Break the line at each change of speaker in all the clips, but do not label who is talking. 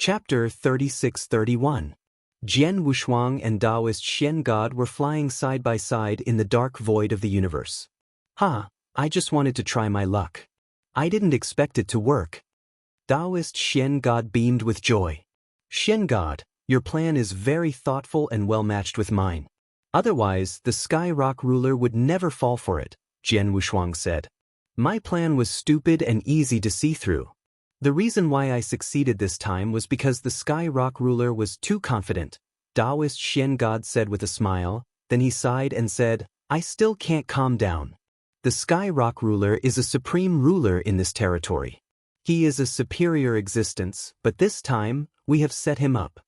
Chapter 36-31. Jian Wushuang and Taoist Xian God were flying side by side in the dark void of the universe. I just wanted to try my luck. I didn't expect it to work. Taoist Xian God beamed with joy. Xian God, your plan is very thoughtful and well matched with mine. Otherwise, the Sky Rock ruler would never fall for it, Jian Wushuang said. My plan was stupid and easy to see through. The reason why I succeeded this time was because the Sky Rock ruler was too confident, Taoist Xian God said with a smile. Then he sighed and said, I still can't calm down. The Sky Rock ruler is a supreme ruler in this territory. He is a superior existence, but this time, we have set him up.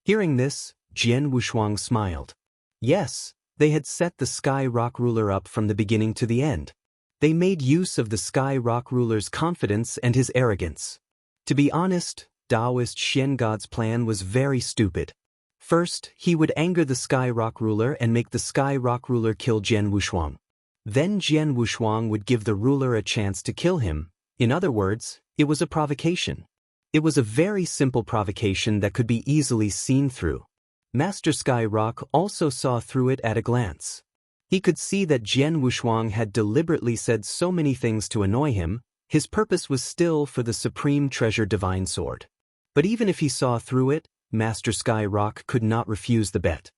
Hearing this, Jian Wushuang smiled. Yes, they had set the Sky Rock ruler up from the beginning to the end. They made use of the Sky Rock ruler's confidence and his arrogance. To be honest, Taoist Xian God's plan was very stupid. First, he would anger the Sky Rock ruler and make the Sky Rock ruler kill Jian Wushuang. Then Jian Wushuang would give the ruler a chance to kill him. In other words, it was a provocation. It was a very simple provocation that could be easily seen through. Master Sky Rock also saw through it at a glance. He could see that Jian Wushuang had deliberately said so many things to annoy him. His purpose was still for the supreme treasure divine sword. But even if he saw through it, Master Sky Rock could not refuse the bet.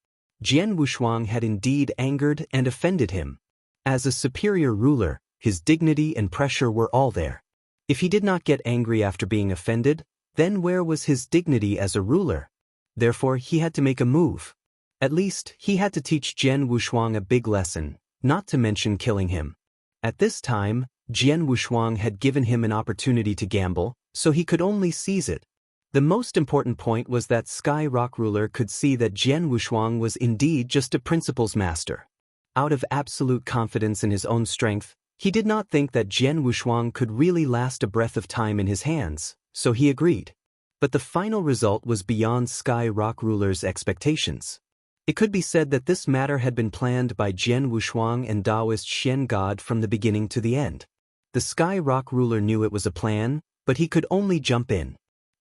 Jian Wushuang had indeed angered and offended him. As a superior ruler, his dignity and pressure were all there. If he did not get angry after being offended, then where was his dignity as a ruler? Therefore, he had to make a move. At least, he had to teach Jian Wushuang a big lesson, not to mention killing him. At this time, Jian Wushuang had given him an opportunity to gamble, so he could only seize it. The most important point was that Sky Rock ruler could see that Jian Wushuang was indeed just a principles master. Out of absolute confidence in his own strength, he did not think that Jian Wushuang could really last a breath of time in his hands, so he agreed. But the final result was beyond Sky Rock ruler's expectations. It could be said that this matter had been planned by Jian Wushuang and Taoist Xian God from the beginning to the end. The Sky Rock ruler knew it was a plan, but he could only jump in.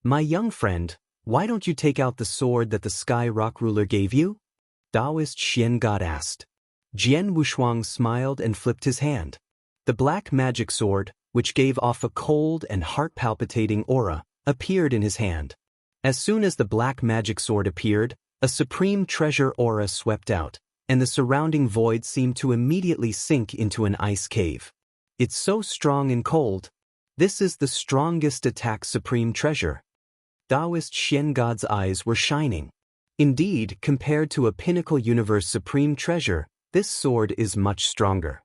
My young friend, why don't you take out the sword that the Sky Rock ruler gave you? Taoist Xian God asked. Jian Wushuang smiled and flipped his hand. The black magic sword, which gave off a cold and heart-palpitating aura, appeared in his hand. As soon as the black magic sword appeared, a supreme treasure aura swept out, and the surrounding void seemed to immediately sink into an ice cave. It's so strong and cold. This is the strongest attack supreme treasure. Taoist Xian God's eyes were shining. Indeed, compared to a pinnacle universe supreme treasure, this sword is much stronger.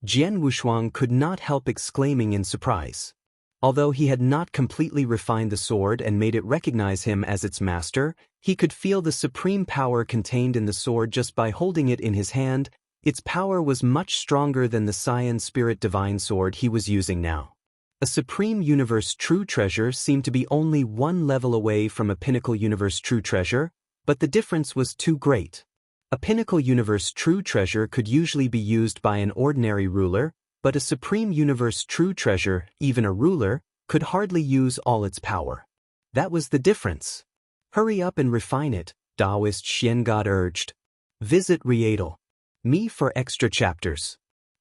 Jian Wushuang could not help exclaiming in surprise. Although he had not completely refined the sword and made it recognize him as its master, he could feel the supreme power contained in the sword just by holding it in his hand. Its power was much stronger than the Saiyan Spirit Divine Sword he was using now. A Supreme Universe True Treasure seemed to be only one level away from a Pinnacle Universe True Treasure, but the difference was too great. A Pinnacle Universe True Treasure could usually be used by an ordinary ruler, but a Supreme Universe True Treasure, even a ruler, could hardly use all its power. That was the difference. Hurry up and refine it, Taoist Xian God urged. Visit Rietal. Me for extra chapters.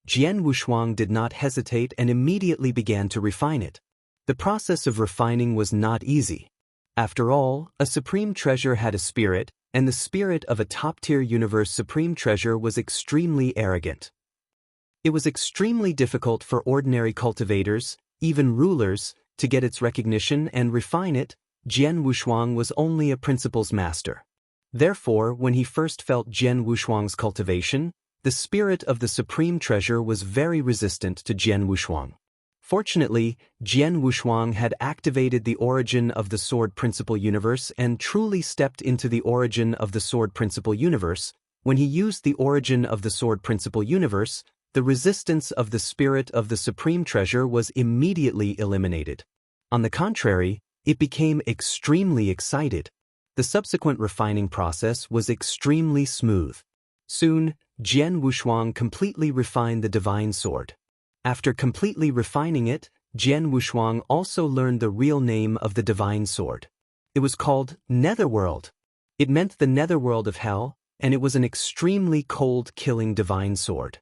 Jian Wushuang did not hesitate and immediately began to refine it. The process of refining was not easy. After all, a supreme treasure had a spirit, and the spirit of a top-tier universe supreme treasure was extremely arrogant. It was extremely difficult for ordinary cultivators, even rulers, to get its recognition and refine it. Jian Wushuang was only a principles master. Therefore, when he first felt Jian Wushuang's cultivation, the spirit of the supreme treasure was very resistant to Jian Wushuang. Fortunately, Jian Wushuang had activated the origin of the Sword Principle Universe and truly stepped into the origin of the Sword Principle Universe. When he used the origin of the Sword Principle Universe, the resistance of the spirit of the supreme treasure was immediately eliminated. On the contrary, it became extremely excited. The subsequent refining process was extremely smooth. Soon, Jian Wushuang completely refined the divine sword. After completely refining it, Jian Wushuang also learned the real name of the divine sword. It was called Netherworld. It meant the netherworld of hell, and it was an extremely cold, killing divine sword.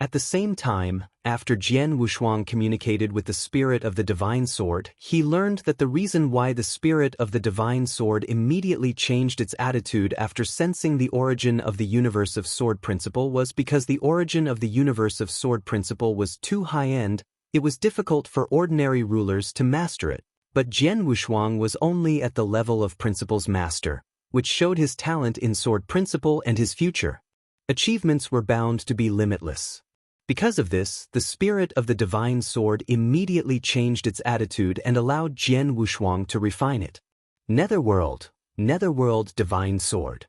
At the same time, after Jian Wushuang communicated with the spirit of the divine sword, he learned that the reason why the spirit of the divine sword immediately changed its attitude after sensing the origin of the universe of sword principle was because the origin of the universe of sword principle was too high-end. It was difficult for ordinary rulers to master it. But Jian Wushuang was only at the level of principle's master, which showed his talent in sword principle and his future achievements were bound to be limitless. Because of this, the spirit of the divine sword immediately changed its attitude and allowed Jian Wushuang to refine it. Netherworld divine sword.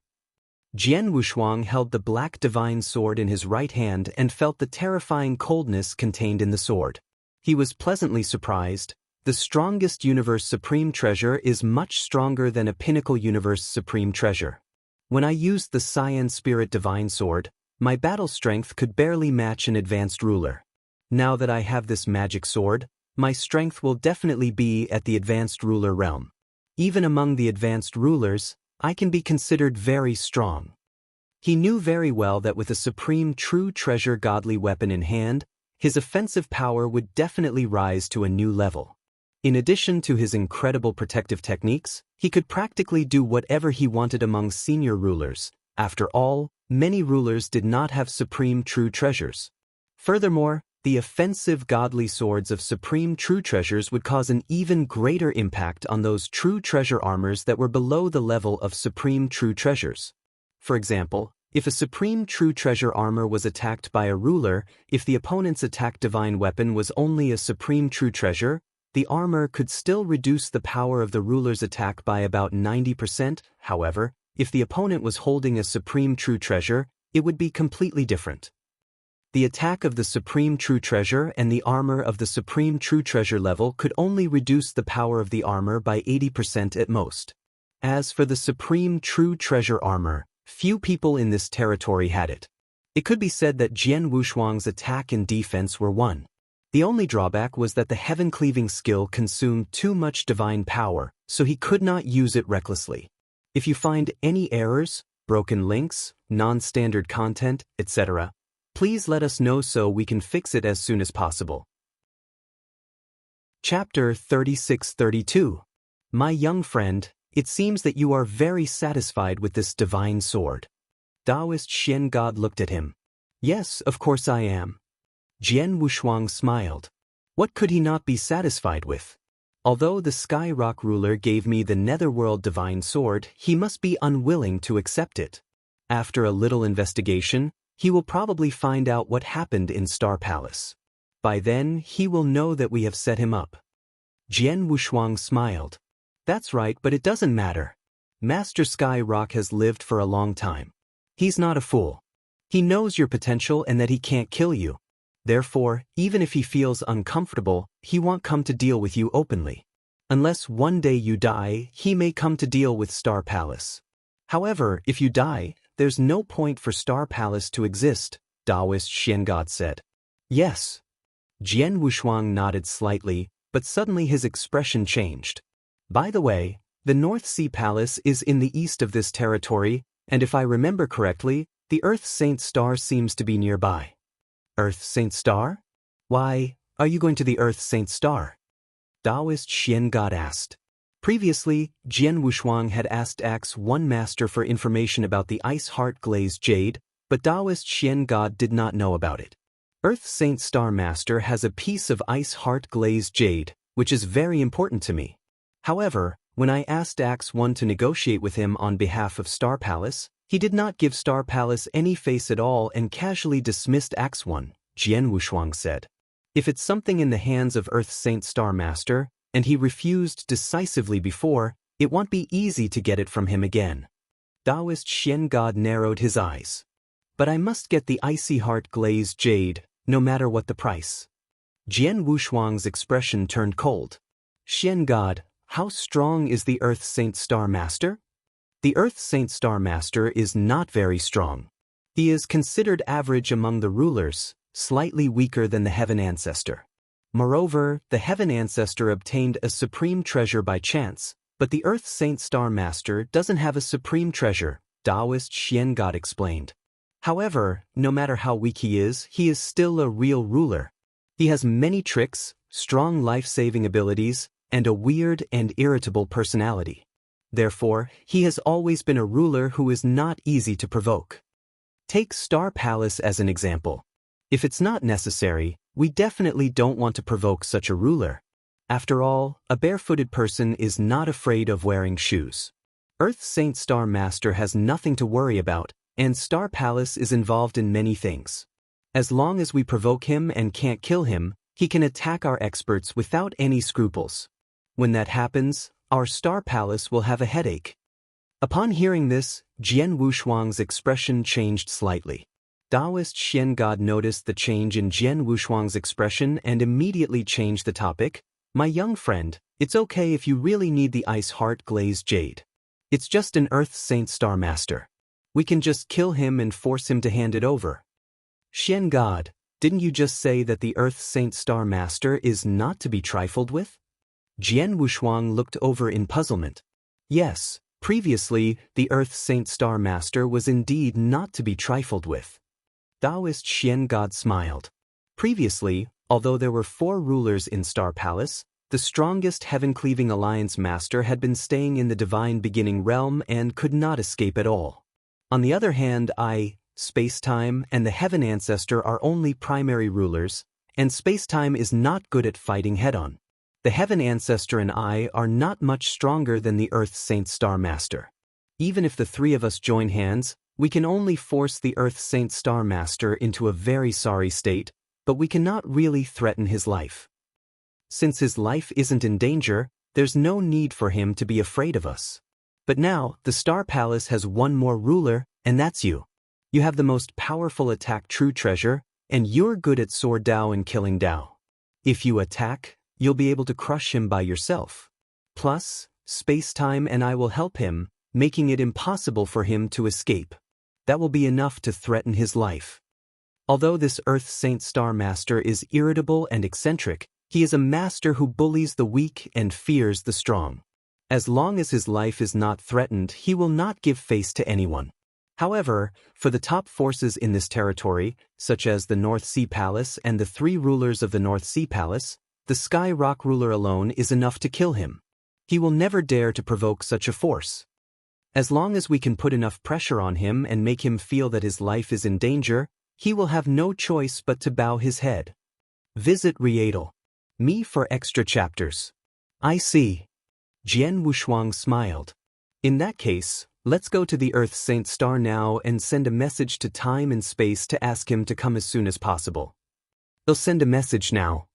Jian Wushuang held the black divine sword in his right hand and felt the terrifying coldness contained in the sword. He was pleasantly surprised. The strongest universe supreme treasure is much stronger than a pinnacle universe supreme treasure. When I used the Cyan Spirit divine sword, my battle strength could barely match an advanced ruler. Now that I have this magic sword, my strength will definitely be at the advanced ruler realm. Even among the advanced rulers, I can be considered very strong. He knew very well that with a supreme true treasure godly weapon in hand, his offensive power would definitely rise to a new level. In addition to his incredible protective techniques, he could practically do whatever he wanted among senior rulers. After all, many rulers did not have supreme true treasures. Furthermore, the offensive godly swords of supreme true treasures would cause an even greater impact on those true treasure armors that were below the level of supreme true treasures. For example, if a supreme true treasure armor was attacked by a ruler, if the opponent's attack divine weapon was only a supreme true treasure, the armor could still reduce the power of the ruler's attack by about 90%. However, if the opponent was holding a supreme true treasure, it would be completely different. The attack of the supreme true treasure and the armor of the supreme true treasure level could only reduce the power of the armor by 80% at most. As for the supreme true treasure armor, few people in this territory had it. It could be said that Jian Wushuang's attack and defense were one. The only drawback was that the heaven-cleaving skill consumed too much divine power, so he could not use it recklessly. If you find any errors, broken links, non-standard content, etc., please let us know so we can fix it as soon as possible. Chapter 36-32. My young friend, it seems that you are very satisfied with this divine sword. Taoist Xian God looked at him. Yes, of course I am. Jian Wushuang smiled. What could he not be satisfied with? Although the Sky Rock ruler gave me the Netherworld divine sword, he must be unwilling to accept it. After a little investigation, he will probably find out what happened in Star Palace. By then, he will know that we have set him up. Jian Wushuang smiled. That's right, but it doesn't matter. Master Sky Rock has lived for a long time. He's not a fool. He knows your potential and that he can't kill you. Therefore, even if he feels uncomfortable, he won't come to deal with you openly. Unless one day you die, he may come to deal with Star Palace. However, if you die, there's no point for Star Palace to exist, Taoist Xian God said. Yes. Jian Wushuang nodded slightly, but suddenly his expression changed. By the way, the North Sea Palace is in the east of this territory, and if I remember correctly, the Earth Saint Star seems to be nearby. Earth Saint Star? Why, are you going to the Earth Saint Star? Taoist Xian God asked. Previously, Jian Wushuang had asked Axe One Master for information about the Ice Heart Glazed Jade, but Taoist Xian God did not know about it. Earth Saint Star Master has a piece of Ice Heart Glazed Jade, which is very important to me. However, when I asked Axe One to negotiate with him on behalf of Star Palace, he did not give Star Palace any face at all and casually dismissed Axe One, Jian Wushuang said. If it's something in the hands of Earth Saint Star Master, and he refused decisively before, it won't be easy to get it from him again. Taoist Xian God narrowed his eyes. But I must get the Icy Heart Glazed Jade, no matter what the price. Jian Wushuang's expression turned cold. Xian God, how strong is the Earth Saint Star Master? The Earth Saint Star Master is not very strong. He is considered average among the rulers, slightly weaker than the Heaven Ancestor. Moreover, the Heaven Ancestor obtained a supreme treasure by chance, But the Earth Saint Star Master doesn't have a supreme treasure, Taoist Xian God explained. However, no matter how weak he is still a real ruler. He has many tricks, strong life-saving abilities, and a weird and irritable personality. Therefore, he has always been a ruler who is not easy to provoke. Take Star Palace as an example. If it's not necessary, we definitely don't want to provoke such a ruler. After all, a barefooted person is not afraid of wearing shoes. Earth Saint Star Master has nothing to worry about, and Star Palace is involved in many things. As long as we provoke him and can't kill him, he can attack our experts without any scruples. When that happens, our Star Palace will have a headache. Upon hearing this, Jian Wushuang's expression changed slightly. Taoist Xian God noticed the change in Jian Wushuang's expression and immediately changed the topic. My young friend, it's okay if you really need the ice heart glazed jade. It's just an Earth Saint Star Master. We can just kill him and force him to hand it over. Xian God, didn't you just say that the Earth Saint Star Master is not to be trifled with? Jian Wushuang looked over in puzzlement. Yes, previously, the Earth Saint Star Master was indeed not to be trifled with. Taoist Xian God smiled. Previously, although there were 4 rulers in Star Palace, the strongest Heaven-Cleaving Alliance Master had been staying in the Divine Beginning realm and could not escape at all. On the other hand, Space-Time, and the Heaven Ancestor are only primary rulers, and Space-Time is not good at fighting head-on. The Heaven Ancestor and I are not much stronger than the Earth Saint Star Master. Even if the 3 of us join hands, we can only force the Earth Saint Star Master into a very sorry state, but we cannot really threaten his life. Since his life isn't in danger, there's no need for him to be afraid of us. But now, the Star Palace has one more ruler, and that's you. You have the most powerful attack true treasure, and you're good at sword Dao and killing Dao. If you attack, you'll be able to crush him by yourself. Plus, Space-Time and I will help him, making it impossible for him to escape. That will be enough to threaten his life. Although this Earth Saint Star Master is irritable and eccentric, he is a master who bullies the weak and fears the strong. As long as his life is not threatened, he will not give face to anyone. However, for the top forces in this territory, such as the North Sea Palace and the 3 rulers of the North Sea Palace, the Sky Rock ruler alone is enough to kill him. He will never dare to provoke such a force. As long as we can put enough pressure on him and make him feel that his life is in danger, he will have no choice but to bow his head. Visit Rieadl. Me for extra chapters. I see. Jian Wushuang smiled. In that case, let's go to the Earth Saint Star now and send a message to time and space to ask him to come as soon as possible. They'll send a message now.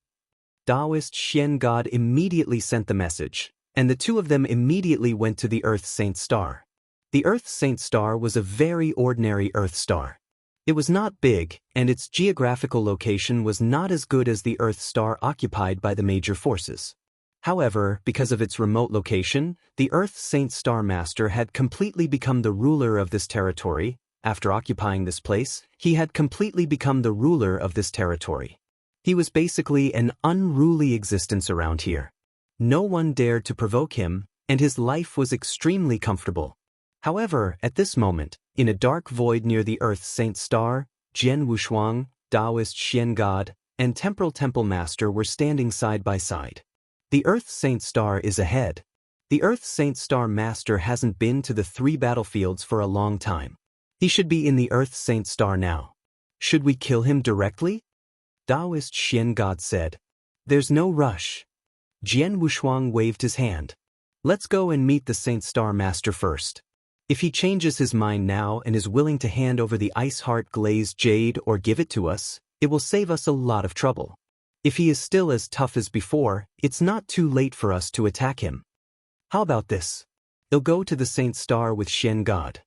Taoist Xian God immediately sent the message, and the 2 of them immediately went to the Earth Saint Star. The Earth Saint Star was a very ordinary Earth star. It was not big, and its geographical location was not as good as the Earth star occupied by the major forces. However, because of its remote location, the Earth Saint Star Master had completely become the ruler of this territory. After occupying this place, he had completely become the ruler of this territory. He was basically an unruly existence around here. No one dared to provoke him, and his life was extremely comfortable. However, at this moment, in a dark void near the Earth Saint Star, Jian Wushuang, Taoist Xian God, and Temporal Temple Master were standing side by side. The Earth Saint Star is ahead. The Earth Saint Star Master hasn't been to the 3 battlefields for a long time. He should be in the Earth Saint Star now. Should we kill him directly? Taoist Xian God said. There's no rush. Jian Wushuang waved his hand. Let's go and meet the Saint Star Master first. If he changes his mind now and is willing to hand over the Ice Heart glazed jade or give it to us, it will save us a lot of trouble. If he is still as tough as before, it's not too late for us to attack him. How about this? I'll go to the Saint Star with Xian God.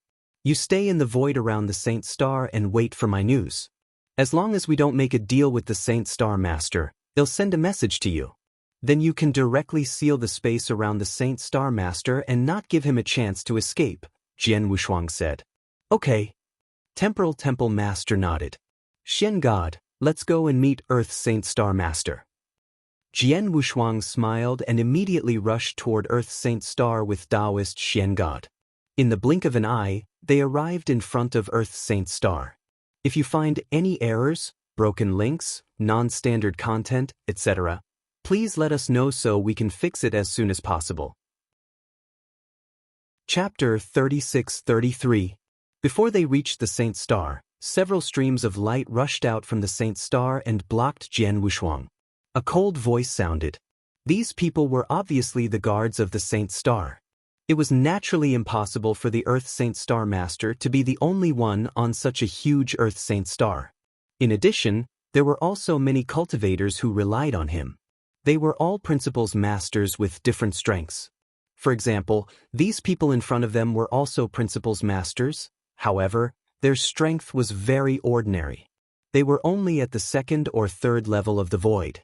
You stay in the void around the Saint Star and wait for my news. As long as we don't make a deal with the Saint Star Master, they'll send a message to you. Then you can directly seal the space around the Saint Star Master and not give him a chance to escape, Jian Wushuang said. Okay. Temporal Temple Master nodded. Xian God, let's go and meet Earth Saint Star Master. Jian Wushuang smiled and immediately rushed toward Earth's Saint Star with Taoist Xian God. In the blink of an eye, they arrived in front of Earth's Saint Star. If you find any errors, broken links, non-standard content, etc., please let us know so we can fix it as soon as possible. Chapter 36-33. Before they reached the Saint Star, several streams of light rushed out from the Saint Star and blocked Jian Wushuang. A cold voice sounded. These people were obviously the guards of the Saint Star. It was naturally impossible for the Earth Saint Star Master to be the only one on such a huge Earth Saint Star. In addition, there were also many cultivators who relied on him. They were all Principles Masters with different strengths. For example, these people in front of them were also Principles Masters. However, their strength was very ordinary. They were only at the second or third level of the void.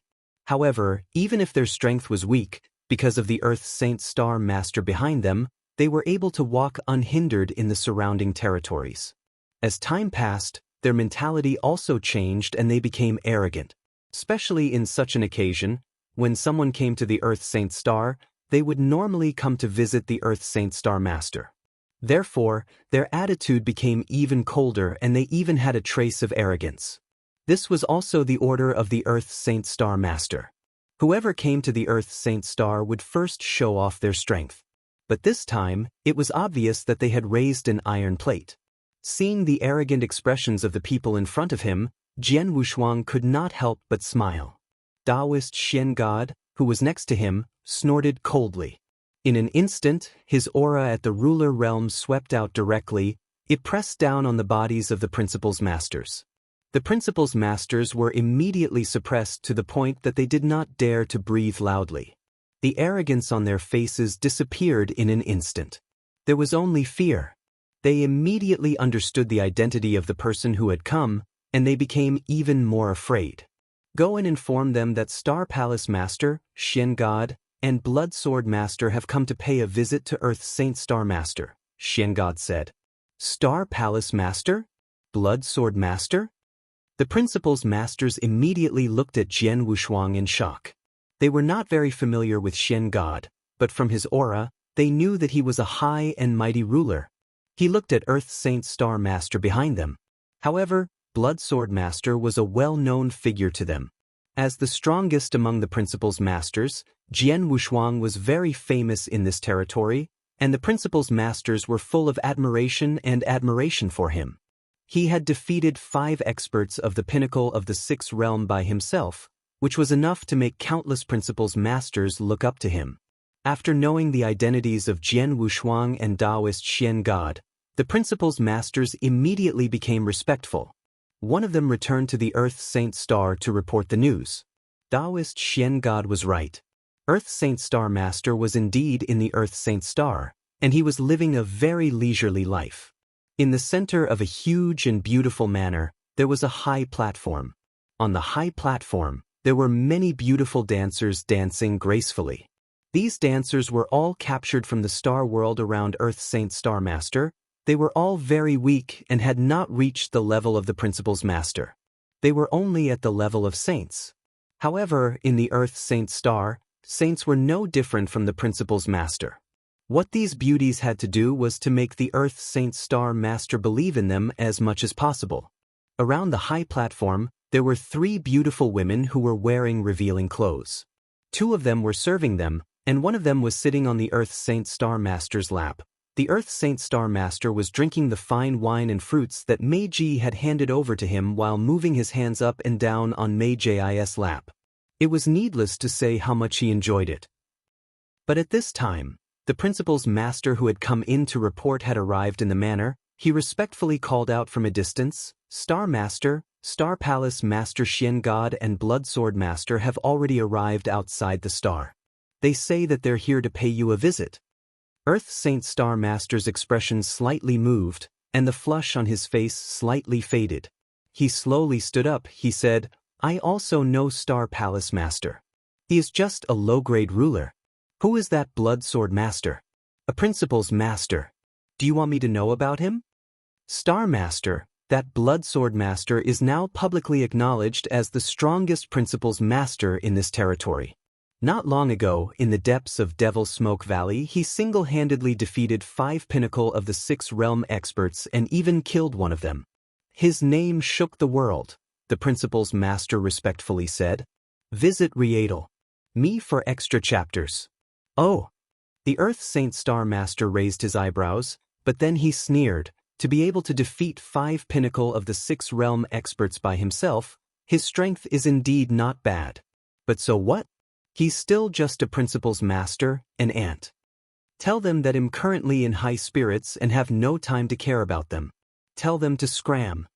However, even if their strength was weak, because of the Earth Saint Star Master behind them, they were able to walk unhindered in the surrounding territories. As time passed, their mentality also changed and they became arrogant. Especially in such an occasion, when someone came to the Earth Saint Star, they would normally come to visit the Earth Saint Star Master. Therefore, their attitude became even colder and they even had a trace of arrogance. This was also the order of the Earth Saint Star Master. Whoever came to the Earth Saint Star would first show off their strength. But this time, it was obvious that they had raised an iron plate. Seeing the arrogant expressions of the people in front of him, Jian Wushuang could not help but smile. Taoist Xian God, who was next to him, snorted coldly. In an instant, his aura at the ruler realm swept out directly. It pressed down on the bodies of the Principles Masters. The Principles Masters were immediately suppressed to the point that they did not dare to breathe loudly. The arrogance on their faces disappeared in an instant. There was only fear. They immediately understood the identity of the person who had come, and they became even more afraid. Go and inform them that Star Palace Master, Xian God, and Blood Sword Master have come to pay a visit to Earth's Saint Star Master, Xian God said. Star Palace Master? Blood Sword Master? The Principles Masters immediately looked at Jian Wushuang in shock. They were not very familiar with Xian God, but from his aura, they knew that he was a high and mighty ruler. He looked at Earth's Saint Star Master behind them. However, Blood Sword Master was a well-known figure to them. As the strongest among the Principles Masters, Jian Wushuang was very famous in this territory, and the Principles Masters were full of admiration for him. He had defeated 5 experts of the pinnacle of the 6th realm by himself, which was enough to make countless Principles Masters look up to him. After knowing the identities of Jian Wushuang and Taoist Xian God, the Principles Masters immediately became respectful. One of them returned to the Earth Saint Star to report the news. Taoist Xian God was right. Earth Saint Star Master was indeed in the Earth Saint Star, and he was living a very leisurely life. In the center of a huge and beautiful manor, there was a high platform. On the high platform, there were many beautiful dancers dancing gracefully. These dancers were all captured from the star world around Earth Saint Star Master. They were all very weak and had not reached the level of the Principles Master. They were only at the level of saints. However, in the Earth Saint Star, saints were no different from the Principles Master. What these beauties had to do was to make the Earth Saint Star Master believe in them as much as possible. Around the high platform, there were 3 beautiful women who were wearing revealing clothes. 2 of them were serving them, and one of them was sitting on the Earth Saint Star Master's lap. The Earth Saint Star Master was drinking the fine wine and fruits that Meiji had handed over to him while moving his hands up and down on Meiji's lap. It was needless to say how much he enjoyed it. But at this time, the Principles Master who had come in to report had arrived in the manor. He respectfully called out from a distance, "Star Master, Star Palace Master Xian God and Blood Sword Master have already arrived outside the star. They say that they're here to pay you a visit." Earth Saint Star Master's expression slightly moved, and the flush on his face slightly faded. He slowly stood up. He said, "I also know Star Palace Master. He is just a low-grade ruler. Who is that Blood Sword Master?" "A Principles Master. Do you want me to know about him?" "Star Master, that Blood Sword Master is now publicly acknowledged as the strongest Principles Master in this territory. Not long ago, in the depths of Devil's Smoke Valley, he single-handedly defeated 5 pinnacle of the 6 realm experts and even killed one of them. His name shook the world, the principal's master respectfully said. Visit Rietal. Me for extra chapters. Oh. The Earth Saint Star Master raised his eyebrows, but then he sneered. To be able to defeat 5 pinnacle of the 6 realm experts by himself, his strength is indeed not bad. But so what? He's still just a principal's master, an ant. Tell them that I'm currently in high spirits and have no time to care about them. Tell them to scram.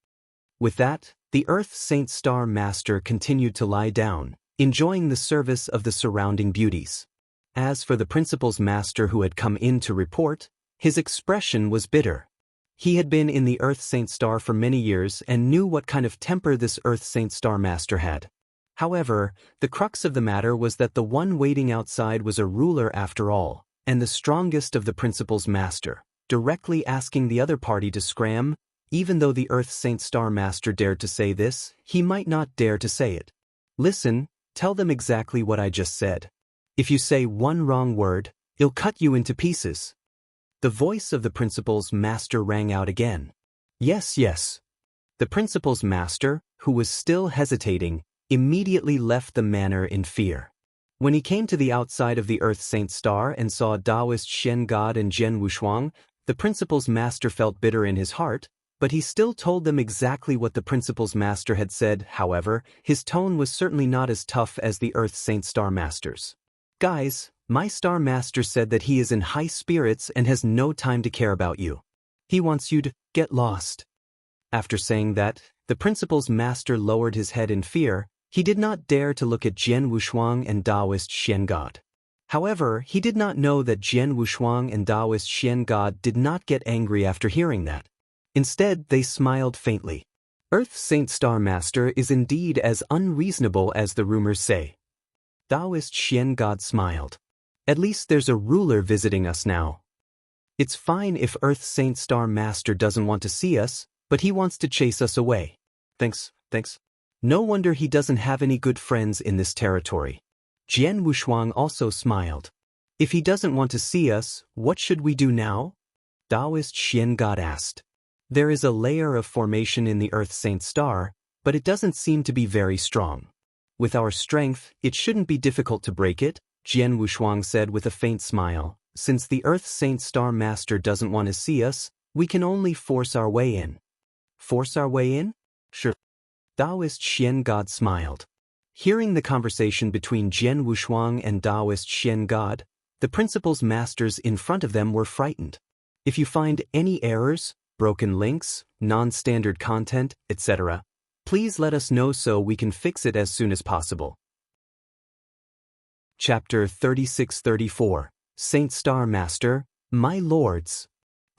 With that, the Earth Saint Star Master continued to lie down, enjoying the service of the surrounding beauties. As for the principal's master who had come in to report, his expression was bitter. He had been in the Earth Saint Star for many years and knew what kind of temper this Earth Saint Star Master had. However, the crux of the matter was that the one waiting outside was a ruler after all, and the strongest of the principal's master, directly asking the other party to scram. Even though the Earth Saint Star Master dared to say this, he might not dare to say it. Listen, tell them exactly what I just said. If you say one wrong word, I'll cut you into pieces. The voice of the principal's master rang out again. Yes, yes. The principal's master, who was still hesitating, immediately left the manor in fear. When he came to the outside of the Earth Saint Star and saw Taoist Shen God and Jian Wushuang, the principal's master felt bitter in his heart, but he still told them exactly what the principal's master had said. However, his tone was certainly not as tough as the Earth Saint Star Master's. Guys, my Star Master said that he is in high spirits and has no time to care about you. He wants you to get lost. After saying that, the principal's master lowered his head in fear. He did not dare to look at Jian Wushuang and Taoist Shen God. However, he did not know that Jian Wushuang and Taoist Shen God did not get angry after hearing that. Instead, they smiled faintly. Earth Saint Star Master is indeed as unreasonable as the rumors say. Taoist Shen God smiled. At least there's a ruler visiting us now. It's fine if Earth Saint Star Master doesn't want to see us, but he wants to chase us away. Thanks. No wonder he doesn't have any good friends in this territory. Jian Wushuang also smiled. If he doesn't want to see us, what should we do now? Taoist Shen God asked. There is a layer of formation in the Earth Saint Star, but it doesn't seem to be very strong. With our strength, it shouldn't be difficult to break it, Jian Wushuang said with a faint smile. Since the Earth Saint Star Master doesn't want to see us, we can only force our way in. Force our way in? Sure. Taoist Shen God smiled. Hearing the conversation between Jian Wushuang and Taoist Shen God, the principal's masters in front of them were frightened. If you find any errors, broken links, non-standard content, etc., please let us know so we can fix it as soon as possible. Chapter 36-34 Saint Star Master, My Lords.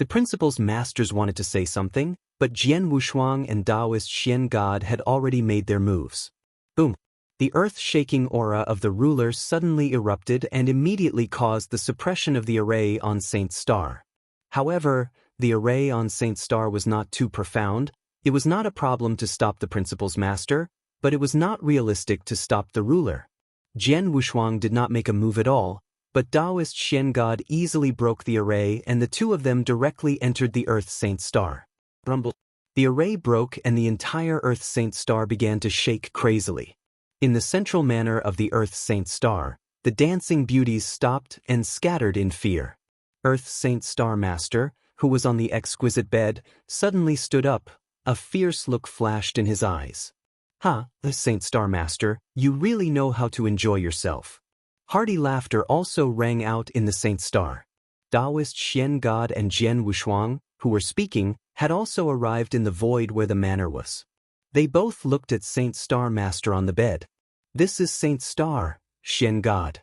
The principal's masters wanted to say something, but Jian Wushuang and Taoist Shen God had already made their moves. Boom! The earth-shaking aura of the ruler suddenly erupted and immediately caused the suppression of the array on Saint Star. However, the array on Saint Star was not too profound. It was not a problem to stop the principal's master, but it was not realistic to stop the ruler. Jian Wushuang did not make a move at all, but Taoist Shen God easily broke the array and the two of them directly entered the Earth Saint Star. Rumble. The array broke and the entire Earth Saint Star began to shake crazily. In the central manor of the Earth Saint Star, the dancing beauties stopped and scattered in fear. Earth Saint Star Master, who was on the exquisite bed, suddenly stood up. A fierce look flashed in his eyes. The Saint Star Master, you really know how to enjoy yourself. Hearty laughter also rang out in the Saint Star. Taoist Shen God and Jian Wushuang, who were speaking, had also arrived in the void where the manor was. They both looked at Saint Star Master on the bed. This is Saint Star, Shen God.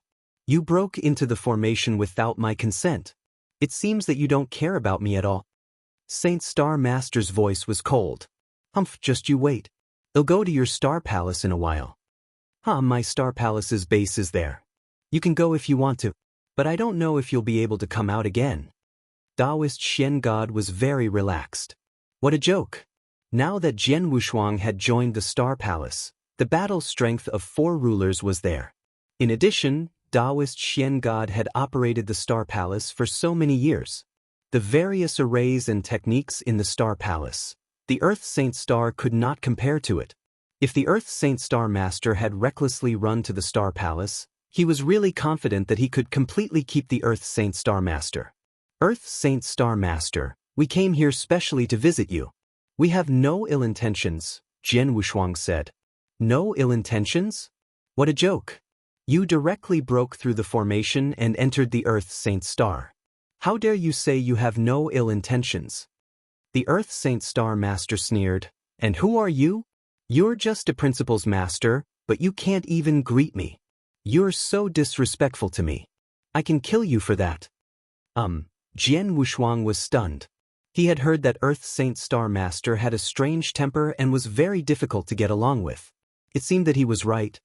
You broke into the formation without my consent. It seems that you don't care about me at all. Saint Star Master's voice was cold. Just you wait. They'll go to your Star Palace in a while. My Star Palace's base is there. You can go if you want to, but I don't know if you'll be able to come out again. Taoist Shen God was very relaxed. What a joke! Now that Jian Wushuang had joined the Star Palace, the battle strength of 4 rulers was there. In addition, Taoist Xian God had operated the Star Palace for so many years. The various arrays and techniques in the Star Palace, the Earth Saint Star could not compare to it. If the Earth Saint Star Master had recklessly run to the Star Palace, he was really confident that he could completely keep the Earth Saint Star Master. Earth Saint Star Master, we came here specially to visit you. We have no ill intentions, Jian Wushuang said. No ill intentions? What a joke. You directly broke through the formation and entered the Earth Saint Star. How dare you say you have no ill intentions? The Earth Saint Star Master sneered. And who are you? You're just a principal's master, but you can't even greet me. You're so disrespectful to me. I can kill you for that. Jian Wushuang was stunned. He had heard that Earth Saint Star Master had a strange temper and was very difficult to get along with. It seemed that he was right.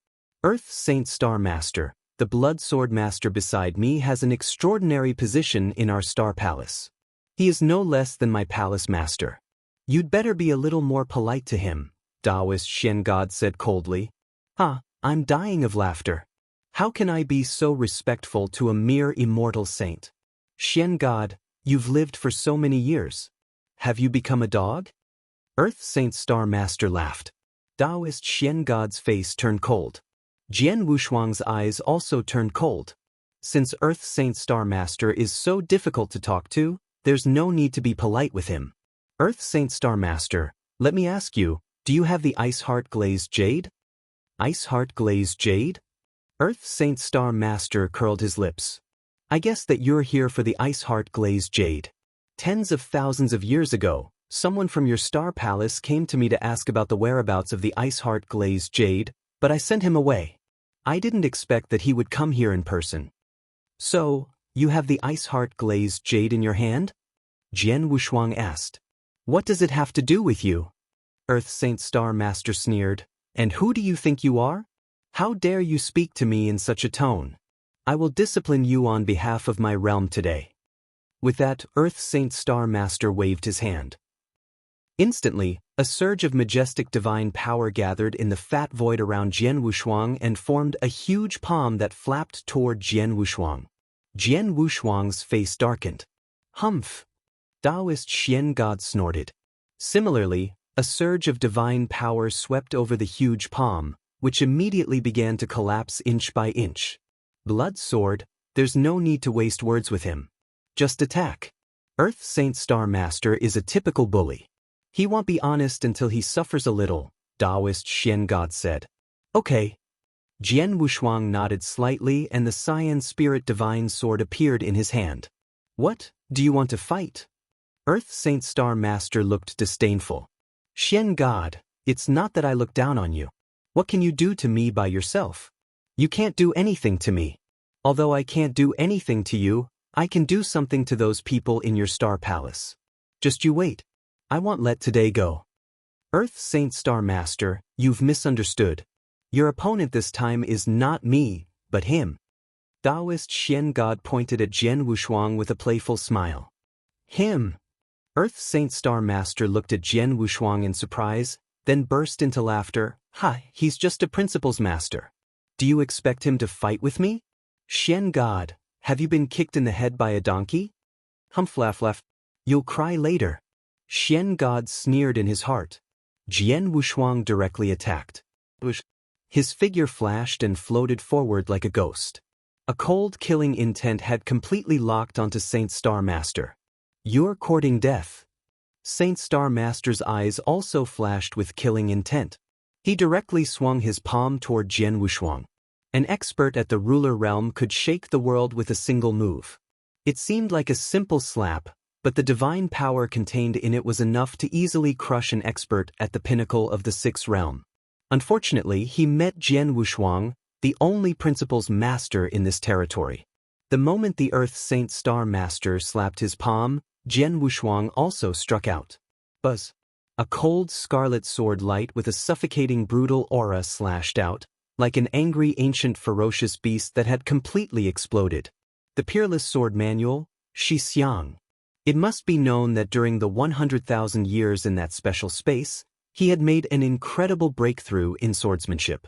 Earth Saint Star Master, the Blood Sword Master beside me has an extraordinary position in our Star Palace. He is no less than my Palace Master. You'd better be a little more polite to him, Taoist Xian God said coldly. I'm dying of laughter. How can I be so respectful to a mere immortal saint? Xian God, you've lived for so many years. Have you become a dog? Earth Saint Star Master laughed. Taoist Xian God's face turned cold. Jian Wushuang's eyes also turned cold. Since Earth Saint Star Master is so difficult to talk to, there's no need to be polite with him. Earth Saint Star Master, let me ask you, do you have the Ice Heart Glazed Jade? Ice Heart Glazed Jade? Earth Saint Star Master curled his lips. I guess that you're here for the Ice Heart Glazed Jade. Tens of thousands of years ago, someone from your Star Palace came to me to ask about the whereabouts of the Ice Heart Glazed Jade, but I sent him away. I didn't expect that he would come here in person. So, you have the Ice Heart Glazed Jade in your hand? Jian Wushuang asked. What does it have to do with you? Earth Saint Star Master sneered. And who do you think you are? How dare you speak to me in such a tone? I will discipline you on behalf of my realm today. With that, Earth Saint Star Master waved his hand. Instantly, a surge of majestic divine power gathered in the fat void around Jian Wushuang and formed a huge palm that flapped toward Jian Wushuang. Jian Wushuang's face darkened. Humph! Taoist Xian God snorted. Similarly, a surge of divine power swept over the huge palm, which immediately began to collapse inch by inch. Blood Sword, there's no need to waste words with him. Just attack. Earth Saint Star Master is a typical bully. He won't be honest until he suffers a little, Taoist Xian God said. Okay. Jian Wushuang nodded slightly and the Cyan Spirit Divine Sword appeared in his hand. What, do you want to fight? Earth Saint Star Master looked disdainful. Xian God, it's not that I look down on you. What can you do to me by yourself? You can't do anything to me. Although I can't do anything to you, I can do something to those people in your Star Palace. Just you wait. I won't let today go. Earth Saint Star Master, you've misunderstood. Your opponent this time is not me, but him. Taoist Xian God pointed at Jian Wushuang with a playful smile. Him. Earth Saint Star Master looked at Jian Wushuang in surprise, then burst into laughter. He's just a principal's master. Do you expect him to fight with me? Xian God, have you been kicked in the head by a donkey? Humph. You'll cry later. Xian God sneered in his heart. Jian Wushuang directly attacked. His figure flashed and floated forward like a ghost. A cold killing intent had completely locked onto Saint Star Master. You're courting death. Saint Star Master's eyes also flashed with killing intent. He directly swung his palm toward Jian Wushuang. An expert at the ruler realm could shake the world with a single move. It seemed like a simple slap, but the divine power contained in it was enough to easily crush an expert at the pinnacle of the sixth realm. Unfortunately, he met Jian Wushuang, the only principal's master in this territory. The moment the Earth Saint Star Master slapped his palm, Jian Wushuang also struck out. Buzz! A cold scarlet sword light with a suffocating brutal aura slashed out, like an angry ancient ferocious beast that had completely exploded. The Peerless Sword Manual, Shi Xiang. It must be known that during the 100,000 years in that special space, he had made an incredible breakthrough in swordsmanship.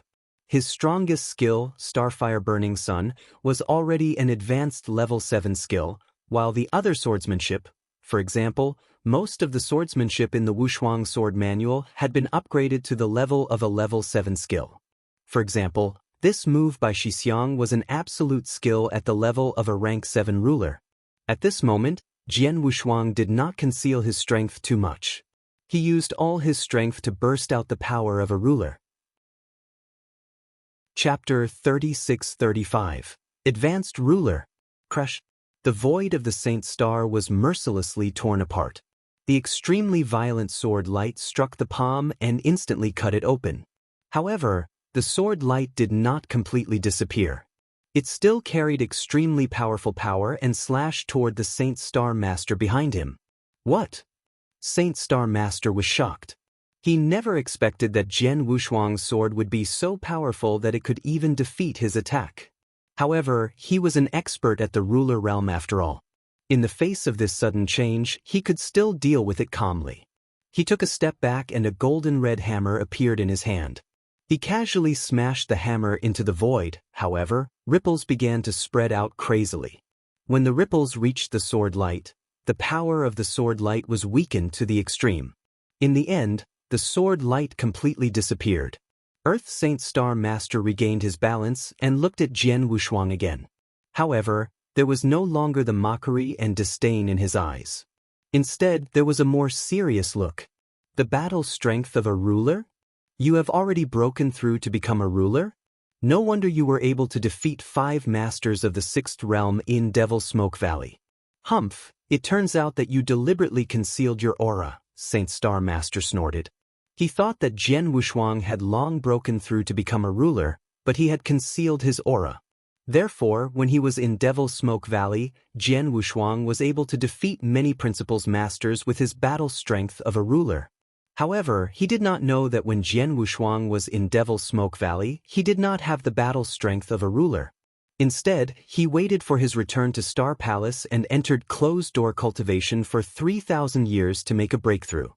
His strongest skill, Starfire Burning Sun, was already an advanced level 7 skill, while the other swordsmanship, for example, most of the swordsmanship in the Wushuang Sword Manual had been upgraded to the level of a level 7 skill. For example, this move by Shixiang was an absolute skill at the level of a rank 7 ruler. At this moment, Jian Wushuang did not conceal his strength too much. He used all his strength to burst out the power of a ruler. Chapter 36-35. Advanced Ruler. Crush. The void of the Saint Star was mercilessly torn apart. The extremely violent sword light struck the palm and instantly cut it open. However, the sword light did not completely disappear. It still carried extremely powerful power and slashed toward the Saint Star Master behind him. What? Saint Star Master was shocked. He never expected that Jian Wushuang's sword would be so powerful that it could even defeat his attack. However, he was an expert at the ruler realm after all. In the face of this sudden change, he could still deal with it calmly. He took a step back and a golden red hammer appeared in his hand. He casually smashed the hammer into the void. However, ripples began to spread out crazily. When the ripples reached the sword light, the power of the sword light was weakened to the extreme. In the end, the sword light completely disappeared. Earth Saint Star Master regained his balance and looked at Jian Wushuang again. However, there was no longer the mockery and disdain in his eyes. Instead, there was a more serious look. The battle strength of a ruler? You have already broken through to become a ruler? No wonder you were able to defeat 5 masters of the 6th realm in Devil Smoke Valley. Humph, it turns out that you deliberately concealed your aura, Saint Star Master snorted. He thought that Jian Wushuang had long broken through to become a ruler, but he had concealed his aura. Therefore, when he was in Devil Smoke Valley, Jian Wushuang was able to defeat many principal's masters with his battle strength of a ruler. However, he did not know that when Jian Wushuang was in Devil Smoke Valley, he did not have the battle strength of a ruler. Instead, he waited for his return to Star Palace and entered closed-door cultivation for 3,000 years to make a breakthrough.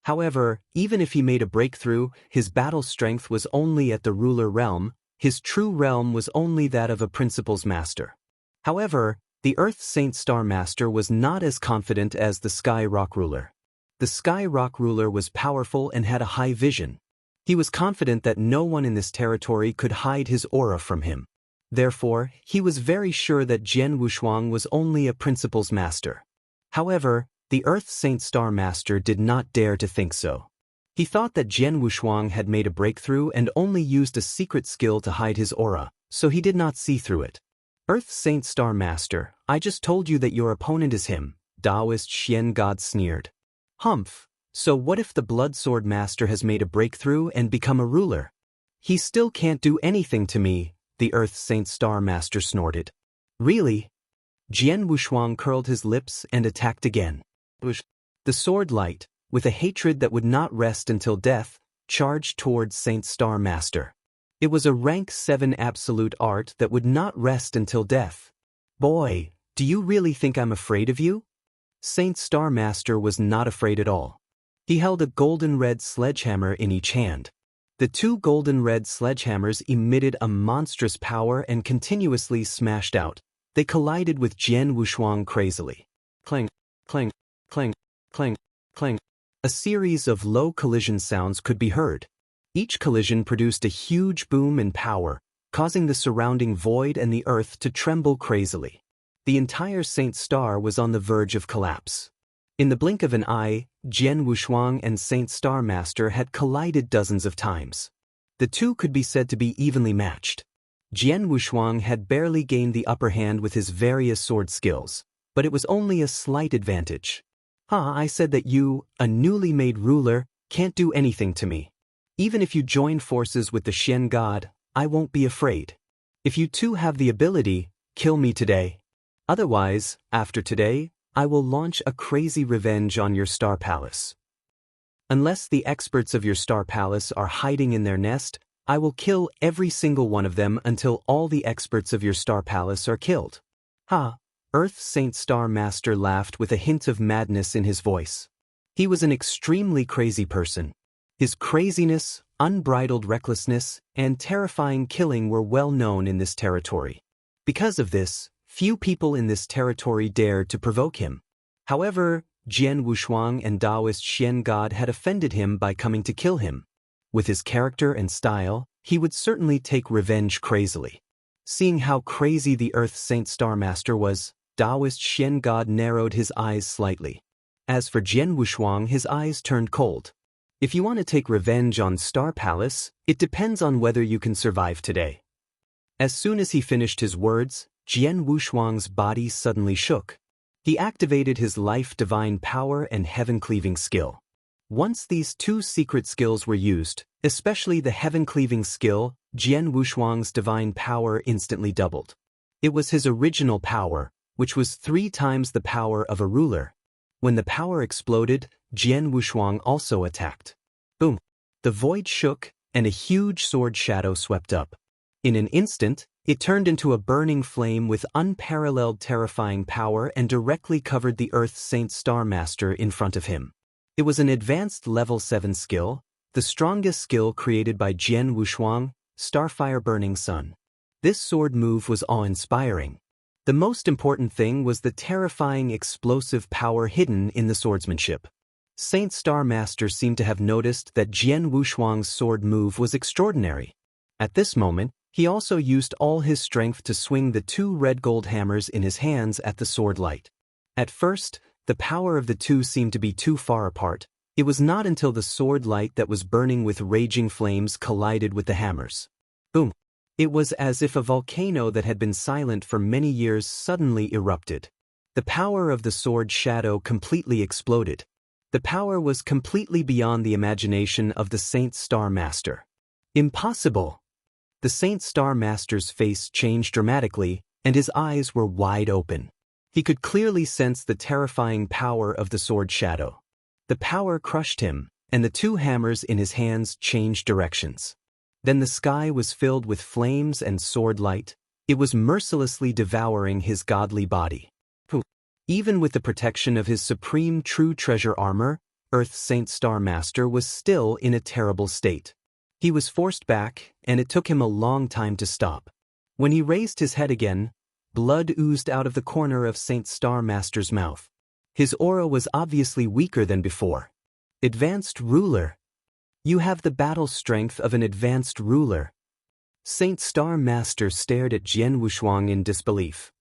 However, even if he made a breakthrough, his battle strength was only at the ruler realm. His true realm was only that of a principal's master. However, the Earth Saint Star Master was not as confident as the Sky Rock Ruler. The Sky Rock Ruler was powerful and had a high vision. He was confident that no one in this territory could hide his aura from him. Therefore, he was very sure that Jian Wushuang was only a principal's master. However, the Earth Saint Star Master did not dare to think so. He thought that Jian Wushuang had made a breakthrough and only used a secret skill to hide his aura, so he did not see through it. Earth Saint Star Master, I just told you that your opponent is him, Taoist Xian God sneered. Humph, so what if the Blood Sword Master has made a breakthrough and become a ruler? He still can't do anything to me, the Earth Saint Star Master snorted. Really? Jian Wushuang curled his lips and attacked again. The sword light, with a hatred that would not rest until death, charged towards Saint Star Master. It was a rank 7 absolute art that would not rest until death. Boy, do you really think I'm afraid of you? Saint Star Master was not afraid at all. He held a golden red sledgehammer in each hand. The 2 golden red sledgehammers emitted a monstrous power and continuously smashed out. They collided with Jian Wushuang crazily. Clang, clang, clang, clang, clang. A series of low collision sounds could be heard. Each collision produced a huge boom in power, causing the surrounding void and the earth to tremble crazily. The entire Saint Star was on the verge of collapse. In the blink of an eye, Jian Wushuang and Saint Star Master had collided dozens of times. The two could be said to be evenly matched. Jian Wushuang had barely gained the upper hand with his various sword skills, but it was only a slight advantage. I said that you, a newly made ruler, can't do anything to me. Even if you join forces with the Xian God, I won't be afraid. If you two have the ability, kill me today. Otherwise, after today, I will launch a crazy revenge on your Star Palace. Unless the experts of your Star Palace are hiding in their nest, I will kill every single one of them until all the experts of your Star Palace are killed. Earth Saint Star Master laughed with a hint of madness in his voice. He was an extremely crazy person. His craziness, unbridled recklessness, and terrifying killing were well known in this territory. Because of this, few people in this territory dared to provoke him. However, Jian Wushuang and Taoist Xian God had offended him by coming to kill him. With his character and style, he would certainly take revenge crazily. Seeing how crazy the Earth Saint Star Master was, Taoist Xian God narrowed his eyes slightly. As for Jian Wushuang, his eyes turned cold. If you want to take revenge on Star Palace, it depends on whether you can survive today. As soon as he finished his words, Jian Wushuang's body suddenly shook. He activated his life divine power and heaven-cleaving skill. Once these two secret skills were used, especially the heaven-cleaving skill, Jian Wushuang's divine power instantly doubled. It was his original power, which was 3 times the power of a ruler. When the power exploded, Jian Wushuang also attacked. Boom! The void shook, and a huge sword shadow swept up. In an instant, it turned into a burning flame with unparalleled terrifying power and directly covered the Earth Saint Star Master in front of him. It was an advanced level 7 skill, the strongest skill created by Jian Wushuang, Starfire Burning Sun. This sword move was awe-inspiring. The most important thing was the terrifying explosive power hidden in the swordsmanship. Saint Star Master seemed to have noticed that Jian Wushuang's sword move was extraordinary. At this moment, he also used all his strength to swing the 2 red gold hammers in his hands at the sword light. At first, the power of the two seemed to be too far apart. It was not until the sword light that was burning with raging flames collided with the hammers. Boom! It was as if a volcano that had been silent for many years suddenly erupted. The power of the sword shadow completely exploded. The power was completely beyond the imagination of the Saint Star Master. Impossible! The Saint Star Master's face changed dramatically, and his eyes were wide open. He could clearly sense the terrifying power of the sword shadow. The power crushed him, and the 2 hammers in his hands changed directions. Then the sky was filled with flames and sword light. It was mercilessly devouring his godly body. Even with the protection of his supreme true treasure armor, Earth's Saint Star Master was still in a terrible state. He was forced back, and it took him a long time to stop. When he raised his head again, blood oozed out of the corner of Saint Star Master's mouth. His aura was obviously weaker than before. Advanced ruler. You have the battle strength of an advanced ruler. Saint Star Master stared at Jian Wushuang in disbelief.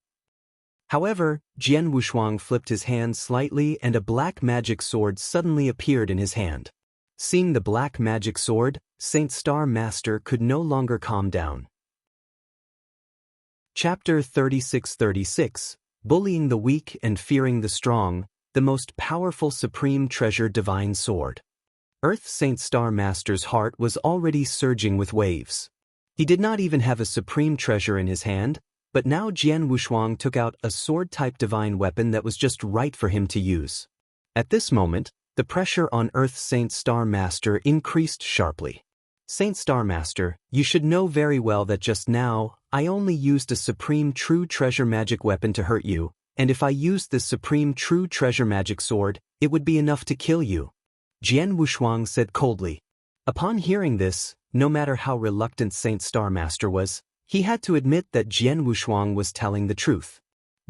However, Jian Wushuang flipped his hand slightly and a black magic sword suddenly appeared in his hand. Seeing the black magic sword, Saint Star Master could no longer calm down. Chapter 36-36, Bullying the Weak and Fearing the Strong, the Most Powerful Supreme Treasure Divine Sword. Earth Saint Star Master's heart was already surging with waves. He did not even have a supreme treasure in his hand, but now Jian Wushuang took out a sword-type divine weapon that was just right for him to use. At this moment, the pressure on Earth Saint Star Master increased sharply. Saint Star Master, you should know very well that just now, I only used a supreme true treasure magic weapon to hurt you, and if I used this supreme true treasure magic sword, it would be enough to kill you. Jian Wushuang said coldly. Upon hearing this, no matter how reluctant Saint Star Master was, he had to admit that Jian Wushuang was telling the truth.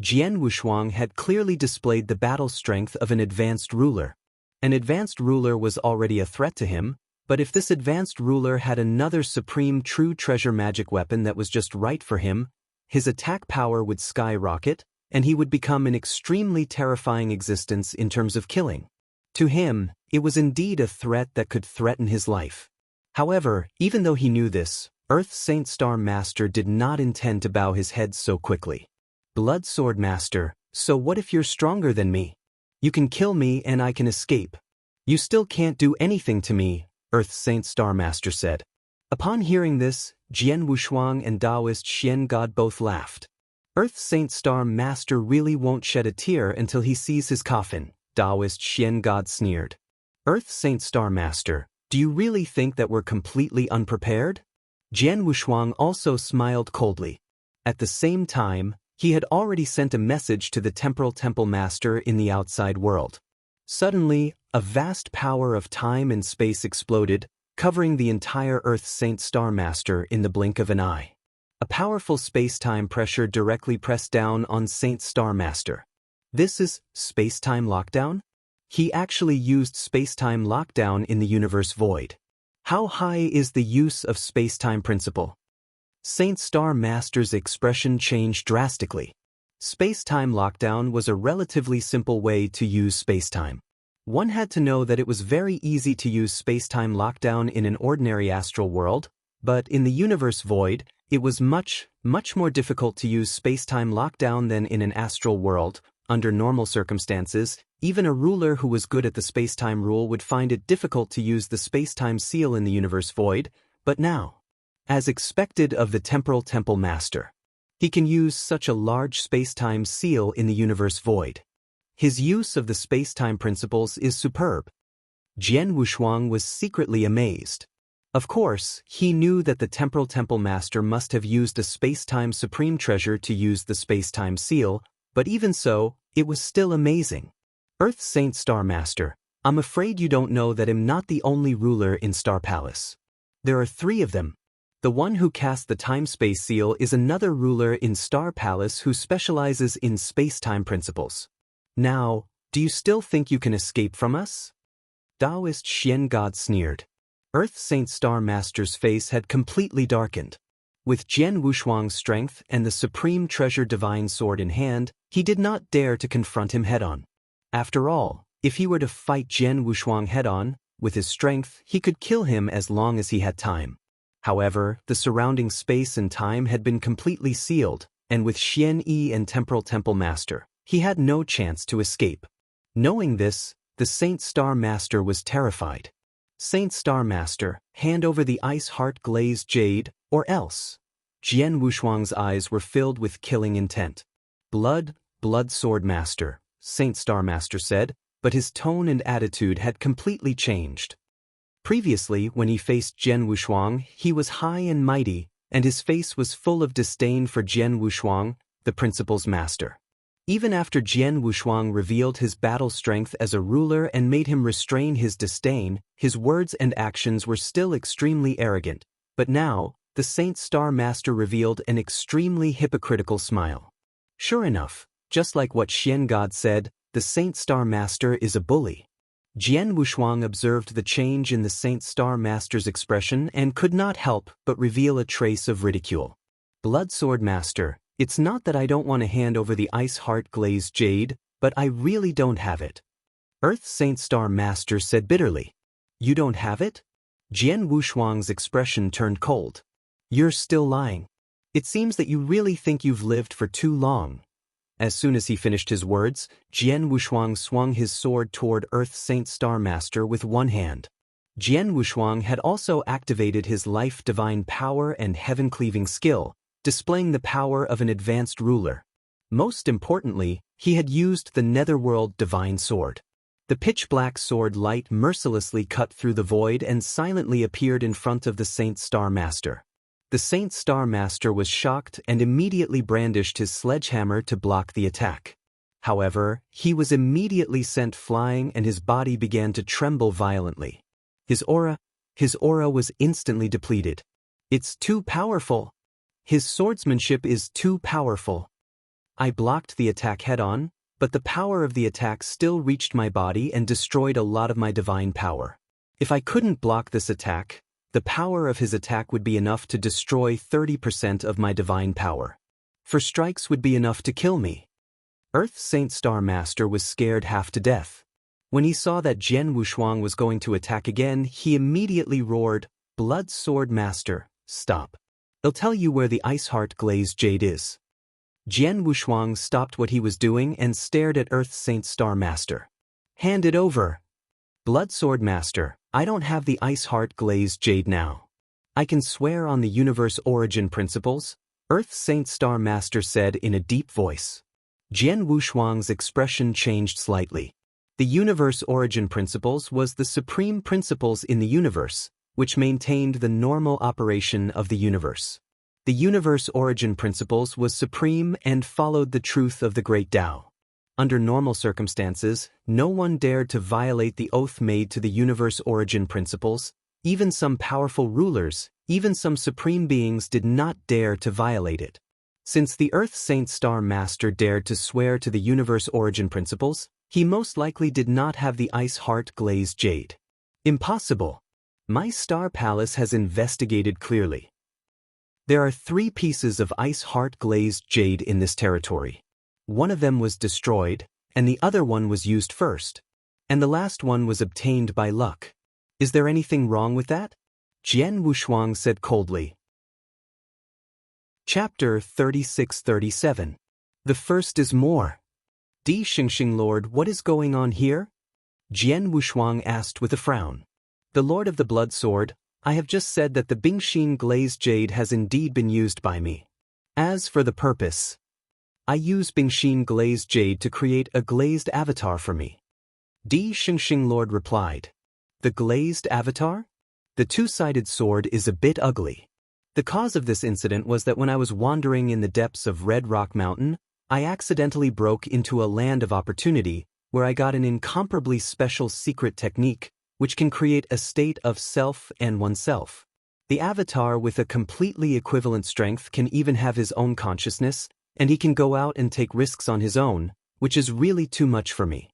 Jian Wushuang had clearly displayed the battle strength of an advanced ruler. An advanced ruler was already a threat to him, but if this advanced ruler had another supreme true treasure magic weapon that was just right for him, his attack power would skyrocket, and he would become an extremely terrifying existence in terms of killing. To him, it was indeed a threat that could threaten his life. However, even though he knew this, Earth Saint Star Master did not intend to bow his head so quickly. Blood Sword Master, so what if you're stronger than me? You can kill me and I can escape. You still can't do anything to me, Earth Saint Star Master said. Upon hearing this, Jian Wushuang and Taoist Xian God both laughed. Earth Saint Star Master really won't shed a tear until he sees his coffin, Taoist Xian God sneered. Earth Saint Star Master, do you really think that we're completely unprepared? Jian Wushuang also smiled coldly. At the same time, he had already sent a message to the Temporal Temple Master in the outside world. Suddenly, a vast power of time and space exploded, covering the entire Earth's Saint Star Master in the blink of an eye. A powerful space-time pressure directly pressed down on Saint Star Master. This is space-time lockdown? He actually used space-time lockdown in the universe void. How high is the use of space-time principle? Saint Star Master's expression changed drastically. Space-time lockdown was a relatively simple way to use space-time. One had to know that it was very easy to use space-time lockdown in an ordinary astral world, but in the universe void, it was much more difficult to use space-time lockdown than in an astral world. Under normal circumstances, even a ruler who was good at the space-time rule would find it difficult to use the space-time seal in the universe void, but now, as expected of the Temporal Temple Master, he can use such a large space-time seal in the universe void. His use of the space-time principles is superb. Jian Wushuang was secretly amazed. Of course, he knew that the Temporal Temple Master must have used a space-time supreme treasure to use the space-time seal, but even so, it was still amazing. Earth's Saint Star Master, I'm afraid you don't know that I'm not the only ruler in Star Palace. There are 3 of them. The one who cast the time-space seal is another ruler in Star Palace who specializes in space-time principles. Now, do you still think you can escape from us? Taoist Xian God sneered. Earth's Saint Star Master's face had completely darkened. With Jian Wushuang's strength and the supreme treasure divine sword in hand, he did not dare to confront him head-on. After all, if he were to fight Jian Wushuang head-on, with his strength, he could kill him as long as he had time. However, the surrounding space and time had been completely sealed, and with Xian Yi and Temporal Temple Master, he had no chance to escape. Knowing this, the Saint Star Master was terrified. Saint Star Master, hand over the ice heart glazed jade, or else. Jian Wushuang's eyes were filled with killing intent. Blood Sword Master, Saint Star Master said, but his tone and attitude had completely changed. Previously, when he faced Jian Wushuang, he was high and mighty, and his face was full of disdain for Jian Wushuang, the principal's master. Even after Jian Wushuang revealed his battle strength as a ruler and made him restrain his disdain, his words and actions were still extremely arrogant. But now, the Saint Star Master revealed an extremely hypocritical smile. Sure enough, just like what Xian God said, the Saint Star Master is a bully. Jian Wushuang observed the change in the Saint Star Master's expression and could not help but reveal a trace of ridicule. Blood Sword Master, it's not that I don't want to hand over the ice heart glazed jade, but I really don't have it. Earth's Saint Star Master said bitterly. You don't have it? Jian Wushuang's expression turned cold. You're still lying. It seems that you really think you've lived for too long. As soon as he finished his words, Jian Wushuang swung his sword toward Earth's Saint Star Master with one hand. Jian Wushuang had also activated his life divine power and heaven-cleaving skill, displaying the power of an advanced ruler. Most importantly, he had used the Netherworld divine sword. The pitch-black sword light mercilessly cut through the void and silently appeared in front of the Saint Star Master. The Saint Star Master was shocked and immediately brandished his sledgehammer to block the attack. However, he was immediately sent flying and his body began to tremble violently. His aura was instantly depleted. It's too powerful. His swordsmanship is too powerful. I blocked the attack head-on, but the power of the attack still reached my body and destroyed a lot of my divine power. If I couldn't block this attack, the power of his attack would be enough to destroy 30% of my divine power. 4 strikes would be enough to kill me. Earth's Saint Star Master was scared half to death. When he saw that Jian Wushuang was going to attack again, he immediately roared, Blood Sword Master, stop. I'll tell you where the ice heart glazed jade is. Jian Wushuang stopped what he was doing and stared at Earth's Saint Star Master. Hand it over. Blood Sword Master, I don't have the ice heart glazed jade now. I can swear on the universe origin principles, Earth's Saint Star Master said in a deep voice. Jian Wushuang's expression changed slightly. The universe origin principles was the supreme principles in the universe, which maintained the normal operation of the universe. The universe origin principles was supreme and followed the truth of the great Tao. Under normal circumstances, no one dared to violate the oath made to the universe origin principles, Even some powerful rulers, even some supreme beings did not dare to violate it. Since the Earth Saint Star Master dared to swear to the universe origin principles, he most likely did not have the ice heart glazed jade. Impossible. My star palace has investigated clearly. There are 3 pieces of ice heart glazed jade in this territory. One of them was destroyed, and the other one was used first. And the last one was obtained by luck. Is there anything wrong with that? Jian Wushuang said coldly. Chapter 36-37. The first is more. Di Xingxing Lord, what is going on here? Jian Wushuang asked with a frown. The Lord of the Blood Sword, I have just said that the Bingxin glazed jade has indeed been used by me. As for the purpose, I use Bingxin glazed jade to create a glazed avatar for me. Di Xingxing Lord replied. The glazed avatar? The two-sided sword is a bit ugly. The cause of this incident was that when I was wandering in the depths of Red Rock Mountain, I accidentally broke into a land of opportunity where I got an incomparably special secret technique which can create a state of self and oneself. The avatar with a completely equivalent strength can even have his own consciousness, and he can go out and take risks on his own, which is really too much for me,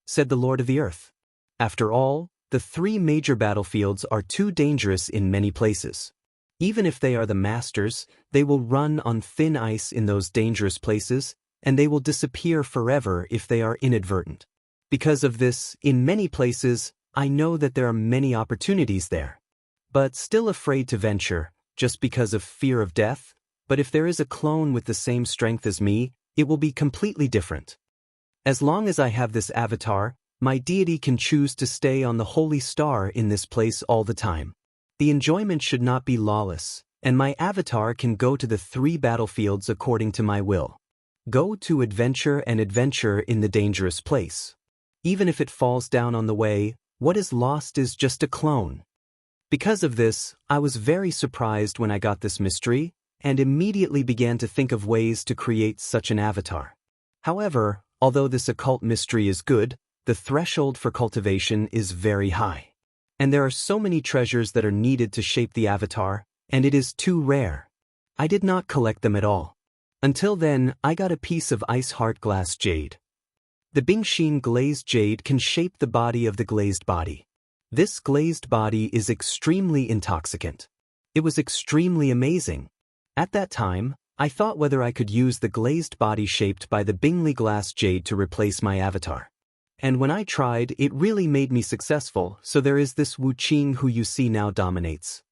said the Lord of the Earth. After all, the 3 major battlefields are too dangerous in many places. Even if they are the masters, they will run on thin ice in those dangerous places, and they will disappear forever if they are inadvertent. Because of this, in many places, I know that there are many opportunities there. But still afraid to venture, just because of fear of death. But if there is a clone with the same strength as me, it will be completely different. As long as I have this avatar, my deity can choose to stay on the holy star in this place all the time. The enjoyment should not be lawless, and my avatar can go to the 3 battlefields according to my will. Go to adventure and adventure in the dangerous place. Even if it falls down on the way, what is lost is just a clone. Because of this, I was very surprised when I got this mystery, and immediately began to think of ways to create such an avatar. However, although this occult mystery is good, the threshold for cultivation is very high. And there are so many treasures that are needed to shape the avatar, and it is too rare. I did not collect them at all. Until then, I got a piece of ice heart glass jade. The Bingxin glazed jade can shape the body of the glazed body. This glazed body is extremely intoxicant. It was extremely amazing. At that time, I thought whether I could use the glazed body shaped by the Bingli glass jade to replace my avatar. And when I tried, it really made me successful, so there is this Wu Qing who you see now dominates.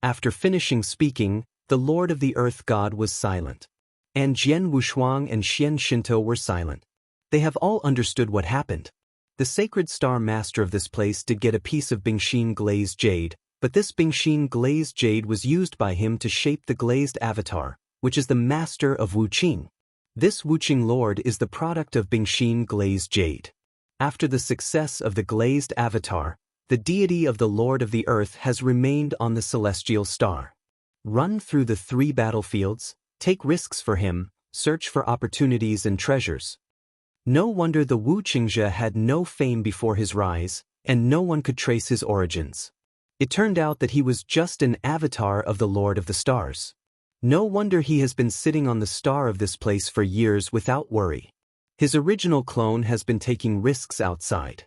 After finishing speaking, the Lord of the Earth God was silent. And Jian Wushuang and Xian Shinto were silent. They have all understood what happened. The sacred star master of this place did get a piece of Bingxin glazed jade, but this Bingxin glazed jade was used by him to shape the glazed avatar, which is the master of Wu Qing. This Wu Qing Lord is the product of Bingxin glazed jade. After the success of the glazed avatar, the deity of the Lord of the Earth has remained on the celestial star. Run through the 3 battlefields, take risks for him, search for opportunities and treasures. No wonder the Wu Qingzhe had no fame before his rise, and no one could trace his origins. It turned out that he was just an avatar of the Lord of the Stars. No wonder he has been sitting on the star of this place for years without worry. His original clone has been taking risks outside.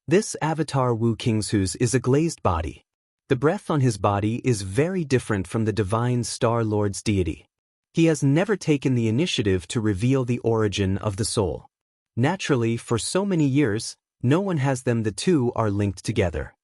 This avatar Wu Qingzhu's is a glazed body. The breath on his body is very different from the divine Star Lord's deity. He has never taken the initiative to reveal the origin of the soul. Naturally, for so many years, no one has them. The 2 are linked together.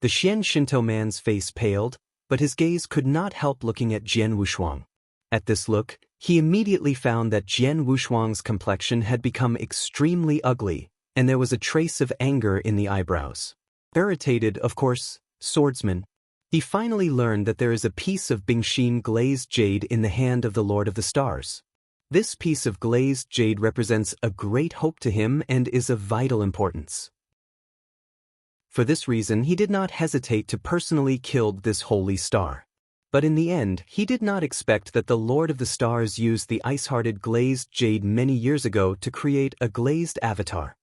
The Xian Shinto man's face paled, but his gaze could not help looking at Jian Wushuang. At this look, he immediately found that Jian Wushuang's complexion had become extremely ugly, and there was a trace of anger in the eyebrows. Irritated, of course, Swordsman. He finally learned that there is a piece of Bingxin glazed jade in the hand of the Lord of the Stars. This piece of glazed jade represents a great hope to him and is of vital importance. For this reason, he did not hesitate to personally kill this holy star. But in the end, he did not expect that the Lord of the Stars used the ice-hearted glazed jade many years ago to create a glazed avatar.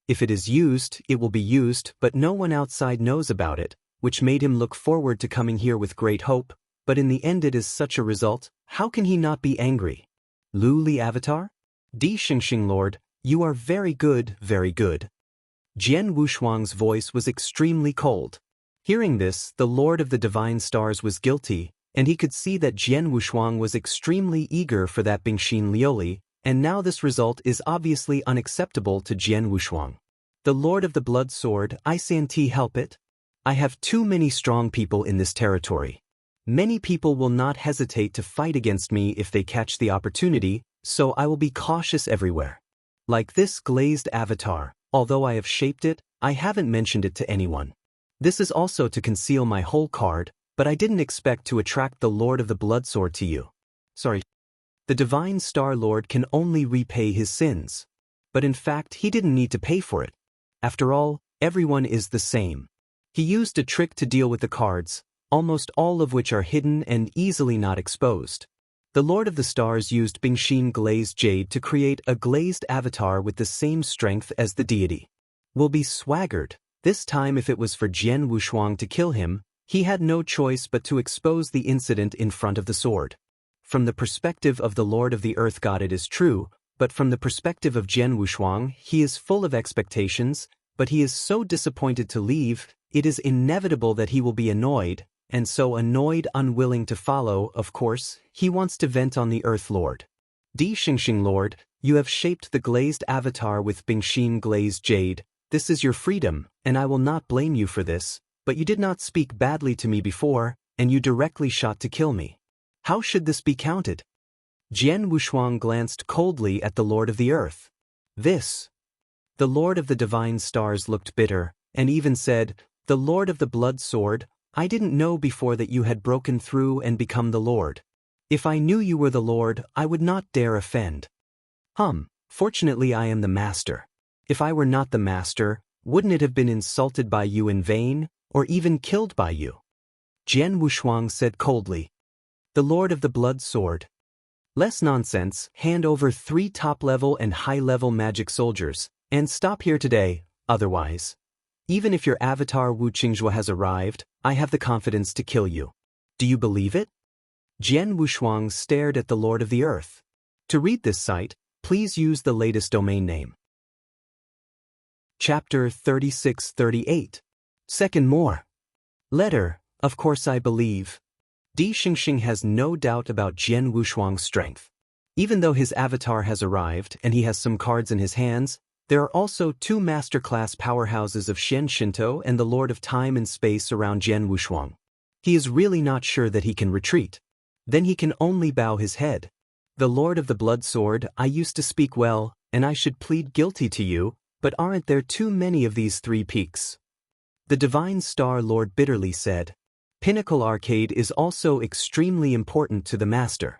If it is used, it will be used, but no one outside knows about it, which made him look forward to coming here with great hope, but in the end it is such a result, how can he not be angry? Lu Li Avatar? Di Xingxing Lord, you are very good, very good. Jian Wushuang's voice was extremely cold. Hearing this, the Lord of the Divine Stars was guilty, and he could see that Jian Wushuang was extremely eager for that Bingxin Liuli, and now this result is obviously unacceptable to Jian Wushuang. The Lord of the Blood Sword, I can't help it. I have too many strong people in this territory. Many people will not hesitate to fight against me if they catch the opportunity, so I will be cautious everywhere. Like this glazed avatar, although I have shaped it, I haven't mentioned it to anyone. This is also to conceal my whole card, but I didn't expect to attract the Lord of the Blood Sword to you. Sorry. The Divine Star Lord can only repay his sins. But in fact, he didn't need to pay for it. After all, everyone is the same. He used a trick to deal with the cards, almost all of which are hidden and easily not exposed. The Lord of the Stars used Bingxin glazed jade to create a glazed avatar with the same strength as the deity. Will be swaggered. This time if it was for Jian Wushuang to kill him, he had no choice but to expose the incident in front of the sword. From the perspective of the Lord of the Earth God it is true, but from the perspective of Jian Wushuang, he is full of expectations, but he is so disappointed to leave, it is inevitable that he will be annoyed, and so annoyed, unwilling to follow, of course, he wants to vent on the Earth Lord. Di Xingxing Lord, you have shaped the glazed avatar with Bingxin glazed jade. This is your freedom, and I will not blame you for this, but you did not speak badly to me before, and you directly shot to kill me. How should this be counted? Jian Wushuang glanced coldly at the Lord of the Earth. This. The Lord of the Divine Stars looked bitter, and even said, the Lord of the Blood Sword, I didn't know before that you had broken through and become the Lord. If I knew you were the Lord, I would not dare offend. Fortunately I am the Master. If I were not the Master, wouldn't it have been insulted by you in vain, or even killed by you? Jian Wushuang said coldly. The Lord of the Blood Sword. Less nonsense, hand over 3 top-level and high-level magic soldiers, and stop here today, otherwise. Even if your avatar Wu Qingzhua has arrived, I have the confidence to kill you. Do you believe it? Jian Wushuang stared at the Lord of the Earth. To read this site, please use the latest domain name. Chapter 3638. Second more. Letter, of course I believe. Di Xingxing has no doubt about Jian Wushuang's strength. Even though his avatar has arrived and he has some cards in his hands, there are also 2 master-class powerhouses of Shen Shinto and the Lord of Time and Space around Jian Wushuang. He is really not sure that he can retreat. Then he can only bow his head. The Lord of the Blood Sword, I used to speak well, and I should plead guilty to you, but aren't there too many of these 3 peaks? The Divine Star Lord bitterly said. Pinnacle Arcade is also extremely important to the Master.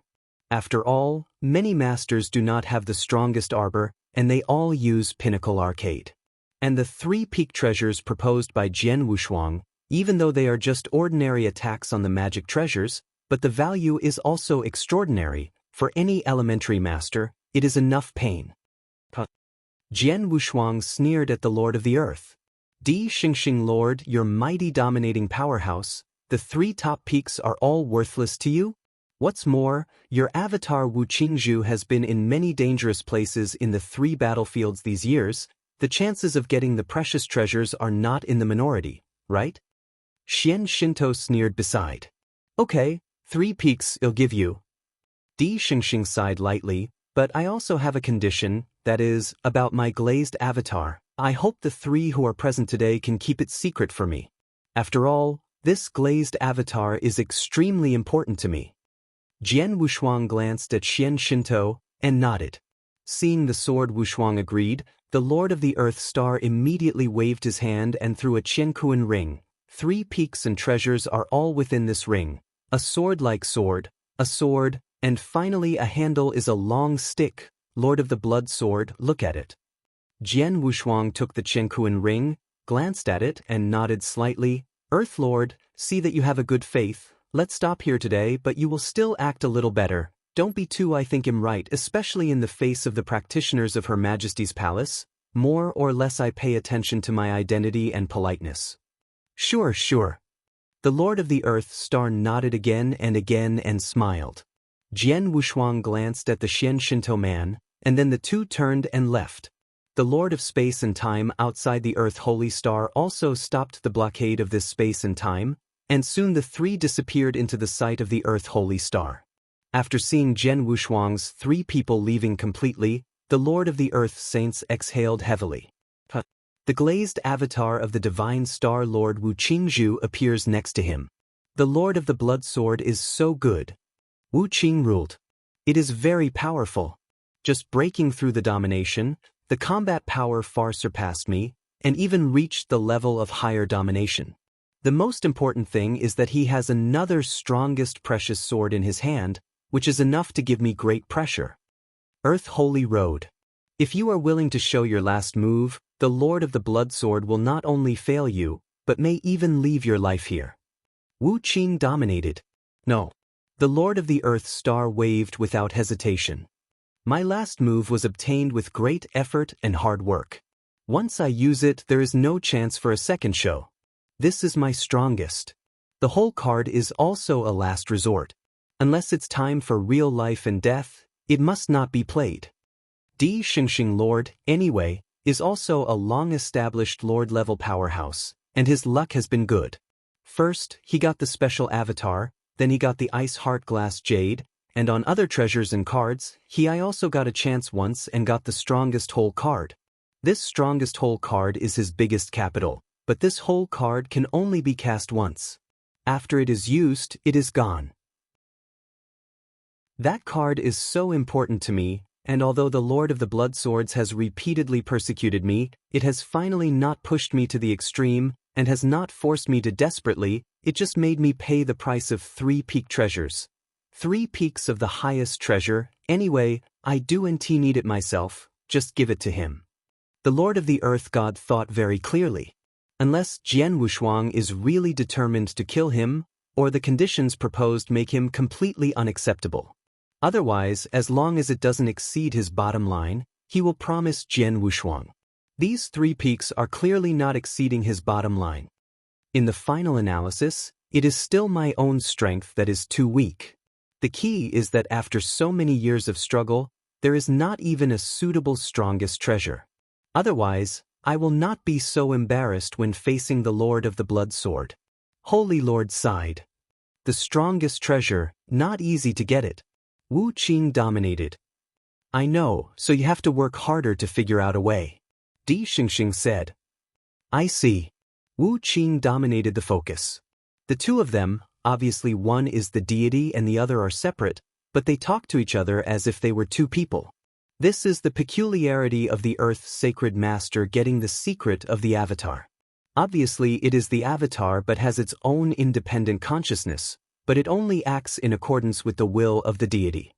After all, many Masters do not have the strongest arbor, and they all use Pinnacle Arcade. And the 3 peak treasures proposed by Jian Wushuang, even though they are just ordinary attacks on the magic treasures, but the value is also extraordinary. For any elementary master, it is enough pain. Jian Wushuang sneered at the Lord of the Earth. Di Xingxing Lord, your mighty dominating powerhouse, the 3 top peaks are all worthless to you? What's more, your avatar Wu Qingzhou has been in many dangerous places in the 3 battlefields these years. The chances of getting the precious treasures are not in the minority, right? Shen Shinto sneered beside. Okay, 3 peaks I'll give you. Di Xingxing sighed lightly, but I also have a condition, that is, about my glazed avatar. I hope the 3 who are present today can keep it secret for me. After all, this glazed avatar is extremely important to me. Jian Wushuang glanced at Shen Shinto and nodded. Seeing the sword, Wushuang agreed. The Lord of the Earth Star immediately waved his hand and threw a Qiankuan ring. 3 peaks and treasures are all within this ring. A sword-like sword, a sword, and finally a handle is a long stick. Lord of the Blood Sword, look at it. Jian Wushuang took the Qiankuan ring, glanced at it, and nodded slightly. Earth Lord, see that you have a good faith. Let's stop here today, but you will still act a little better. Don't be too, I think I'm right, especially in the face of the practitioners of Her Majesty's palace. More or less I pay attention to my identity and politeness. Sure. The Lord of the Earth Star nodded again and smiled. Jian Wushuang glanced at the Xian Shinto man, and then the two turned and left. The Lord of Space and Time outside the Earth Holy Star also stopped the blockade of this space and time, and soon the three disappeared into the sight of the Earth Holy Star. After seeing Jian Wushuang's three people leaving completely, the Lord of the Earth Saints exhaled heavily. The glazed avatar of the divine star Lord Wu Qingzhu appears next to him. The Lord of the Blood Sword is so good. Wu Qing ruled. It is very powerful. Just breaking through the domination, the combat power far surpassed me, and even reached the level of higher domination. The most important thing is that he has another strongest precious sword in his hand, which is enough to give me great pressure. Earth Holy Road. If you are willing to show your last move, the Lord of the Blood Sword will not only fail you, but may even leave your life here. Wu Qing dominated. No. The Lord of the Earth Star waved without hesitation. My last move was obtained with great effort and hard work. Once I use it, there is no chance for a second show. This is my strongest. The whole card is also a last resort. Unless it's time for real life and death, it must not be played. Di Xingxing Lord, anyway, is also a long-established Lord-level powerhouse, and his luck has been good. First, he got the special avatar, then he got the Ice Heart Glass Jade, and on other treasures and cards, I also got a chance once and got the strongest whole card. This strongest whole card is his biggest capital, but this whole card can only be cast once. After it is used, it is gone. That card is so important to me, and although the Lord of the Blood Swords has repeatedly persecuted me, it has finally not pushed me to the extreme, and has not forced me to desperately, it just made me pay the price of 3 peak treasures. 3 peaks of the highest treasure, anyway, I do and need it myself, just give it to him. The Lord of the Earth God thought very clearly. Unless Jian Wushuang is really determined to kill him, or the conditions proposed make him completely unacceptable. Otherwise, as long as it doesn't exceed his bottom line, he will promise Jian Wushuang. These 3 peaks are clearly not exceeding his bottom line. In the final analysis, it is still my own strength that is too weak. The key is that after so many years of struggle, there is not even a suitable strongest treasure. Otherwise, I will not be so embarrassed when facing the Lord of the Blood Sword. Holy Lord sighed. The strongest treasure, not easy to get it. Wu Qing dominated. I know, so you have to work harder to figure out a way. Di Xingxing said. I see. Wu Qing dominated the focus. The two of them, obviously one is the deity and the other are separate, but they talk to each other as if they were 2 people. This is the peculiarity of the Earth's sacred master getting the secret of the avatar. Obviously it is the avatar but has its own independent consciousness, but it only acts in accordance with the will of the deity.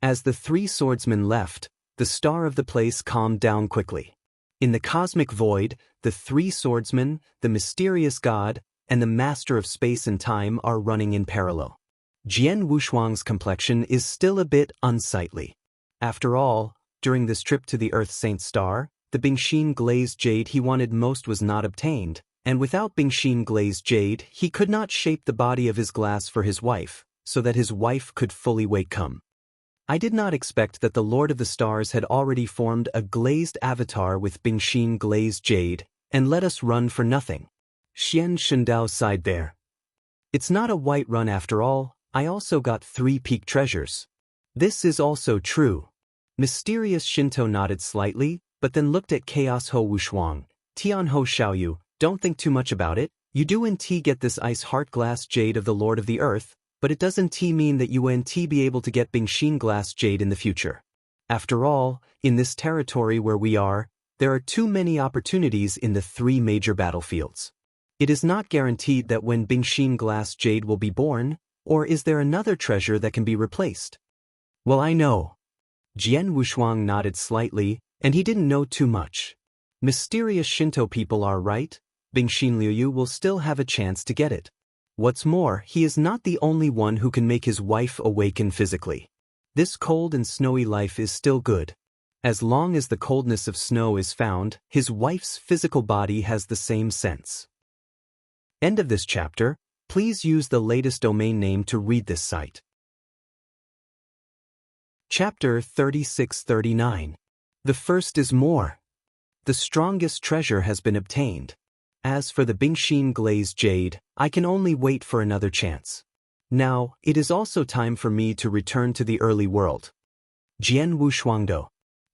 As the 3 swordsmen left, the star of the place calmed down quickly. In the cosmic void, the 3 swordsmen, the mysterious god, and the master of space and time are running in parallel. Jian Wushuang's complexion is still a bit unsightly. After all, during this trip to the Earth Saint Star, the Bingxin glazed jade he wanted most was not obtained, and without Bingxin glazed jade he could not shape the body of his glass for his wife, so that his wife could fully come. I did not expect that the Lord of the Stars had already formed a glazed avatar with Bingxin glazed jade, and let us run for nothing. Xian Shindao sighed there. It's not a white run after all, I also got 3 peak treasures. This is also true. Mysterious Shinto nodded slightly, but then looked at Chaos Ho Wushuang. Tian Ho Xiaoyu, don't think too much about it, you do get this Ice Heart Glass Jade of the Lord of the Earth, but it doesn't mean that you be able to get Bingxin Glass Jade in the future. After all, in this territory where we are, there are too many opportunities in the 3 major battlefields. It is not guaranteed that when Bingxin Glass Jade will be born, or is there another treasure that can be replaced? Well, I know. Jian Wushuang nodded slightly, and he didn't know too much. Mysterious Shinto people are right, Bingxin Liuyu will still have a chance to get it. What's more, he is not the only one who can make his wife awaken physically. This cold and snowy life is still good. As long as the coldness of snow is found, his wife's physical body has the same sense. End of this chapter. Please use the latest domain name to read this site. Chapter 3639. The first is more. The strongest treasure has been obtained. As for the Bingxin glazed jade, I can only wait for another chance. Now, it is also time for me to return to the early world. Jian Wushuangdo.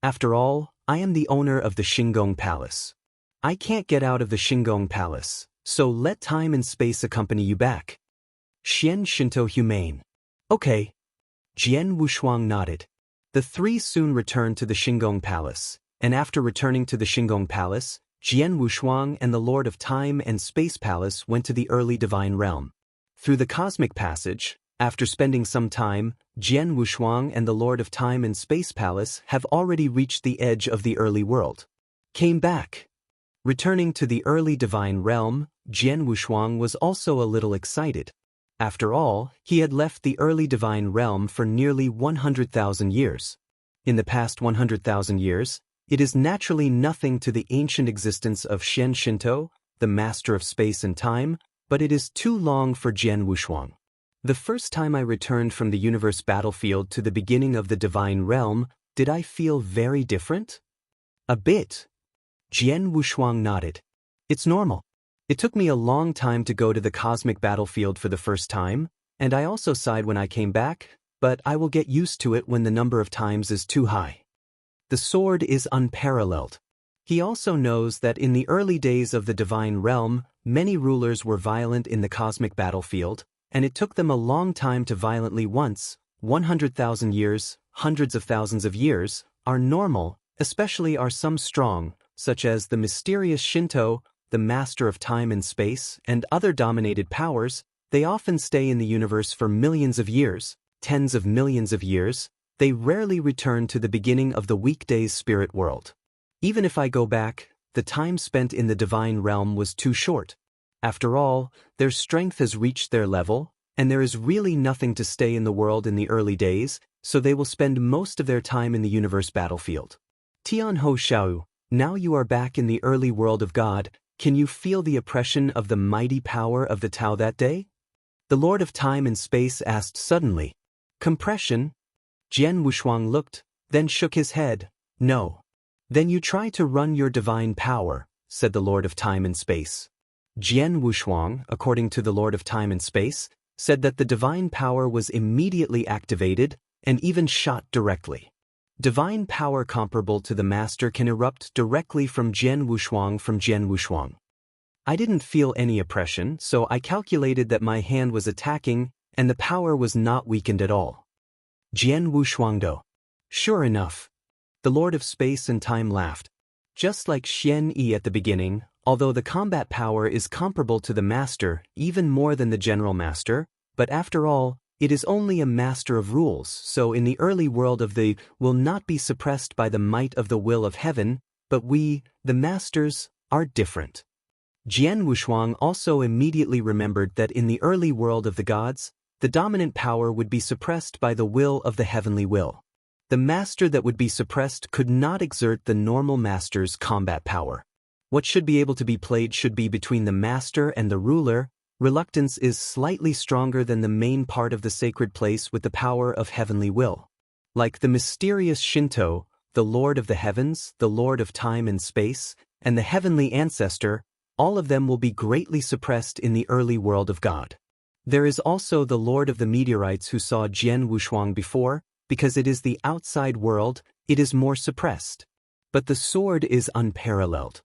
After all, I am the owner of the Xingong Palace. I can't get out of the Xingong Palace, so let time and space accompany you back. Xian Shinto Humane. Okay. Jian Wushuang nodded. The three soon returned to the Xingong Palace, and after returning to the Xingong Palace, Jian Wushuang and the Lord of Time and Space Palace went to the early divine realm. Through the cosmic passage, after spending some time, Jian Wushuang and the Lord of Time and Space Palace have already reached the edge of the early world. Came back. Returning to the early divine realm, Jian Wushuang was also a little excited. After all, he had left the early divine realm for nearly 100,000 years. In the past 100,000 years, it is naturally nothing to the ancient existence of Xian Shinto, the master of space and time, but it is too long for Jian Wushuang. The first time I returned from the universe battlefield to the beginning of the divine realm, did I feel very different? A bit. Jian Wushuang nodded. It's normal. It took me a long time to go to the cosmic battlefield for the first time, and I also sighed when I came back, but I will get used to it when the number of times is too high. The sword is unparalleled. He also knows that in the early days of the divine realm, many rulers were violent in the cosmic battlefield, and it took them a long time to violently once. 100,000 years, hundreds of thousands of years, are normal, especially are some strong, such as the mysterious Shinto, the master of time and space, and other dominated powers. They often stay in the universe for millions of years, tens of millions of years. They rarely return to the beginning of the weekdays spirit world. Even if I go back, the time spent in the divine realm was too short. After all, their strength has reached their level, and there is really nothing to stay in the world in the early days, so they will spend most of their time in the universe battlefield. Tian Ho Xiao, now you are back in the early world of God, can you feel the oppression of the mighty power of the Tao that day? The Lord of Time and Space asked suddenly. Compression? Jian Wushuang looked, then shook his head. No. Then you try to run your divine power, said the Lord of Time and Space. Jian Wushuang, according to the Lord of Time and Space, said that the divine power was immediately activated and even shot directly. Divine power comparable to the master can erupt directly from Jian Wushuang. I didn't feel any oppression, so I calculated that my hand was attacking and the power was not weakened at all. Jian Wushuangdo. Sure enough. The Lord of Space and Time laughed. Just like Xian Yi at the beginning, although the combat power is comparable to the master, even more than the general master, but after all, it is only a master of rules, so in the early world of the will not be suppressed by the might of the will of heaven, but we, the masters, are different. Jian Wushuang also immediately remembered that in the early world of the gods, the dominant power would be suppressed by the will of the heavenly will. The master that would be suppressed could not exert the normal master's combat power. What should be able to be played should be between the master and the ruler. Reluctance is slightly stronger than the main part of the sacred place with the power of heavenly will. Like the mysterious Shinto, the Lord of the Heavens, the Lord of Time and Space, and the heavenly ancestor, all of them will be greatly suppressed in the early world of God. There is also the Lord of the Meteorites who saw Jian Wushuang before, because it is the outside world, it is more suppressed. But the sword is unparalleled.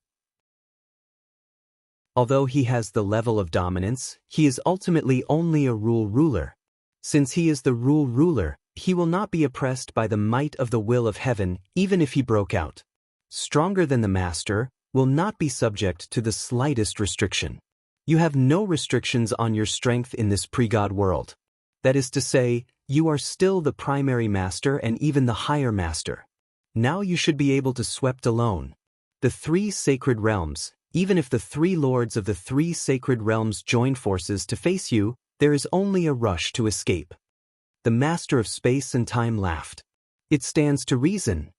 Although he has the level of dominance, he is ultimately only a ruler. Since he is the ruler, he will not be oppressed by the might of the will of heaven, even if he broke out. Stronger than the master, will not be subject to the slightest restriction. You have no restrictions on your strength in this pre-God world. That is to say, you are still the primary master and even the higher master. Now you should be able to sweep alone. The three sacred realms, even if the three lords of the three sacred realms join forces to face you, there is only a rush to escape. The master of space and time laughed. It stands to reason.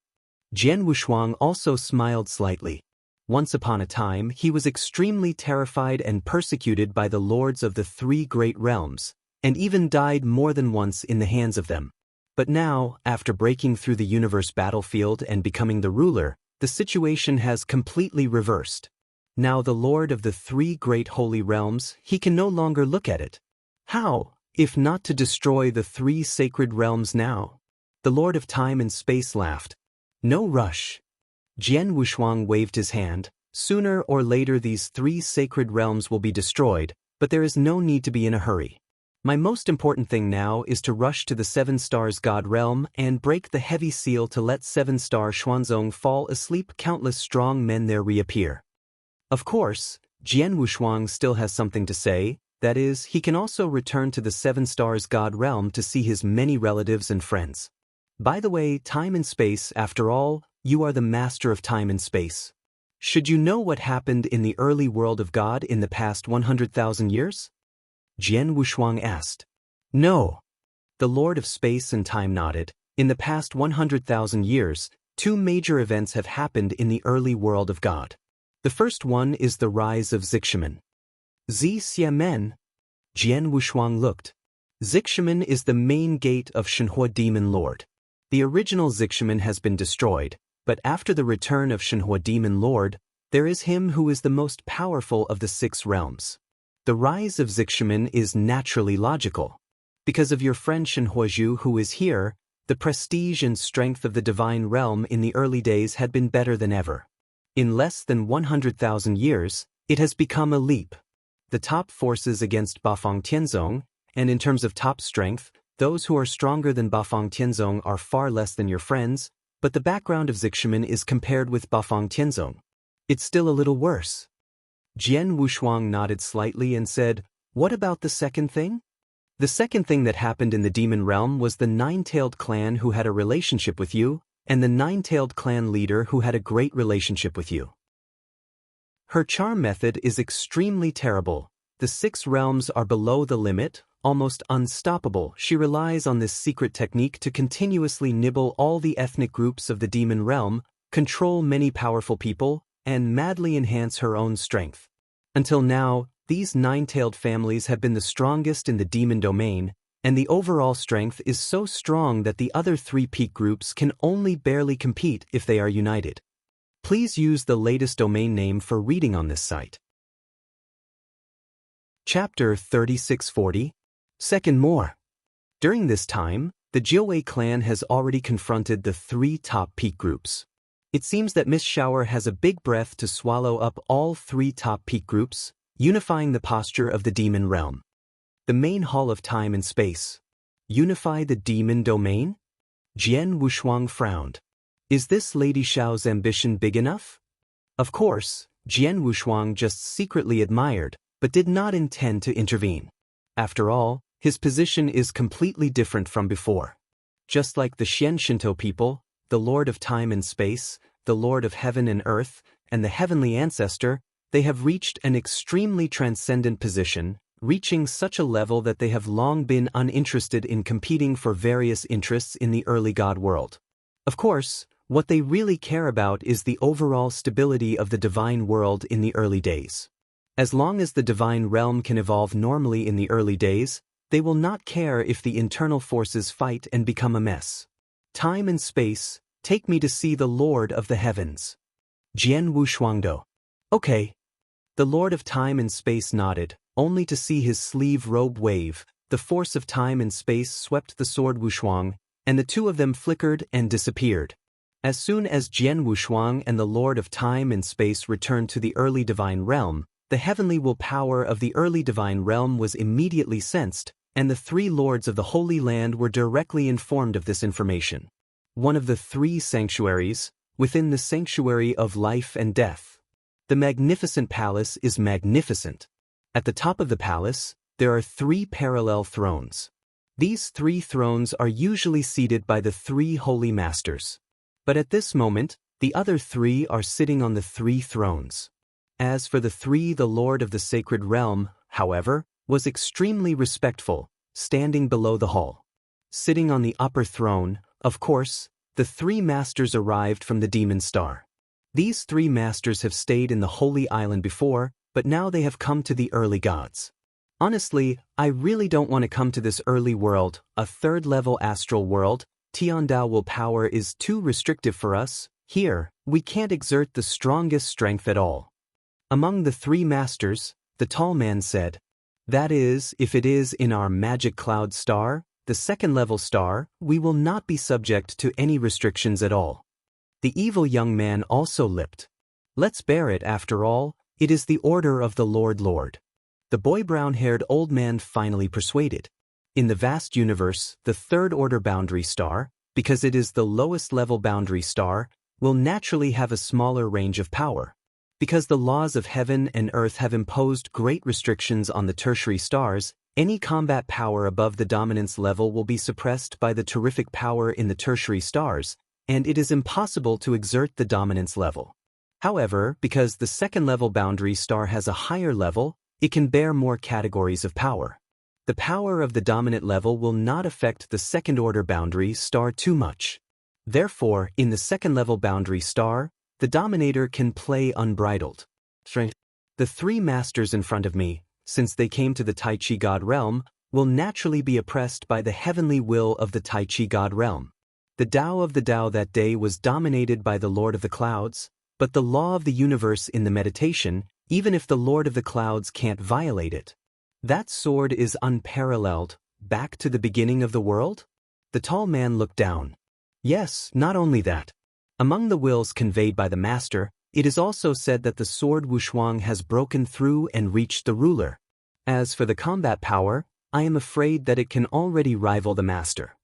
Jian Wushuang also smiled slightly. Once upon a time, he was extremely terrified and persecuted by the lords of the three great realms, and even died more than once in the hands of them. But now, after breaking through the universe battlefield and becoming the ruler, the situation has completely reversed. Now the lord of the three great holy realms, he can no longer look at it. How, if not to destroy the three sacred realms now? The lord of time and space laughed. No rush. Jian Wushuang waved his hand. Sooner or later these three sacred realms will be destroyed, but there is no need to be in a hurry. My most important thing now is to rush to the Seven Stars God realm and break the heavy seal to let Seven-Star Xuanzong fall asleep. Countless strong men there reappear. Of course, Jian Wushuang still has something to say, that is, he can also return to the Seven Stars God realm to see his many relatives and friends. By the way, time and space, after all, you are the master of time and space. Should you know what happened in the early world of God in the past 100,000 years? Jian Wushuang asked. No. The Lord of Space and Time nodded. In the past 100,000 years, two major events have happened in the early world of God. The first one is the rise of Zixuan. Xiamen. Jian Wushuang looked. Zixuan is the main gate of Shenhua Demon Lord. The original Zixuan has been destroyed, but after the return of Shenhua Demon Lord, there is him who is the most powerful of the six realms. The rise of Zixuan is naturally logical. Because of your friend Shenhuazhu who is here, the prestige and strength of the divine realm in the early days had been better than ever. In less than 100,000 years, it has become a leap. The top forces against Bafang Tianzong, and in terms of top strength, those who are stronger than Bafang Tianzong are far less than your friends, but the background of Zixuan is compared with Bafang Tianzong. It's still a little worse. Jian Wushuang nodded slightly and said, what about the second thing? The second thing that happened in the demon realm was the nine-tailed clan who had a relationship with you, and the nine-tailed clan leader who had a great relationship with you. Her charm method is extremely terrible. The six realms are below the limit, almost unstoppable. She relies on this secret technique to continuously nibble all the ethnic groups of the demon realm, control many powerful people, and madly enhance her own strength. Until now, these nine-tailed families have been the strongest in the demon domain, and the overall strength is so strong that the other three peak groups can only barely compete if they are united. Please use the latest domain name for reading on this site. Chapter 3640. Second more. During this time, the Jiuwei clan has already confronted the three top peak groups. It seems that Miss Shower has a big breath to swallow up all three top peak groups, unifying the posture of the demon realm. The main hall of time and space. Unify the demon domain? Jian Wushuang frowned. Is this Lady Xiao's ambition big enough? Of course, Jian Wushuang just secretly admired, but did not intend to intervene. After all, his position is completely different from before. Just like the Xian Shinto people, the Lord of Time and Space, the Lord of Heaven and Earth, and the Heavenly Ancestor, they have reached an extremely transcendent position, reaching such a level that they have long been uninterested in competing for various interests in the early God world. Of course, what they really care about is the overall stability of the divine world in the early days. As long as the divine realm can evolve normally in the early days, they will not care if the internal forces fight and become a mess. Time and space, take me to see the Lord of the Heavens. Jian Wushuangdo. Okay. The Lord of Time and Space nodded, only to see his sleeve robe wave. The force of time and space swept the sword Wushuang, and the two of them flickered and disappeared. As soon as Jian Wushuang and the Lord of Time and Space returned to the early divine realm, the heavenly willpower of the early divine realm was immediately sensed, and the three lords of the Holy Land were directly informed of this information. One of the three sanctuaries, within the sanctuary of life and death. The magnificent palace is magnificent. At the top of the palace, there are three parallel thrones. These three thrones are usually seated by the three holy masters. But at this moment, the other three are sitting on the three thrones. As for the three, the Lord of the Sacred Realm, however, was extremely respectful, standing below the hall. Sitting on the upper throne, of course, the three masters arrived from the demon star. These three masters have stayed in the Holy Island before, but now they have come to the early gods. Honestly, I really don't want to come to this early world, a third-level astral world. Tiandao willpower is too restrictive for us. Here, we can't exert the strongest strength at all. Among the three masters, the tall man said, "That is, if it is in our magic cloud star, the second-level star, we will not be subject to any restrictions at all." The evil young man also lipped. "Let's bear it after all, it is the order of the Lord. The boy brown-haired old man finally persuaded. In the vast universe, the third-order boundary star, because it is the lowest-level boundary star, will naturally have a smaller range of power. Because the laws of heaven and earth have imposed great restrictions on the tertiary stars, any combat power above the dominance level will be suppressed by the terrific power in the tertiary stars, and it is impossible to exert the dominance level. However, because the second-level boundary star has a higher level, it can bear more categories of power. The power of the dominant level will not affect the second-order boundary star too much. Therefore, in the second-level boundary star, the dominator can play unbridled. The three masters in front of me, since they came to the Tai Chi God realm, will naturally be oppressed by the heavenly will of the Tai Chi God realm. The Tao of the Tao that day was dominated by the Lord of the Clouds, but the law of the universe in the meditation, even if the Lord of the Clouds can't violate it. That sword is unparalleled, back to the beginning of the world? The tall man looked down. Yes, not only that. Among the wills conveyed by the master, it is also said that the sword Wushuang has broken through and reached the ruler. As for the combat power, I am afraid that it can already rival the master.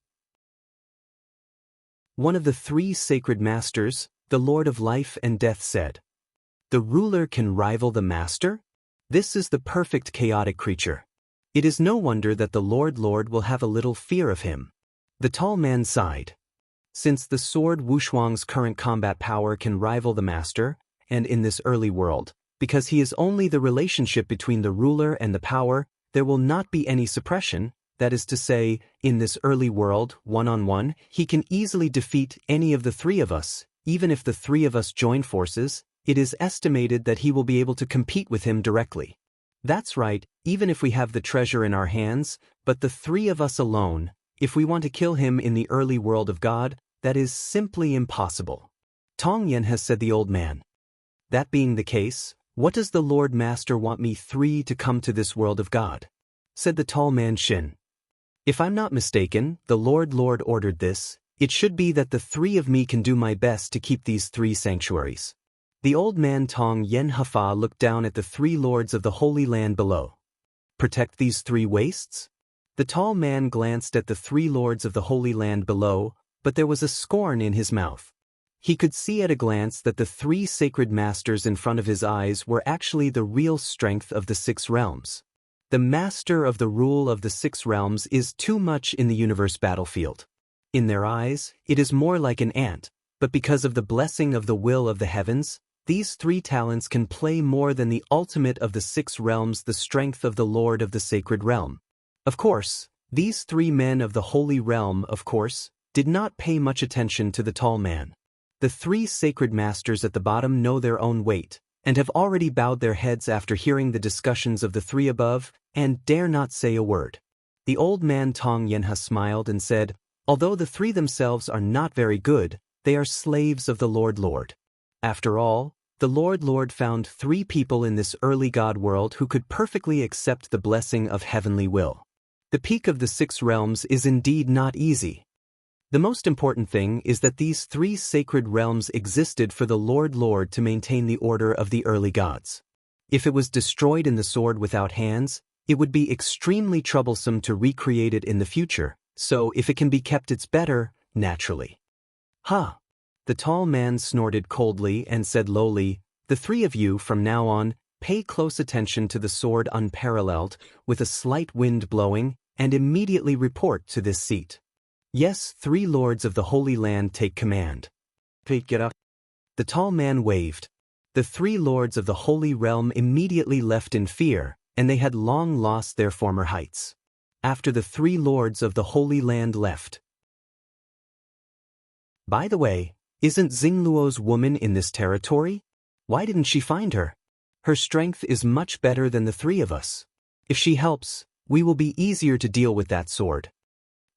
One of the three sacred masters, the Lord of Life and Death, said, "The ruler can rival the master? This is the perfect chaotic creature. It is no wonder that the Lord will have a little fear of him." The tall man sighed. Since the sword Wushuang's current combat power can rival the master, and in this early world, because he is only the relationship between the ruler and the power, there will not be any suppression. That is to say, in this early world, one-on-one, he can easily defeat any of the three of us. Even if the three of us join forces, it is estimated that he will be able to compete with him directly. That's right, even if we have the treasure in our hands, but the three of us alone, if we want to kill him in the early world of God, that is simply impossible. Tong Yen has said the old man. That being the case, what does the Lord Master want me three to come to this world of God? Said the tall man Shin. If I'm not mistaken, the Lord ordered this. It should be that the three of me can do my best to keep these three sanctuaries. The old man Tong Yen Hafa looked down at the three lords of the Holy Land below. Protect these three wastes? The tall man glanced at the three lords of the Holy Land below, but there was a scorn in his mouth. He could see at a glance that the three sacred masters in front of his eyes were actually the real strength of the six realms. The master of the rule of the six realms is too much in the universe battlefield. In their eyes, it is more like an ant, but because of the blessing of the will of the heavens, these three talents can play more than the ultimate of the six realms, the strength of the Lord of the sacred realm. Of course, these three men of the holy realm, did not pay much attention to the tall man. The three sacred masters at the bottom know their own weight, and have already bowed their heads after hearing the discussions of the three above, and dare not say a word. The old man Tong Yenha smiled and said, "Although the three themselves are not very good, they are slaves of the Lord. After all, the Lord found three people in this early God world who could perfectly accept the blessing of heavenly will. The peak of the six realms is indeed not easy. The most important thing is that these three sacred realms existed for the Lord to maintain the order of the early gods. If it was destroyed in the sword without hands, it would be extremely troublesome to recreate it in the future, so if it can be kept it's better, naturally." "Ha!" The tall man snorted coldly and said lowly, "The three of you, from now on, pay close attention to the sword unparalleled, with a slight wind blowing, and immediately report to this seat. Yes, three lords of the Holy Land take command." "Get up." The tall man waved. The three lords of the Holy Realm immediately left in fear, and they had long lost their former heights. After the three lords of the Holy Land left. By the way, Isn't Xingluo's woman in this territory? Why didn't she find her? Her strength is much better than the three of us. If she helps, we will be easier to deal with that sword,"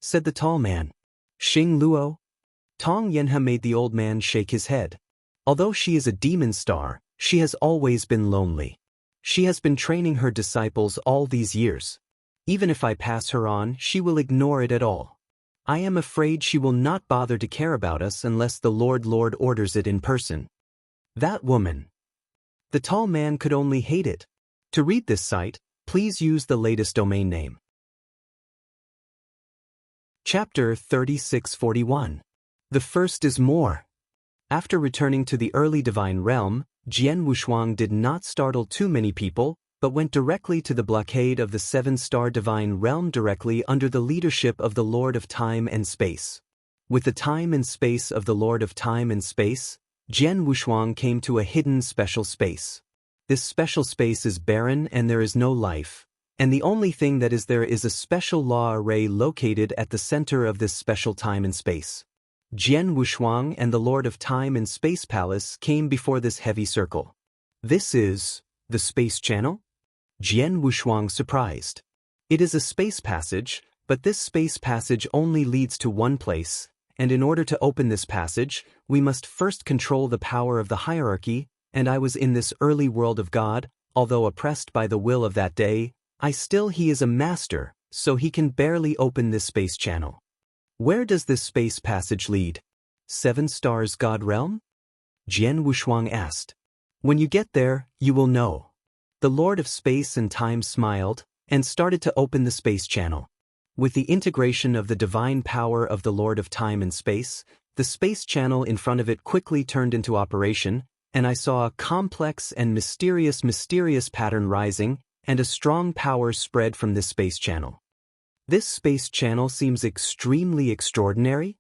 said the tall man. "Xing Luo?" Tong Yanhe made the old man shake his head. Although she is a demon star, she has always been lonely. She has been training her disciples all these years. Even if I pass her on, she will ignore it at all. I am afraid she will not bother to care about us unless the Lord orders it in person. That woman. The tall man could only hate it. To read this site, please use the latest domain name. Chapter 3641. The first is more. After returning to the early divine realm, Jian Wushuang did not startle too many people, but went directly to the blockade of the seven-star divine realm directly under the leadership of the Lord of Time and Space. With the time and space of the Lord of Time and Space, Jian Wushuang came to a hidden special space. This special space is barren and there is no life, and the only thing that is there is a special law array located at the center of this special time and space. Jian Wushuang and the Lord of Time and Space Palace came before this heavy circle. This is the space channel? Jian Wushuang surprised. It is a space passage, but this space passage only leads to one place, and in order to open this passage, we must first control the power of the hierarchy, and I was in this early world of God, although oppressed by the will of that day, he is a master, so he can barely open this space channel. Where does this space passage lead? 7 stars God realm? Jian Wushuang asked. When you get there, you will know. The Lord of Space and Time smiled, and started to open the space channel. With the integration of the divine power of the Lord of Time and Space, the space channel in front of it quickly turned into operation, and I saw a complex and mysterious pattern rising, and a strong power spread from this space channel. This space channel seems extremely extraordinary?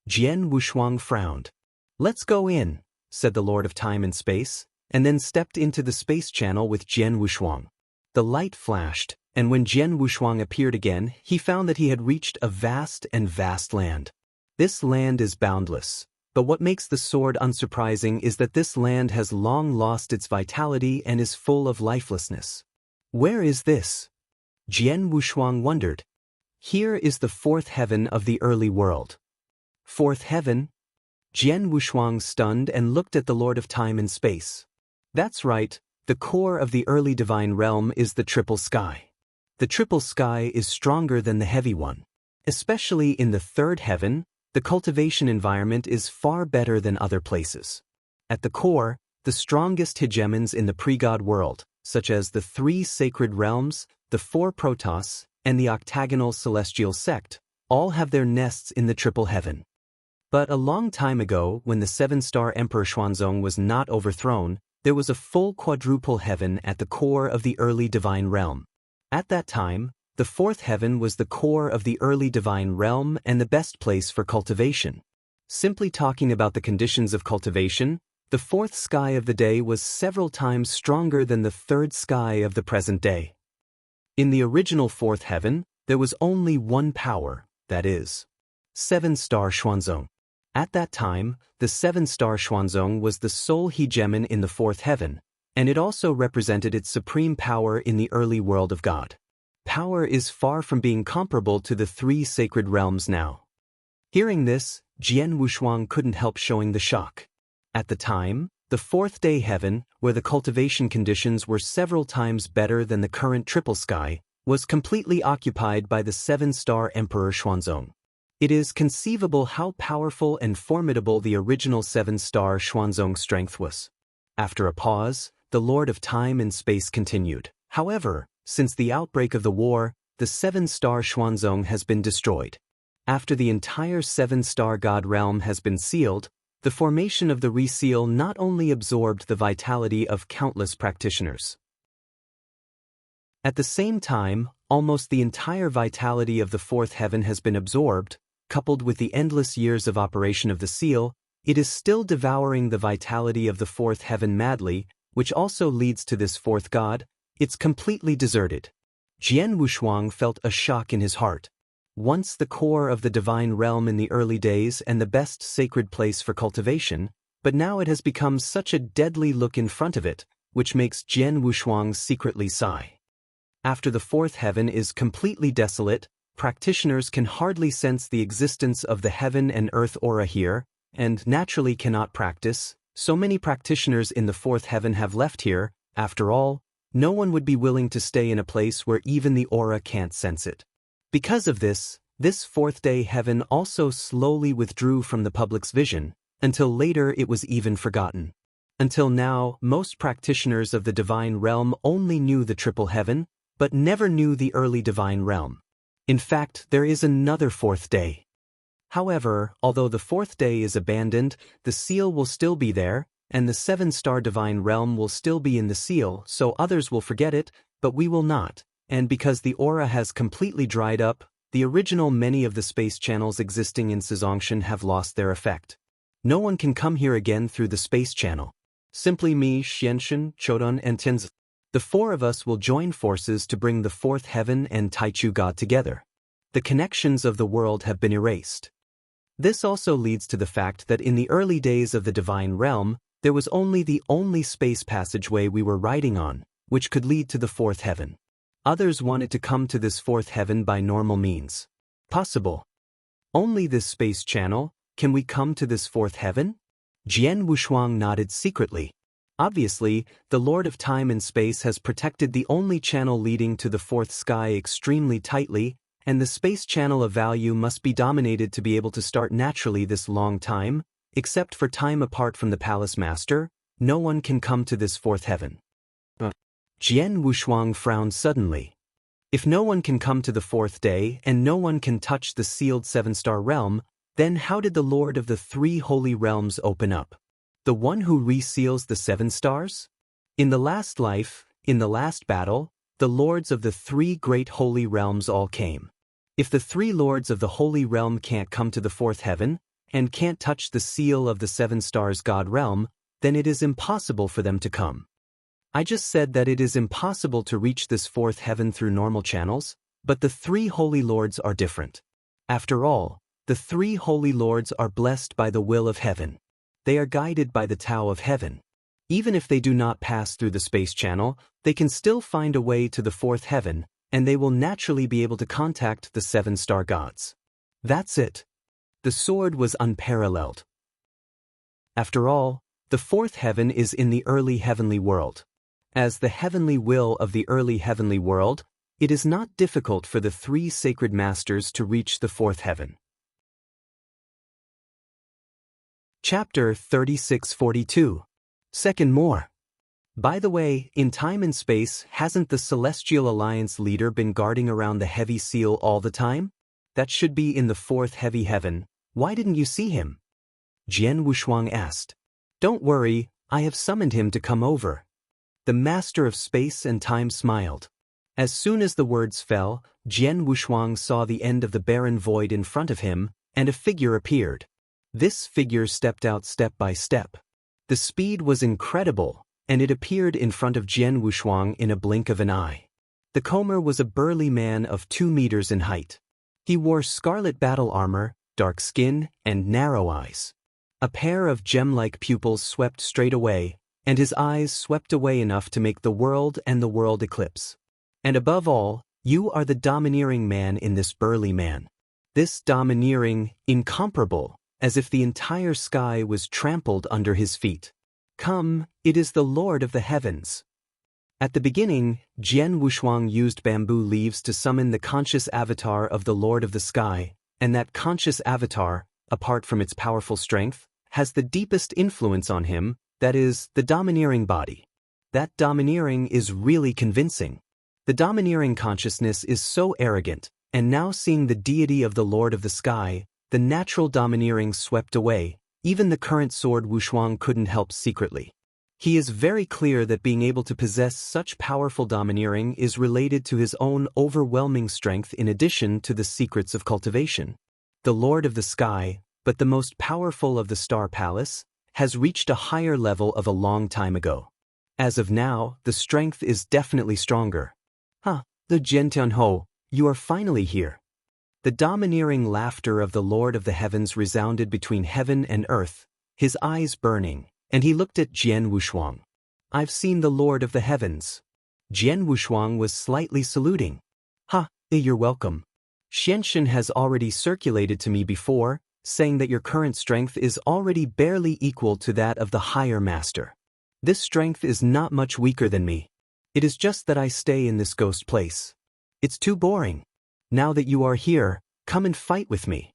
Jian Wushuang frowned. Let's go in, said the Lord of Time and Space, and then stepped into the space channel with Jian Wushuang. The light flashed, and when Jian Wushuang appeared again, he found that he had reached a vast land. This land is boundless, but what makes the sword unsurprising is that this land has long lost its vitality and is full of lifelessness. Where is this? Jian Wushuang wondered. Here is the 4th heaven of the early world. 4th heaven? Jian Wushuang stunned and looked at the Lord of Time and Space. That's right, the core of the early divine realm is the triple sky. The triple sky is stronger than the heavy one. Especially in the 3rd heaven, the cultivation environment is far better than other places. At the core, the strongest hegemons in the pre-God world, such as the 3 sacred realms, the 4 protoss, and the octagonal celestial sect, all have their nests in the triple heaven. But a long time ago, when the 7-star Emperor Xuanzong was not overthrown, there was a full quadruple heaven at the core of the early divine realm. At that time, the 4th heaven was the core of the early divine realm and the best place for cultivation. Simply talking about the conditions of cultivation, the 4th sky of the day was several times stronger than the 3rd sky of the present day. In the original 4th heaven, there was only one power, that is, 7-star Xuanzong. At that time, the 7-star Xuanzong was the sole hegemon in the 4th heaven, and it also represented its supreme power in the early world of God. Power is far from being comparable to the 3 sacred realms now. Hearing this, Jian Wushuang couldn't help showing the shock. At the time, the 4th day heaven, where the cultivation conditions were several times better than the current triple sky, was completely occupied by the 7-star Emperor Xuanzong. It is conceivable how powerful and formidable the original 7-star Xuanzong's strength was. After a pause, the Lord of Time and Space continued. However, since the outbreak of the war, the 7-star Xuanzong has been destroyed. After the entire 7-star God realm has been sealed, the formation of the reseal not only absorbed the vitality of countless practitioners. At the same time, almost the entire vitality of the 4th heaven has been absorbed. Coupled with the endless years of operation of the seal, it is still devouring the vitality of the 4th heaven madly, which also leads to this 4th god. It's completely deserted. Jian Wushuang felt a shock in his heart. once the core of the divine realm in the early days and the best sacred place for cultivation, but now it has become such a deadly look in front of it, which makes Jian Wushuang secretly sigh. After the fourth heaven is completely desolate, practitioners can hardly sense the existence of the heaven and earth aura here, and naturally cannot practice. So many practitioners in the fourth heaven have left here. After all, no one would be willing to stay in a place where even the aura can't sense it. Because of this fourth-day heaven also slowly withdrew from the public's vision, until later it was even forgotten. Until now, most practitioners of the divine realm only knew the triple heaven, but never knew the early divine realm. In fact, there is another fourth day. However, although the fourth day is abandoned, the seal will still be there, and the seven-star divine realm will still be in the seal, so others will forget it, but we will not. And because the aura has completely dried up, the original many of the space channels existing in Sezhongshan have lost their effect. No one can come here again through the space channel. Simply me, Xianshan, Chodon, and Tenzi. The four of us will join forces to bring the fourth heaven and Taichu God together. The connections of the world have been erased. This also leads to the fact that in the early days of the divine realm, there was only the only space passageway we were riding on, which could lead to the fourth heaven. Others wanted to come to this fourth heaven by normal means. Possible. Only this space channel, can we come to this fourth heaven? Jian Wushuang nodded secretly. Obviously, the Lord of Time and Space has protected the only channel leading to the fourth sky extremely tightly, and the space channel of value must be dominated to be able to start naturally this long time. Except for time apart from the palace master, no one can come to this fourth heaven. Jian Wushuang frowned suddenly. If no one can come to the fourth day and no one can touch the sealed seven-star realm, then how did the Lord of the three holy realms open up? The one who reseals the seven stars? In the last life, in the last battle, the lords of the three great holy realms all came. If the three lords of the holy realm can't come to the fourth heaven, and can't touch the seal of the seven stars god realm, then it is impossible for them to come. I just said that it is impossible to reach this fourth heaven through normal channels, but the three holy lords are different. After all, the three holy lords are blessed by the will of heaven. They are guided by the Tao of heaven. Even if they do not pass through the space channel, they can still find a way to the fourth heaven, and they will naturally be able to contact the seven-star gods. That's it. The sword was unparalleled. After all, the fourth heaven is in the early heavenly world. As the heavenly will of the early heavenly world, it is not difficult for the three sacred masters to reach the fourth heaven. Chapter 3642. Second more. By the way, in time and space, hasn't the Celestial Alliance leader been guarding around the heavy seal all the time? That should be in the fourth heavy heaven. Why didn't you see him? Jian Wushuang asked. Don't worry, I have summoned him to come over. The master of space and time smiled. As soon as the words fell, Jian Wushuang saw the end of the barren void in front of him, and a figure appeared. This figure stepped out step by step. The speed was incredible, and it appeared in front of Jian Wushuang in a blink of an eye. The comer was a burly man of 2 meters in height. He wore scarlet battle armor, dark skin, and narrow eyes. A pair of gem-like pupils swept straight away, and his eyes swept away enough to make the world and the world eclipse. And above all, you are the domineering man in this burly man. This domineering, incomparable, as if the entire sky was trampled under his feet. Come, it is the Lord of the heavens. At the beginning, Jian Wushuang used bamboo leaves to summon the conscious avatar of the Lord of the Sky, and that conscious avatar, apart from its powerful strength, has the deepest influence on him, that is, the domineering body. That domineering is really convincing. The domineering consciousness is so arrogant, and now seeing the deity of the Lord of the Sky, the natural domineering swept away. Even the current sword Wushuang couldn't help secretly. He is very clear that being able to possess such powerful domineering is related to his own overwhelming strength in addition to the secrets of cultivation. The Lord of the Sky, but the most powerful of the Star Palace, has reached a higher level of a long time ago. As of now, the strength is definitely stronger. The Jian Tianhou, you are finally here. The domineering laughter of the Lord of the Heavens resounded between heaven and earth, his eyes burning, and he looked at Jian Wushuang. "I've seen the Lord of the Heavens." Jian Wushuang was slightly saluting. "Ha, you're welcome. Xianshan has already circulated to me before, saying that your current strength is already barely equal to that of the higher master. This strength is not much weaker than me. It is just that I stay in this ghost place. It's too boring. Now that you are here, come and fight with me."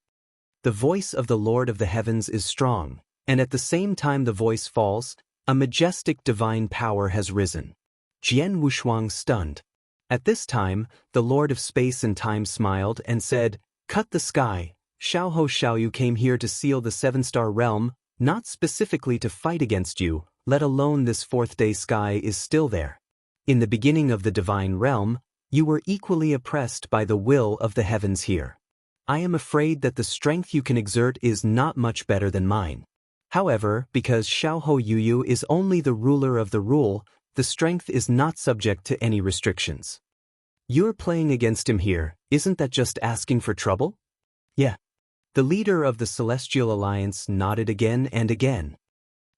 The voice of the Lord of the Heavens is strong, and at the same time the voice falls, a majestic divine power has risen. Jian Wushuang stunned. At this time, the Lord of Space and Time smiled and said, "Cut the sky. Xiaohou Xiaoyu came here to seal the seven-star realm, not specifically to fight against you, let alone this fourth-day sky is still there. In the beginning of the divine realm, you were equally oppressed by the will of the heavens here. I am afraid that the strength you can exert is not much better than mine. However, because Xiaohou Yuyu is only the ruler of the rule, the strength is not subject to any restrictions. You're playing against him here, isn't that just asking for trouble?" "Yeah." The leader of the Celestial Alliance nodded again and again.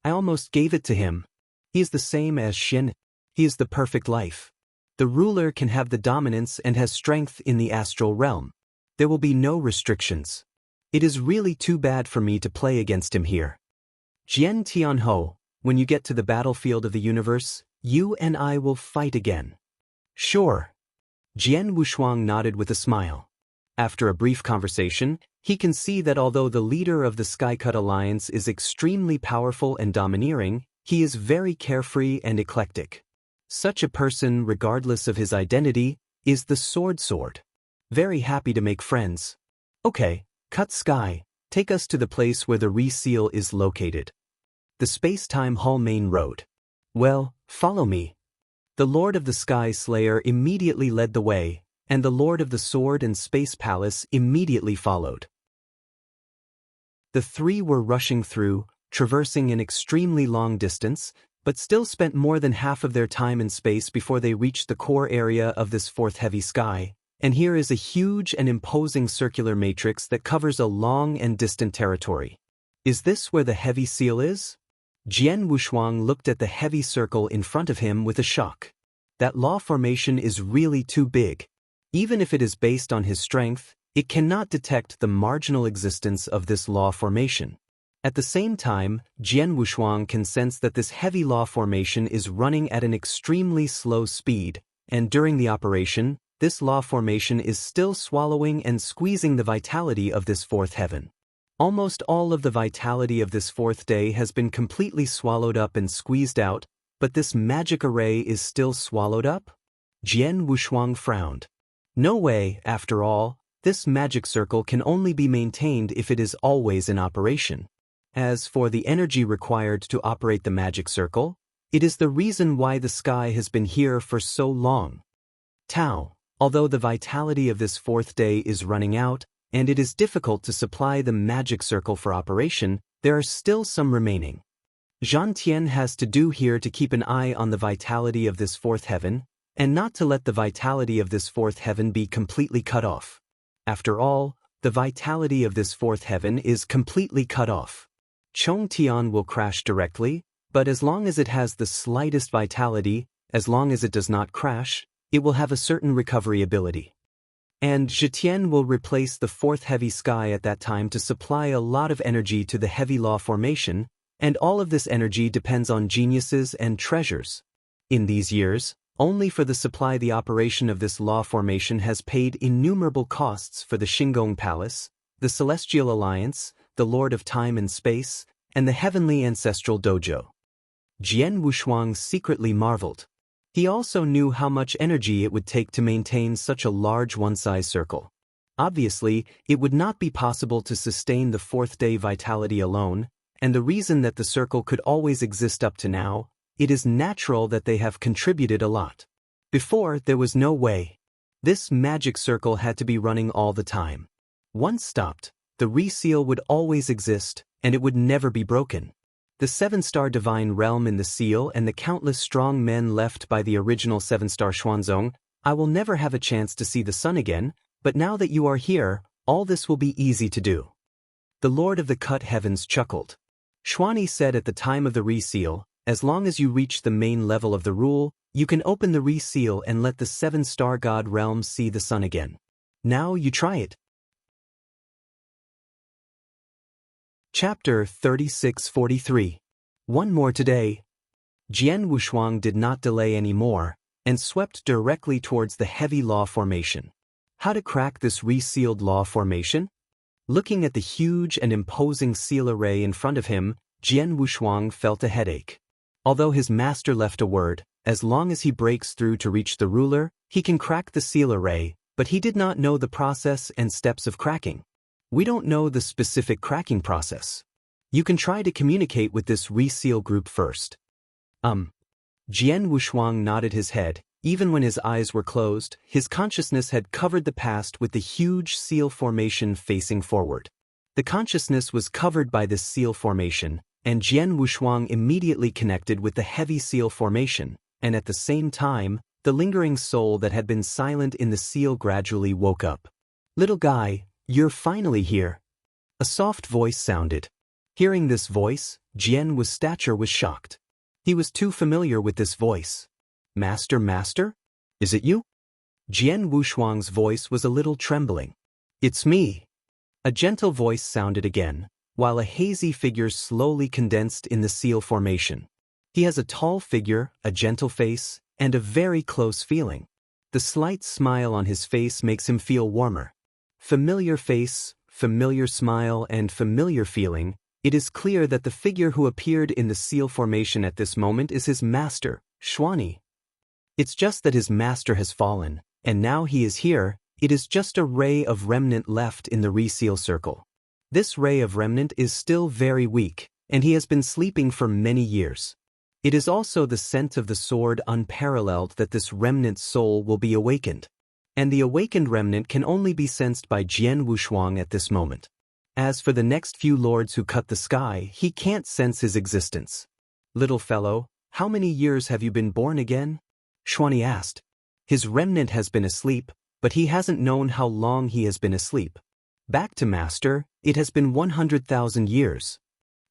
"I almost gave it to him. He is the same as Xin. He is the perfect life. The ruler can have the dominance and has strength in the astral realm. There will be no restrictions. It is really too bad for me to play against him here. Jian Tianhou, when you get to the battlefield of the universe, you and I will fight again." "Sure." Jian Wushuang nodded with a smile. After a brief conversation, he can see that although the leader of the Skycut Alliance is extremely powerful and domineering, he is very carefree and eclectic. Such a person, regardless of his identity, is the Sword. Very happy to make friends. "Okay, cut sky, take us to the place where the reseal is located." The Space-Time Hall Main Road. "Well, follow me." The Lord of the Sky Slayer immediately led the way, and the Lord of the Sword and Space Palace immediately followed. The three were rushing through, traversing an extremely long distance, but still spent more than half of their time in space before they reached the core area of this fourth heavy sky, and here is a huge and imposing circular matrix that covers a long and distant territory. Is this where the heavy seal is? Jian Wushuang looked at the heavy circle in front of him with a shock. That law formation is really too big. Even if it is based on his strength, it cannot detect the marginal existence of this law formation. At the same time, Jian Wushuang can sense that this heavy law formation is running at an extremely slow speed, and during the operation, this law formation is still swallowing and squeezing the vitality of this fourth heaven. Almost all of the vitality of this fourth day has been completely swallowed up and squeezed out, but this magic array is still swallowed up? Jian Wushuang frowned. No way, after all, this magic circle can only be maintained if it is always in operation. As for the energy required to operate the magic circle, it is the reason why the sky has been here for so long. Tao, although the vitality of this fourth day is running out, and it is difficult to supply the magic circle for operation, there are still some remaining. Zhan Tian has to do here to keep an eye on the vitality of this fourth heaven, and not to let the vitality of this fourth heaven be completely cut off. After all, the vitality of this fourth heaven is completely cut off. Chong Tian will crash directly, but as long as it has the slightest vitality, as long as it does not crash, it will have a certain recovery ability. And Zhetian will replace the fourth heavy sky at that time to supply a lot of energy to the heavy law formation, and all of this energy depends on geniuses and treasures. In these years, only for the supply the operation of this law formation has paid innumerable costs for the Xingong Palace, the Celestial Alliance, the Lord of Time and Space, and the Heavenly Ancestral Dojo. Jian Wushuang secretly marveled. He also knew how much energy it would take to maintain such a large one-size circle. Obviously, it would not be possible to sustain the fourth day vitality alone, and the reason that the circle could always exist up to now, it is natural that they have contributed a lot. Before, there was no way. This magic circle had to be running all the time. Once stopped, the reseal would always exist, and it would never be broken. The seven-star divine realm in the seal and the countless strong men left by the original seven-star Xuanzong, I will never have a chance to see the sun again, but now that you are here, All this will be easy to do. The Lord of the Cut Heavens chuckled. Xuani said at the time of the reseal, as long as you reach the main level of the rule, you can open the reseal and let the 7-star god realm see the sun again. Now you try it. Chapter 3643. One more today. Jian Wushuang did not delay any more, and swept directly towards the heavy law formation. How to crack this resealed law formation? Looking at the huge and imposing seal array in front of him, Jian Wushuang felt a headache. Although his master left a word, as long as he breaks through to reach the ruler, he can crack the seal array, but he did not know the process and steps of cracking. We don't know the specific cracking process. You can try to communicate with this reseal group first. Jian Wushuang nodded his head. Even when his eyes were closed, his consciousness had covered the past with the huge seal formation facing forward. The consciousness was covered by this seal formation, and Jian Wushuang immediately connected with the heavy seal formation, and at the same time, the lingering soul that had been silent in the seal gradually woke up. "Little guy, you're finally here." A soft voice sounded. Hearing this voice, Jian stature was shocked. He was too familiar with this voice. Master? Is it you?" Jian Wushuang's voice was a little trembling. "It's me." A gentle voice sounded again, while a hazy figure slowly condensed in the seal formation. He has a tall figure, a gentle face, and a very close feeling. The slight smile on his face makes him feel warmer. Familiar face, familiar smile, and familiar feeling. It is clear that the figure who appeared in the seal formation at this moment is his master, Xuani. It's just that his master has fallen, and now he is here. It is just a ray of remnant left in the reseal circle. This ray of remnant is still very weak, and he has been sleeping for many years. It is also the scent of the sword unparalleled that this remnant soul will be awakened. And the awakened remnant can only be sensed by Jian Wushuang at this moment. As for the next few lords who cut the sky, he can't sense his existence. "Little fellow, how many years have you been born again?" Xuani asked. His remnant has been asleep, but he hasn't known how long he has been asleep. "Back to master, it has been 100,000 years.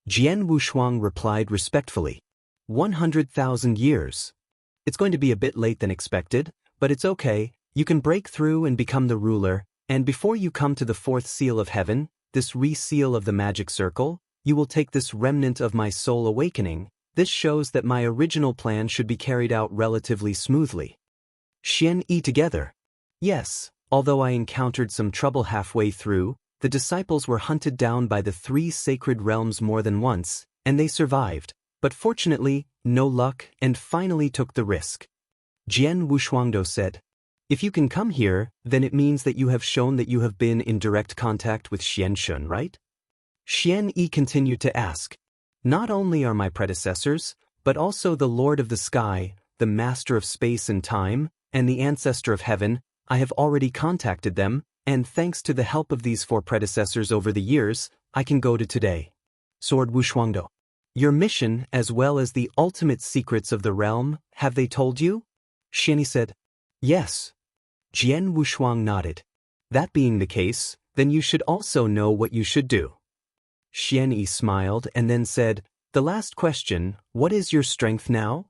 Jian Wushuang replied respectfully. 100,000 years. It's going to be a bit late than expected, but it's okay. You can break through and become the ruler, and before you come to the 4th seal of heaven, this reseal of the magic circle, you will take this remnant of my soul awakening. This shows that my original plan should be carried out relatively smoothly." Xian Yi together. Yes, although I encountered some trouble halfway through, the disciples were hunted down by the 3 sacred realms more than once, and they survived, but fortunately, no luck, and finally took the risk. Jian Wushuangdo said. "If you can come here, then it means that you have shown that you have been in direct contact with Xian Shun, right?" Xian Yi continued to ask. "Not only are my predecessors, but also the Lord of the Sky, the Master of Space and Time, and the Ancestor of Heaven. I have already contacted them, and thanks to the help of these 4 predecessors over the years, I can go to today." Sword Wushuangdo. "Your mission, as well as the ultimate secrets of the realm, have they told you?" Xian said. "Yes." Jian Wushuang nodded. "That being the case, then you should also know what you should do." Xian Yi smiled and then said, "The last question, what is your strength now?"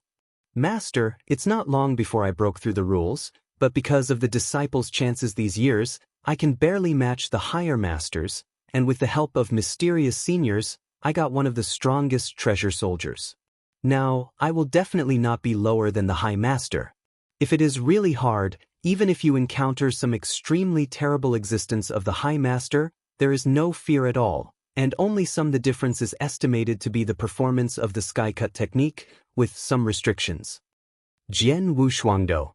"Master, it's not long before I broke through the rules, but because of the disciples' chances these years, I can barely match the higher masters, and with the help of mysterious seniors, I got one of the strongest treasure soldiers. Now, I will definitely not be lower than the high master. If it is really hard, even if you encounter some extremely terrible existence of the high master, there is no fear at all. And only the difference is estimated to be the performance of the sky cut technique, with some restrictions." Jian Wushuangdo.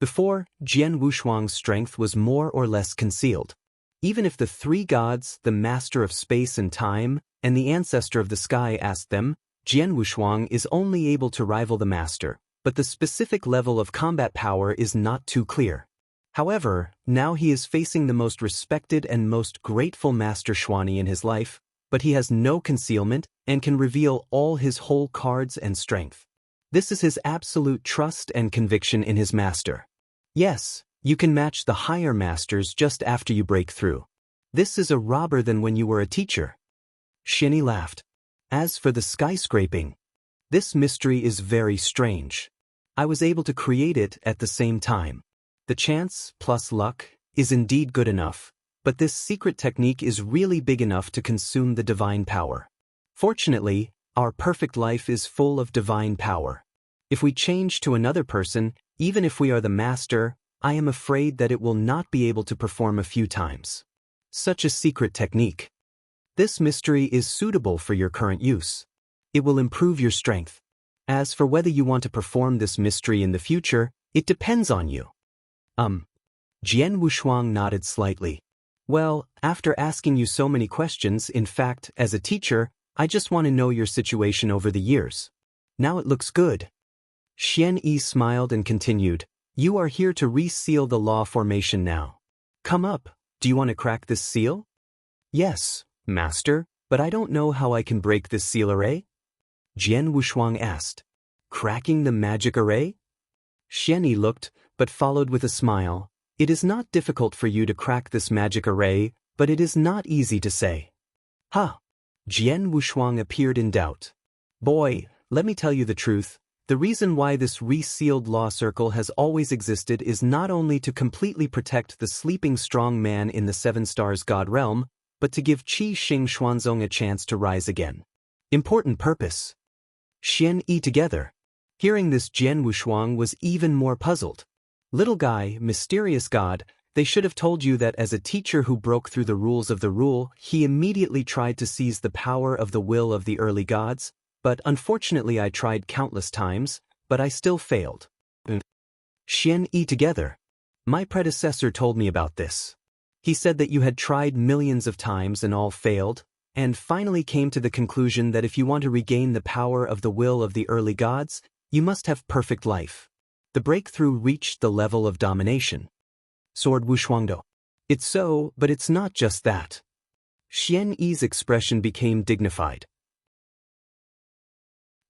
Before, Jian Wushuang's strength was more or less concealed. Even if the 3 gods, the Master of Space and Time, and the Ancestor of the Sky asked them, Jian Wushuang is only able to rival the Master, but the specific level of combat power is not too clear. However, now he is facing the most respected and most grateful Master Xuani in his life, but he has no concealment and can reveal all his whole cards and strength. This is his absolute trust and conviction in his master. Yes, You can match the higher masters just after you break through. This is a robber than when you were a teacher. Xianyi laughed. As for the skyscraping, this mystery is very strange. I was able to create it at the same time. The chance plus luck is indeed good enough, but this secret technique is really big enough to consume the divine power. Fortunately, our perfect life is full of divine power. If we change to another person, even if we are the master, I am afraid that it will not be able to perform a few times. Such a secret technique. This mystery is suitable for your current use. It will improve your strength. As for whether you want to perform this mystery in the future, it depends on you. Jian Wushuang nodded slightly. Well, after asking you so many questions, in fact, as a teacher, I just want to know your situation over the years. Now it looks good. Xianyi smiled and continued, you are here to reseal the law formation now. Come up, do you want to crack this seal? Yes, master, but I don't know how I can break this seal array. Jian Wushuang asked. Cracking the magic array? Xianyi looked, but followed with a smile. It is not difficult for you to crack this magic array, but it is not easy to say. Ha! Jian Wushuang appeared in doubt. Boy, let me tell you the truth. The reason why this resealed law circle has always existed is not only to completely protect the sleeping strong man in the 7 stars god realm, but to give Qi Xing Xuanzong a chance to rise again. Important purpose. Xianyi together. Hearing this, Jian Wushuang was even more puzzled. Little guy, mysterious god, they should have told you that as a teacher who broke through the rules of the rule, he immediately tried to seize the power of the will of the early gods, but unfortunately I tried countless times, but I still failed. Xianyi together. My predecessor told me about this. He said that you had tried millions of times and all failed, and finally came to the conclusion that if you want to regain the power of the will of the early gods, you must have perfect life. The breakthrough reached the level of domination. Sword Wushuangdo. It's so, but it's not just that. Xianyi's expression became dignified.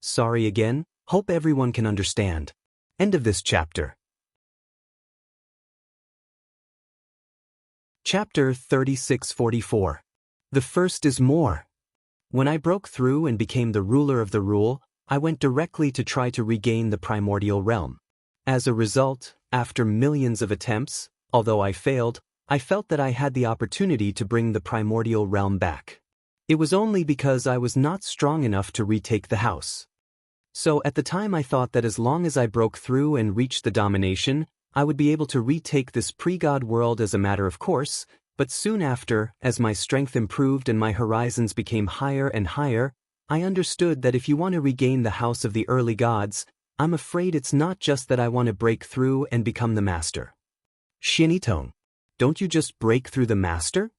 Sorry again, hope everyone can understand. End of this chapter. Chapter 3644. The first is more. When I broke through and became the ruler of the rule, I went directly to try to regain the primordial realm. As a result, after millions of attempts, although I failed, I felt that I had the opportunity to bring the primordial realm back. It was only because I was not strong enough to retake the house. So at the time I thought that as long as I broke through and reached the domination, I would be able to retake this pre-god world as a matter of course, but soon after, as my strength improved and my horizons became higher and higher, I understood that if you want to regain the house of the early gods, I'm afraid it's not just that I want to break through and become the master. Xianyi Tong, don't you just break through the master?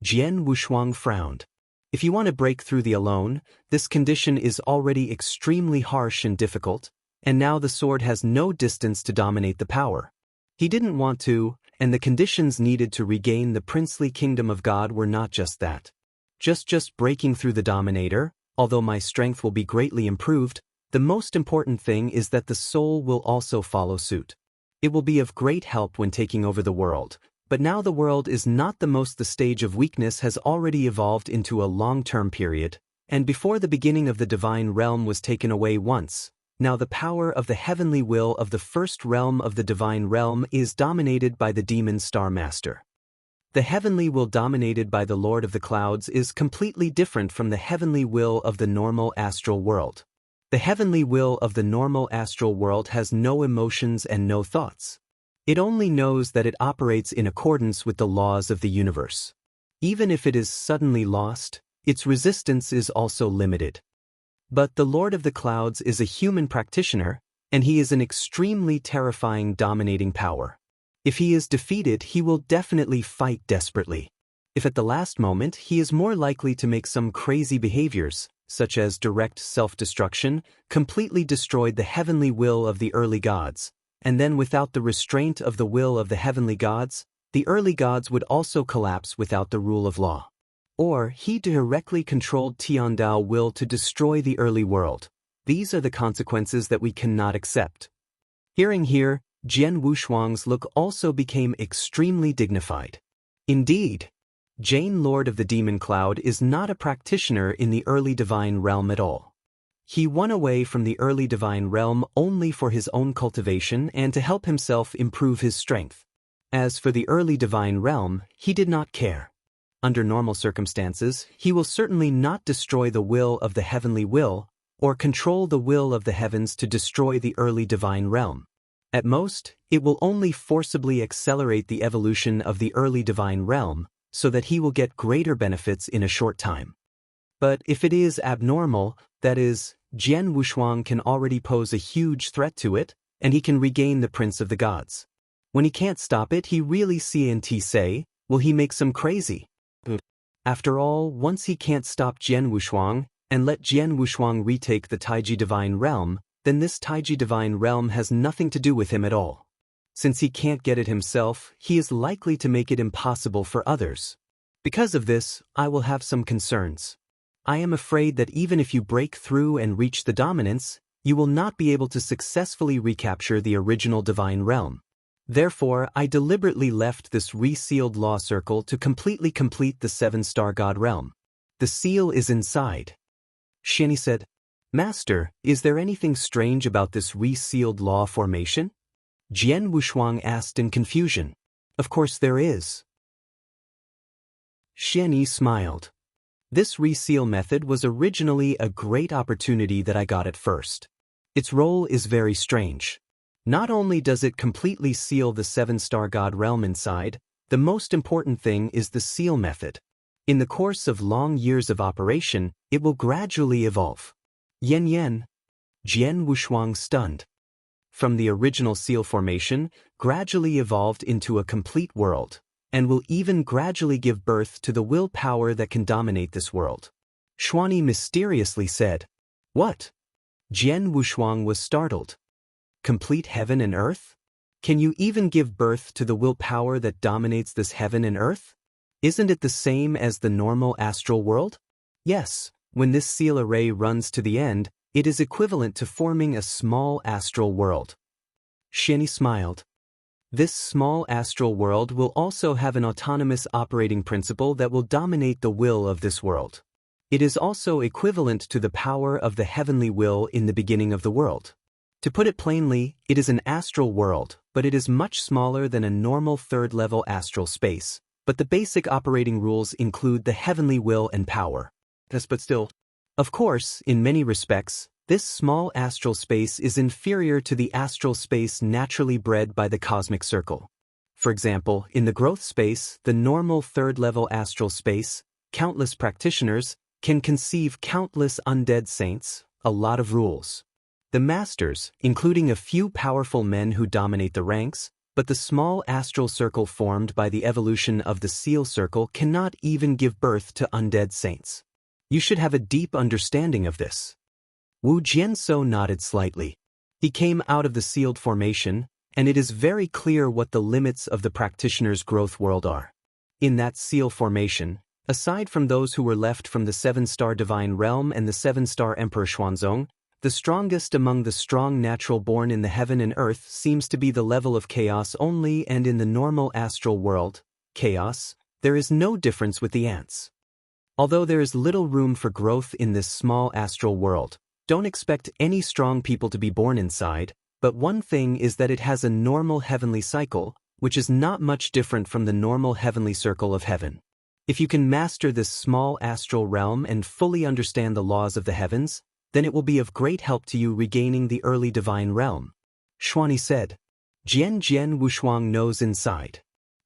Jian Wushuang frowned. If you want to break through the alone, this condition is already extremely harsh and difficult, and now the sword has no distance to dominate the power. He didn't want to, and the conditions needed to regain the princely kingdom of God were not just that. Just breaking through the dominator, although my strength will be greatly improved, the most important thing is that the soul will also follow suit. It will be of great help when taking over the world, but now the world is not the stage of weakness has already evolved into a long-term period, and before the beginning of the divine realm was taken away once, now the power of the heavenly will of the first realm of the divine realm is dominated by the demon Star Master. The heavenly will dominated by the Lord of the Clouds is completely different from the heavenly will of the normal astral world. The heavenly will of the normal astral world has no emotions and no thoughts. It only knows that it operates in accordance with the laws of the universe. Even if it is suddenly lost, its resistance is also limited. But the Lord of the Clouds is a human practitioner, and he is an extremely terrifying dominating power. If he is defeated, he will definitely fight desperately. If at the last moment he is more likely to make some crazy behaviors, such as direct self-destruction, completely destroyed the heavenly will of the early gods, and then without the restraint of the will of the heavenly gods, the early gods would also collapse without the rule of law. Or he directly controlled Tiandao will to destroy the early world. These are the consequences that we cannot accept. Hearing here, Jian Wushuang's look also became extremely dignified. Indeed, Jane, Lord of the Demon Cloud, is not a practitioner in the early divine realm at all. He won away from the early divine realm only for his own cultivation and to help himself improve his strength. As for the early divine realm, he did not care. Under normal circumstances, he will certainly not destroy the will of the heavenly will, or control the will of the heavens to destroy the early divine realm. At most, it will only forcibly accelerate the evolution of the early divine realm, so that he will get greater benefits in a short time. But if it is abnormal, that is, Jian Wushuang can already pose a huge threat to it, and he can regain the Prince of the Gods. When he can't stop it, he really say, will he make some crazy? After all, once he can't stop Jian Wushuang, and let Jian Wushuang retake the Taiji divine realm, then this Taiji divine realm has nothing to do with him at all. Since he can't get it himself, he is likely to make it impossible for others. Because of this, I will have some concerns. I am afraid that even if you break through and reach the dominance, you will not be able to successfully recapture the original divine realm. Therefore, I deliberately left this resealed law circle to completely complete the 7-star god realm. The seal is inside. Xianyi said, Master, is there anything strange about this resealed law formation? Jian Wushuang asked in confusion. Of course there is. Xianyi smiled. This reseal method was originally a great opportunity that I got at first. Its role is very strange. Not only does it completely seal the 7-star god realm inside, the most important thing is the seal method. In the course of long years of operation, it will gradually evolve. Jian Wushuang stunned. From the original seal formation, gradually evolved into a complete world, and will even gradually give birth to the willpower that can dominate this world. Xuanyi mysteriously said, What? Jian Wushuang was startled. Complete heaven and earth? Can you even give birth to the willpower that dominates this heaven and earth? Isn't it the same as the normal astral world? Yes, when this seal array runs to the end, it is equivalent to forming a small astral world. Xianyi smiled. This small astral world will also have an autonomous operating principle that will dominate the will of this world. It is also equivalent to the power of the heavenly will in the beginning of the world. To put it plainly, it is an astral world, but it is much smaller than a normal third-level astral space. But the basic operating rules include the heavenly will and power. Yes, but still. Of course, in many respects, this small astral space is inferior to the astral space naturally bred by the cosmic circle. For example, in the growth space, the normal third-level astral space, countless practitioners can conceive countless undead saints, a lot of rules. The masters, including a few powerful men who dominate the ranks, but the small astral circle formed by the evolution of the seal circle cannot even give birth to undead saints. You should have a deep understanding of this. Wu Jianzhou nodded slightly. He came out of the sealed formation, and it is very clear what the limits of the practitioner's growth world are. In that seal formation, aside from those who were left from the 7-star divine realm and the 7-star Emperor Xuanzong, the strongest among the strong natural born in the heaven and earth seems to be the level of chaos only, and in the normal astral world, chaos, there is no difference with the ants. Although there is little room for growth in this small astral world, don't expect any strong people to be born inside, but one thing is that it has a normal heavenly cycle, which is not much different from the normal heavenly circle of heaven. If you can master this small astral realm and fully understand the laws of the heavens, then it will be of great help to you regaining the early divine realm. Xuanyi said. Jian Wushuang knows inside.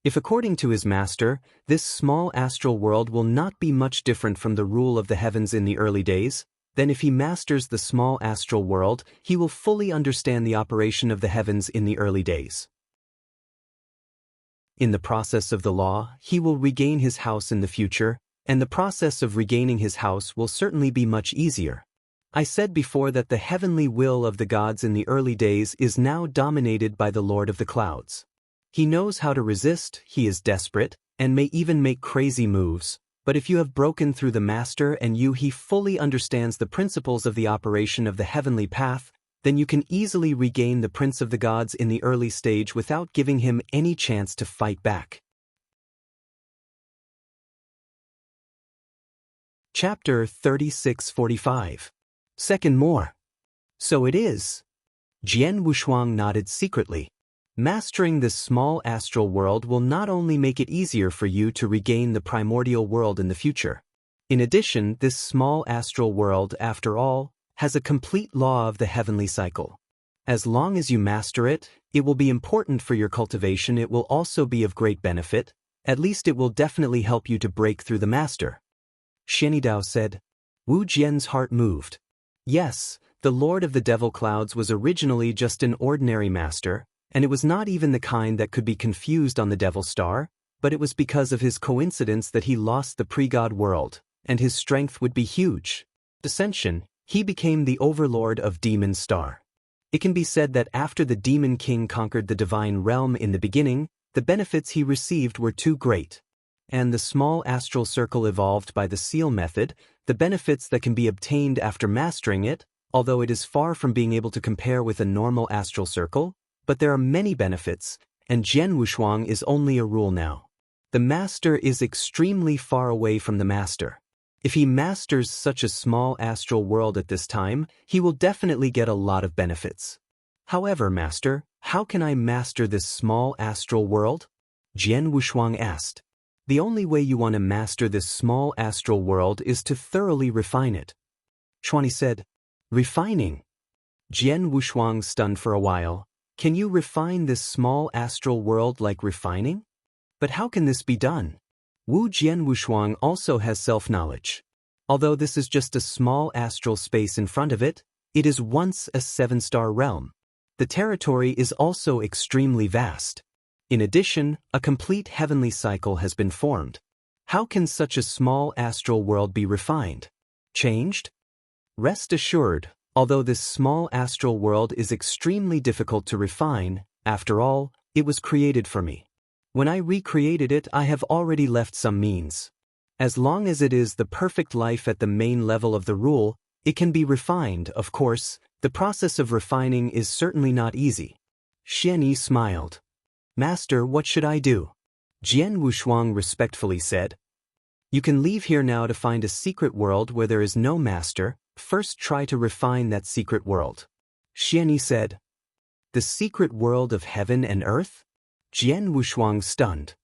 If according to his master, this small astral world will not be much different from the rule of the heavens in the early days, then if he masters the small astral world, he will fully understand the operation of the heavens in the early days. In the process of the law, he will regain his house in the future, and the process of regaining his house will certainly be much easier. I said before that the heavenly will of the gods in the early days is now dominated by the Lord of the Clouds. He knows how to resist, he is desperate, and may even make crazy moves, but if you have broken through the master and he fully understands the principles of the operation of the heavenly path, then you can easily regain the Prince of the Gods in the early stage without giving him any chance to fight back. Chapter 3645. Second more. So it is. Jian Wushuang nodded secretly. Mastering this small astral world will not only make it easier for you to regain the primordial world in the future. In addition, this small astral world, after all, has a complete law of the heavenly cycle. As long as you master it, it will be important for your cultivation. It will also be of great benefit. At least it will definitely help you to break through the master. Xianidao said. Wu Jian's heart moved. Yes, the Lord of the Devil Clouds was originally just an ordinary master, and it was not even the kind that could be confused on the Devil Star, but it was because of his coincidence that he lost the pre-god world, and his strength would be huge. Ascension, he became the overlord of Demon Star. It can be said that after the Demon King conquered the divine realm in the beginning, the benefits he received were too great. And the small astral circle evolved by the seal method, the benefits that can be obtained after mastering it, although it is far from being able to compare with a normal astral circle, but there are many benefits, and Jian Wushuang is only a rule now. The master is extremely far away from the master. If he masters such a small astral world at this time, he will definitely get a lot of benefits. However, master, how can I master this small astral world? Jian Wushuang asked. The only way you want to master this small astral world is to thoroughly refine it. Xuani said. Refining? Jian Wushuang stunned for a while. Can you refine this small astral world like refining? But how can this be done? Wu Jian Wushuang also has self-knowledge. Although this is just a small astral space in front of it, it is once a 7-star realm. The territory is also extremely vast. In addition, a complete heavenly cycle has been formed. How can such a small astral world be refined? Changed? Rest assured, although this small astral world is extremely difficult to refine, after all, it was created for me. When I recreated it, I have already left some means. As long as it is the perfect life at the main level of the rule, it can be refined. Of course, the process of refining is certainly not easy. Xianyi smiled. Master, what should I do? Jian Wushuang respectfully said. You can leave here now to find a secret world where there is no master. First try to refine that secret world. Xianyi said. The secret world of heaven and earth? Jian Wushuang stunned.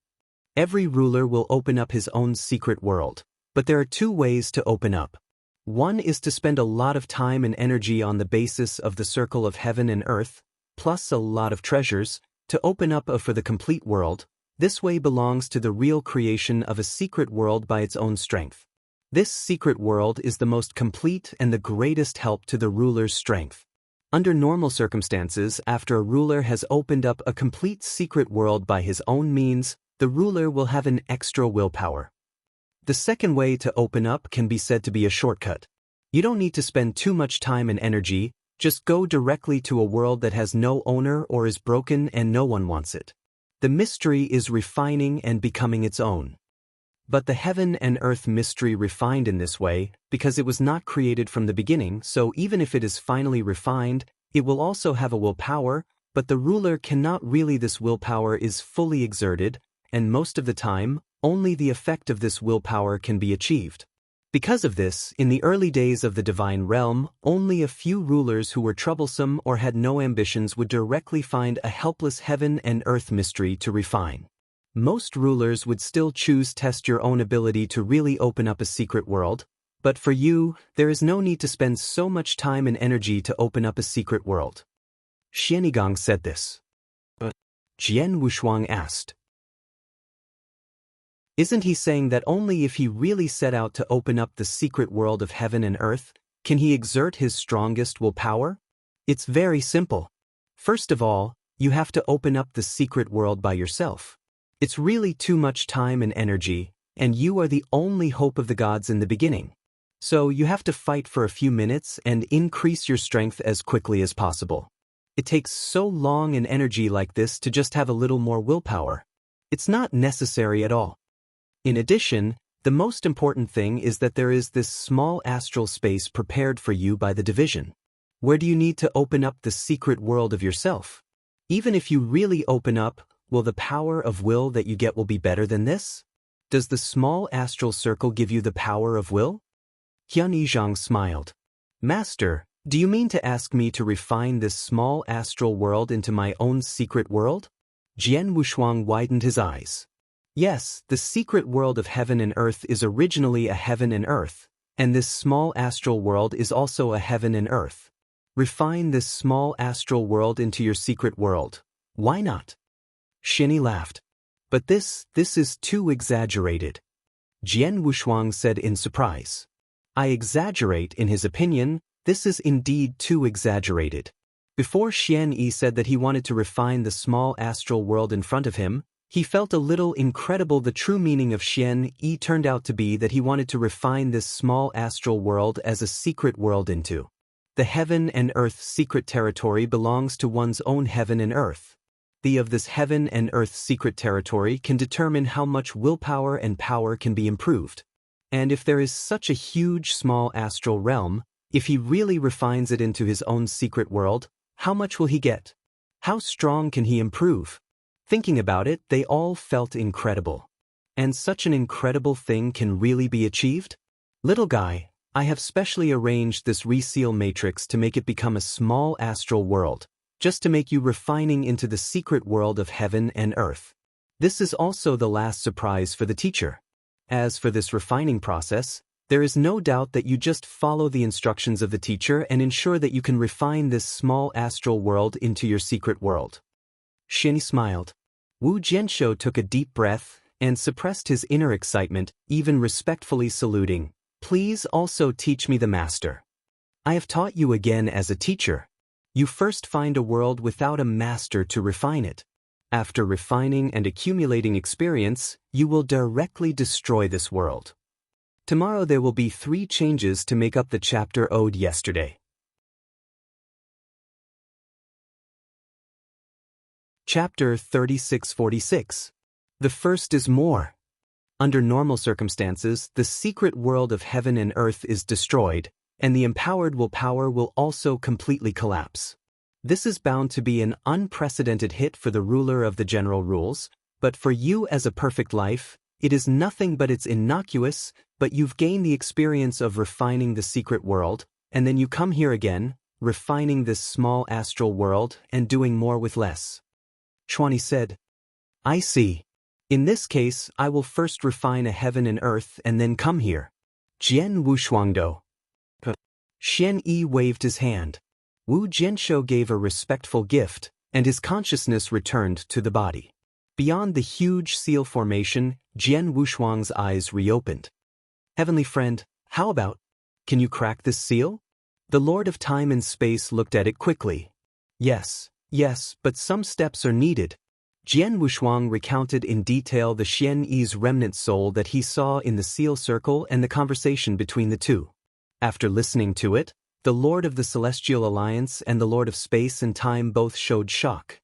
Every ruler will open up his own secret world, but there are two ways to open up. One is to spend a lot of time and energy on the basis of the circle of heaven and earth, plus a lot of treasures, to open up for the complete world. This way belongs to the real creation of a secret world by its own strength. This secret world is the most complete and the greatest help to the ruler's strength. Under normal circumstances, after a ruler has opened up a complete secret world by his own means, the ruler will have an extra willpower. The second way to open up can be said to be a shortcut. You don't need to spend too much time and energy, just go directly to a world that has no owner or is broken and no one wants it. The mystery is refining and becoming its own. But the heaven and earth mystery refined in this way, because it was not created from the beginning, so even if it is finally refined, it will also have a willpower, but the ruler cannot really. This willpower is fully exerted, and most of the time, only the effect of this willpower can be achieved. Because of this, in the early days of the divine realm, only a few rulers who were troublesome or had no ambitions would directly find a helpless heaven and earth mystery to refine. Most rulers would still choose test your own ability to really open up a secret world, but for you, there is no need to spend so much time and energy to open up a secret world. Xianigong said this. But Jian Wushuang asked. Isn't he saying that only if he really set out to open up the secret world of heaven and earth, can he exert his strongest willpower? It's very simple. First of all, you have to open up the secret world by yourself. It's really too much time and energy, and you are the only hope of the gods in the beginning. So you have to fight for a few minutes and increase your strength as quickly as possible. It takes so long and energy like this to just have a little more willpower. It's not necessary at all. In addition, the most important thing is that there is this small astral space prepared for you by the division. Where do you need to open up the secret world of yourself? Even if you really open up, will the power of will that you get will be better than this? Does the small astral circle give you the power of will? Hyun Yizhang smiled. Master, do you mean to ask me to refine this small astral world into my own secret world? Jian Wushuang widened his eyes. Yes, the secret world of heaven and earth is originally a heaven and earth, and this small astral world is also a heaven and earth. Refine this small astral world into your secret world. Why not? Shinny laughed. But this is too exaggerated. Jian Wushuang said in surprise. I exaggerate in his opinion, this is indeed too exaggerated. Before Xian Yi said that he wanted to refine the small astral world in front of him, he felt a little incredible. The true meaning of Xian Yi turned out to be that he wanted to refine this small astral world as a secret world into. The heaven and earth secret territory belongs to one's own heaven and earth. The of this heaven and earth secret territory can determine how much willpower and power can be improved. And if there is such a huge small astral realm, if he really refines it into his own secret world, how much will he get? How strong can he improve? Thinking about it, they all felt incredible. And such an incredible thing can really be achieved? Little guy, I have specially arranged this reseal matrix to make it become a small astral world, just to make you refining into the secret world of heaven and earth. This is also the last surprise for the teacher. As for this refining process, there is no doubt that you just follow the instructions of the teacher and ensure that you can refine this small astral world into your secret world. Shin smiled. Wu Jianshou took a deep breath and suppressed his inner excitement, even respectfully saluting. Please also teach me the master. I have taught you again as a teacher. You first find a world without a master to refine it. After refining and accumulating experience, you will directly destroy this world. Tomorrow there will be 3 changes to make up the chapter owed yesterday. Chapter 3646. The first is more. Under normal circumstances, the secret world of heaven and earth is destroyed, and the empowered willpower will also completely collapse. This is bound to be an unprecedented hit for the ruler of the general rules, but for you as a perfect life, it is nothing but it's innocuous, but you've gained the experience of refining the secret world, and then you come here again, refining this small astral world and doing more with less. Xuani said, I see. In this case, I will first refine a heaven and earth and then come here. Jian Wushuangdo. Xian Yi waved his hand. Wu Jianshou gave a respectful gift, and his consciousness returned to the body. Beyond the huge seal formation, Jian Wushuang's eyes reopened. Heavenly friend, how about? Can you crack this seal? The Lord of Time and Space looked at it quickly. Yes, but some steps are needed. Jian Wushuang recounted in detail the Xian Yi's remnant soul that he saw in the seal circle and the conversation between the two. After listening to it, the Lord of the Celestial Alliance and the Lord of Space and Time both showed shock.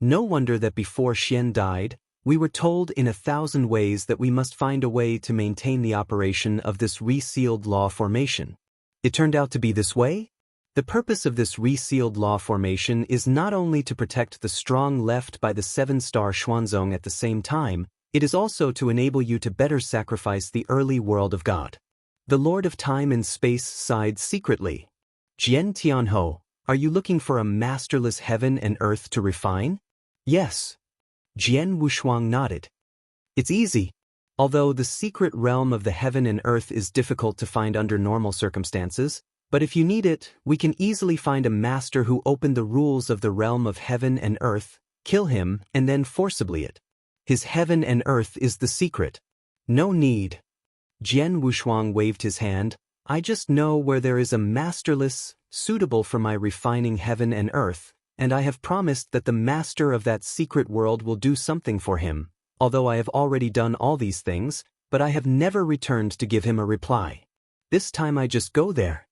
No wonder that before Xian died, we were told in 1,000 ways that we must find a way to maintain the operation of this resealed law formation. It turned out to be this way? The purpose of this resealed law formation is not only to protect the strong left by the 7-star Xuanzong at the same time, it is also to enable you to better sacrifice the early world of God. The Lord of Time and Space sighed secretly. Jian Tianho, are you looking for a masterless heaven and earth to refine? Yes. Jian Wushuang nodded. It's easy. Although the secret realm of the heaven and earth is difficult to find under normal circumstances, but if you need it, we can easily find a master who opened the rules of the realm of heaven and earth, kill him, and then forcibly it. His heaven and earth is the secret. No need. Jian Wushuang waved his hand. I just know where there is a masterless, suitable for my refining heaven and earth, and I have promised that the master of that secret world will do something for him, although I have already done all these things, but I have never returned to give him a reply. This time I just go there.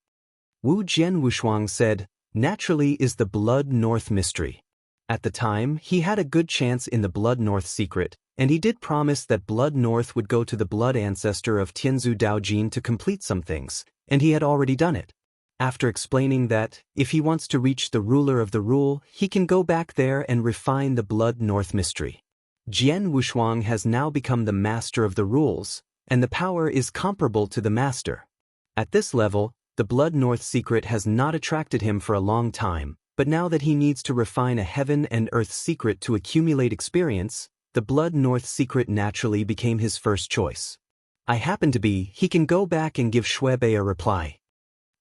Wu Jian Wushuang said, naturally is the Blood North mystery. At the time, he had a good chance in the Blood North secret, and he did promise that Blood North would go to the blood ancestor of Tianzu Daojin to complete some things, and he had already done it. After explaining that, if he wants to reach the ruler of the rule, he can go back there and refine the Blood North mystery. Jian Wushuang has now become the master of the rules, and the power is comparable to the master. At this level, the Blood North secret has not attracted him for a long time, but now that he needs to refine a heaven and earth secret to accumulate experience, the Blood North secret naturally became his first choice. I happen to be, he can go back and give Shuebei a reply.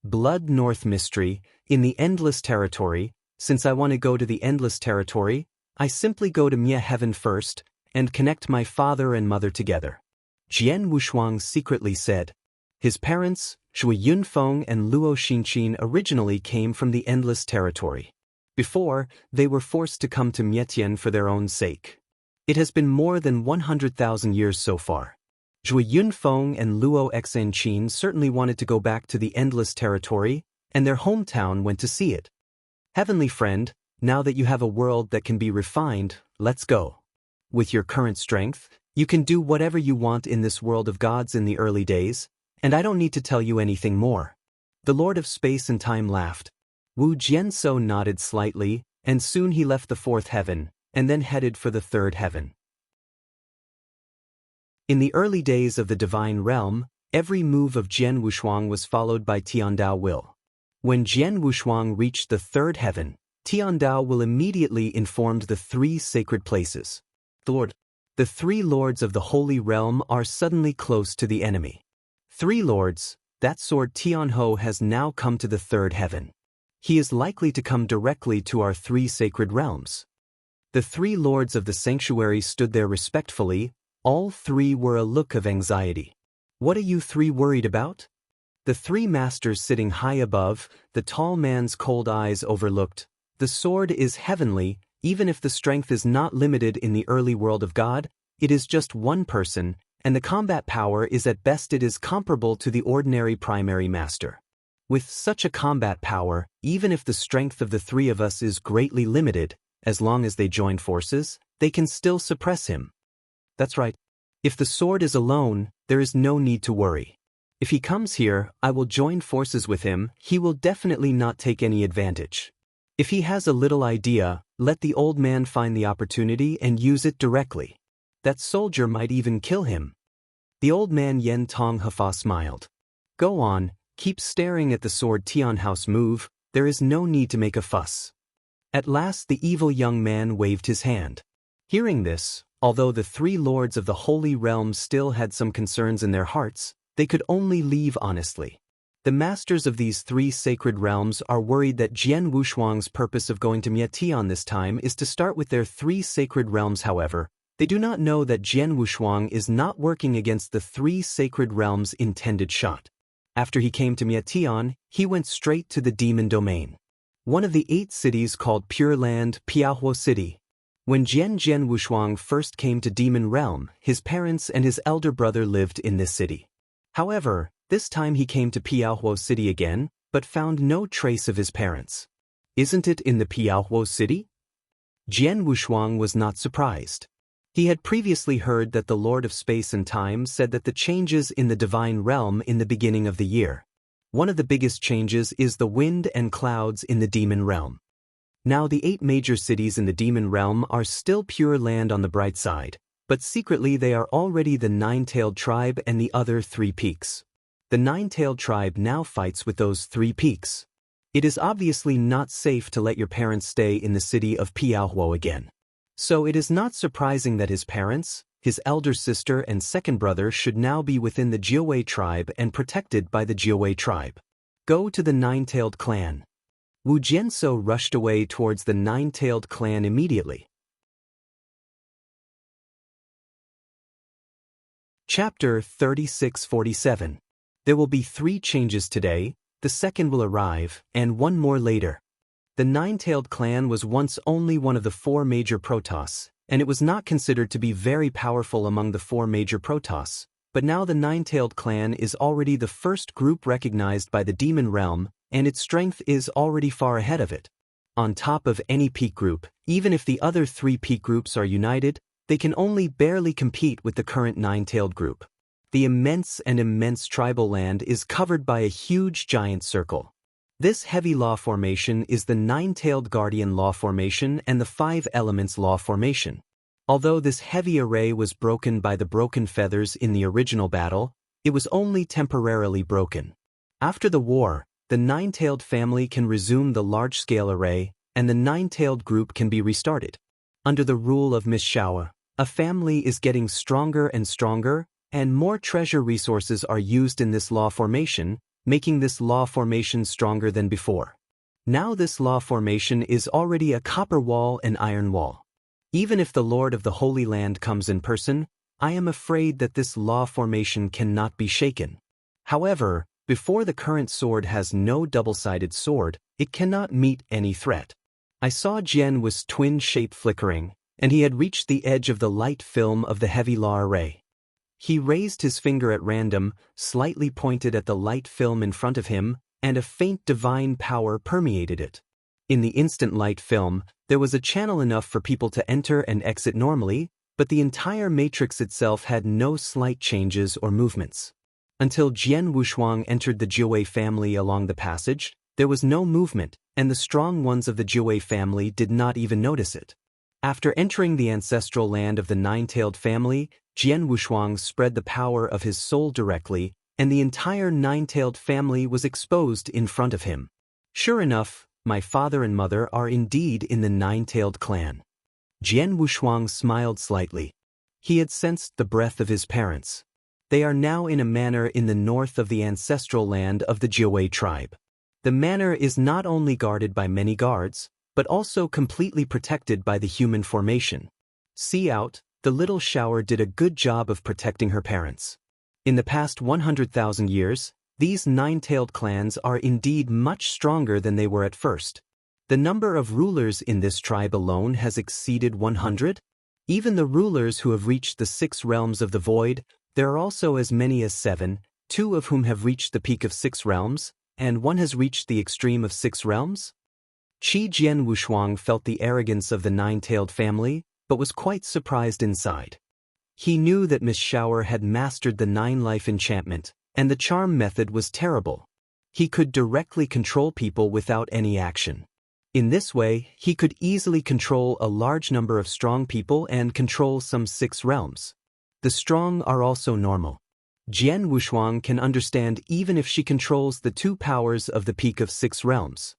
Blood North mystery, in the Endless Territory. Since I want to go to the Endless Territory, I simply go to Mia Heaven first, and connect my father and mother together. Jian Wushuang secretly said. His parents, Shui Yunfeng and Luo Xinqin, originally came from the Endless Territory. Before, they were forced to come to Mietian for their own sake. It has been more than 100,000 years so far. Shui Yunfeng and Luo Xinqin certainly wanted to go back to the Endless Territory, and their hometown went to see it. Heavenly friend, now that you have a world that can be refined, let's go. With your current strength, you can do whatever you want in this world of gods in the early days, and I don't need to tell you anything more. The Lord of Space and Time laughed. Wu Jianzhou nodded slightly, and soon he left the fourth heaven, and then headed for the third heaven. In the early days of the Divine Realm, every move of Jian Wushuang was followed by Tiandao will. When Jian Wushuang reached the third heaven, Tiandao will immediately informed the three sacred places. The three lords of the Holy Realm are suddenly close to the enemy. Three lords, that sword Tianhou has now come to the third heaven. He is likely to come directly to our three sacred realms. The three lords of the sanctuary stood there respectfully. All three were a look of anxiety. What are you three worried about? The three masters sitting high above, the tall man's cold eyes overlooked. The sword is heavenly, even if the strength is not limited in the early world of God, it is just one person, and the combat power is at best it is comparable to the ordinary primary master. With such a combat power, even if the strength of the three of us is greatly limited, as long as they join forces, they can still suppress him. That's right. If the sword is alone, there is no need to worry. If he comes here, I will join forces with him, he will definitely not take any advantage. If he has a little idea, let the old man find the opportunity and use it directly. That soldier might even kill him. The old man Yen Tong Hafa smiled. Go on, keep staring at the sword Tianhouse move, there is no need to make a fuss. At last the evil young man waved his hand. Hearing this, although the three lords of the Holy Realm still had some concerns in their hearts, they could only leave honestly. The masters of these three sacred realms are worried that Jian Wushuang's purpose of going to Mietian this time is to start with their three sacred realms. However, they do not know that Jian Wushuang is not working against the three sacred realms' intended shot. After he came to Mietian, he went straight to the demon domain. One of the 8 cities called Pure Land, Piaohuo City. When Jian Wushuang first came to Demon Realm, his parents and his elder brother lived in this city. However, this time he came to Piaohuo City again, but found no trace of his parents. Isn't it in the Piaohuo City? Jian Wushuang was not surprised. He had previously heard that the Lord of Space and Time said that the changes in the Divine Realm in the beginning of the year. One of the biggest changes is the wind and clouds in the Demon Realm. Now the 8 major cities in the Demon Realm are still Pure Land on the bright side, but secretly they are already the Nine-Tailed Tribe and the other 3 peaks. The Nine-Tailed Tribe now fights with those 3 peaks. It is obviously not safe to let your parents stay in the city of Piaohuo again. So it is not surprising that his parents, his elder sister and second brother should now be within the Jiawei tribe and protected by the Jiawei tribe. Go to the Nine-Tailed Clan. Wu Jianzhou rushed away towards the Nine-Tailed Clan immediately. Chapter 3647. There will be 3 changes today, the second will arrive, and 1 more later. The Nine-Tailed Clan was once only one of the 4 major Protoss, and it was not considered to be very powerful among the 4 major Protoss, but now the Nine-Tailed Clan is already the first group recognized by the Demon Realm, and its strength is already far ahead of it. On top of any peak group, even if the other 3 peak groups are united, they can only barely compete with the current Nine-Tailed group. The immense tribal land is covered by a huge giant circle. This heavy law formation is the nine-tailed guardian law formation and the five elements law formation. Although this heavy array was broken by the broken feathers in the original battle, it was only temporarily broken. After the war, the nine-tailed family can resume the large-scale array, and the nine-tailed group can be restarted. Under the rule of Miss Shawa, a family is getting stronger and stronger, and more treasure resources are used in this law formation, making this law formation stronger than before. Now this law formation is already a copper wall and iron wall. Even if the Lord of the Holy Land comes in person, I am afraid that this law formation cannot be shaken. However, before the current sword has no double-sided sword, it cannot meet any threat. I saw Jian was twin shape flickering, and he had reached the edge of the light film of the heavy law array. He raised his finger at random, slightly pointed at the light film in front of him, and a faint divine power permeated it. In the instant light film, there was a channel enough for people to enter and exit normally, but the entire matrix itself had no slight changes or movements. Until Jian Wushuang entered the Jiwei family along the passage, there was no movement, and the strong ones of the Jiwei family did not even notice it. After entering the ancestral land of the nine-tailed family, Jian Wushuang spread the power of his soul directly, and the entire nine-tailed family was exposed in front of him. Sure enough, my father and mother are indeed in the nine-tailed clan. Jian Wushuang smiled slightly. He had sensed the breath of his parents. They are now in a manor in the north of the ancestral land of the Jiwei tribe. The manor is not only guarded by many guards, but also completely protected by the human formation. See out, the little shower did a good job of protecting her parents. In the past 100,000 years, these nine-tailed clans are indeed much stronger than they were at first. The number of rulers in this tribe alone has exceeded 100. Even the rulers who have reached the 6 realms of the void, there are also as many as 7, 2 of whom have reached the peak of 6 realms, and 1 has reached the extreme of 6 realms. Qi Jian Wushuang felt the arrogance of the nine-tailed family, but was quite surprised inside. He knew that Miss Shower had mastered the 9-life enchantment, and the charm method was terrible. He could directly control people without any action. In this way, he could easily control a large number of strong people and control some 6 realms. The strong are also normal. Jian Wushuang can understand even if she controls the 2 powers of the peak of 6 realms.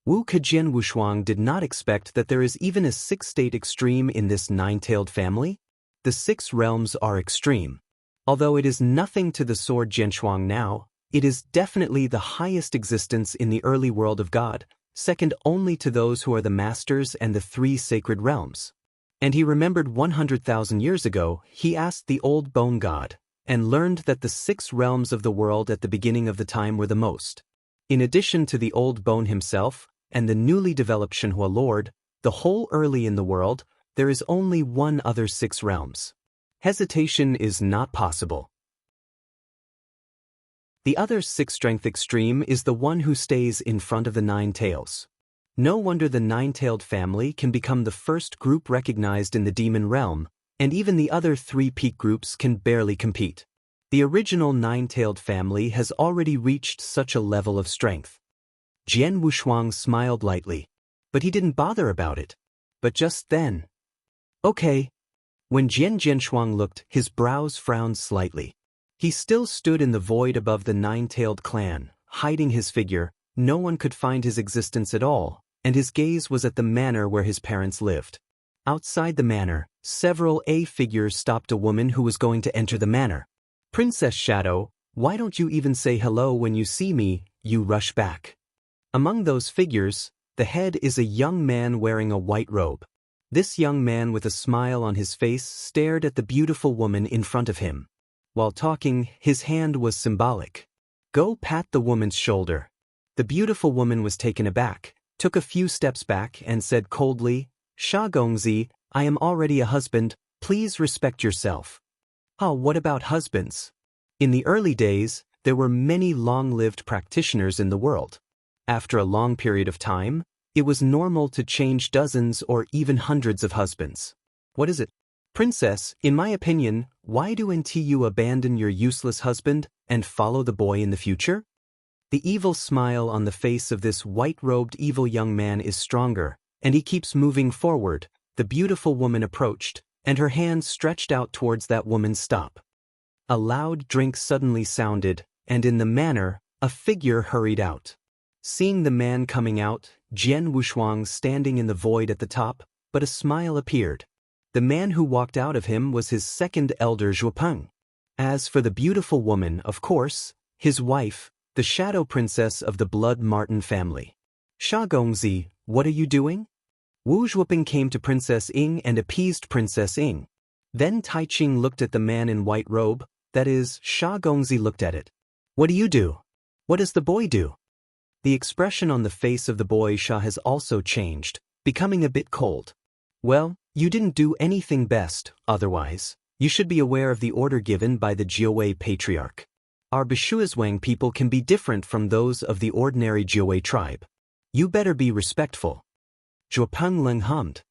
Wu Kejian Wushuang did not expect that there is even a 6-state extreme in this 9-tailed family. The 6 realms are extreme. Although it is nothing to the sword Jianshuang now, it is definitely the highest existence in the early world of God, second only to those who are the masters and the 3 sacred realms. And he remembered 100,000 years ago, he asked the old bone god, and learned that the 6 realms of the world at the beginning of the time were the most. In addition to the old bone himself, and the newly developed Shenhua Lord, the whole early in the world, there is only 1 other 6 realms. Hesitation is not possible. The other 6-strength extreme is the one who stays in front of the 9 tails. No wonder the 9-tailed family can become the first group recognized in the demon realm, and even the other 3 peak groups can barely compete. The original 9-tailed family has already reached such a level of strength. Jian Wushuang smiled lightly, but he didn't bother about it. But just then... Okay. When Jian Jianshuang looked, his brows frowned slightly. He still stood in the void above the 9-tailed clan, hiding his figure. No one could find his existence at all, and his gaze was at the manor where his parents lived. Outside the manor, several figures stopped a woman who was going to enter the manor. "Princess Shadow, why don't you even say hello when you see me, you rush back." Among those figures, the head is a young man wearing a white robe. This young man with a smile on his face stared at the beautiful woman in front of him. While talking, his hand was symbolic. "Go pat the woman's shoulder." The beautiful woman was taken aback, took a few steps back and said coldly, "Sha Gongzi, I am already a husband, please respect yourself." "Oh, what about husbands?" In the early days, there were many long-lived practitioners in the world. After a long period of time, it was normal to change dozens or even hundreds of husbands. "What is it?" "Princess, in my opinion, why do you abandon your useless husband and follow the boy in the future?" The evil smile on the face of this white-robed evil young man is stronger, and he keeps moving forward. The beautiful woman approached, and her hand stretched out towards that woman's stop. A loud drink suddenly sounded, and in the manner, a figure hurried out. Seeing the man coming out, Jian Wushuang standing in the void at the top, but a smile appeared. The man who walked out of him was his second elder Zhuopeng. As for the beautiful woman, of course, his wife, the shadow princess of the Blood Martin family. Sha Gongzi, what are you doing? Wu Zhuopeng came to Princess Ying and appeased Princess Ying. Then Tai Ching looked at the man in white robe, that is, Sha Gongzi looked at it. What do you do? What does the boy do? The expression on the face of the boy Sha has also changed, becoming a bit cold. Well, you didn't do anything best, otherwise, you should be aware of the order given by the Jiawei patriarch. Our Bishuizhuang people can be different from those of the ordinary Jiawei tribe. You better be respectful. Zhuopeng Leng hummed.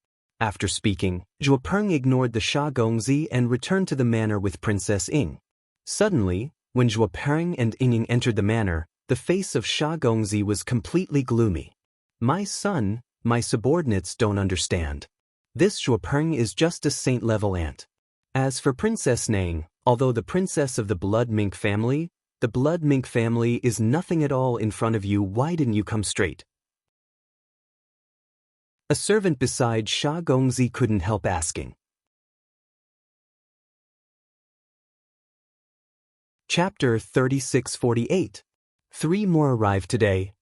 After speaking, Zhuopeng ignored the Sha Gongzi and returned to the manor with Princess Ying. Suddenly, when Zhuopeng and Ying entered the manor, the face of Sha Gongzi was completely gloomy. My son, my subordinates don't understand. This Zhuopeng is just a saint-level ant. As for Princess Nang, although the princess of the Blood Mink family, the Blood Mink family is nothing at all in front of you. Why didn't you come straight? A servant beside Sha Gongzi couldn't help asking. Chapter 3648. 3 more arrived today.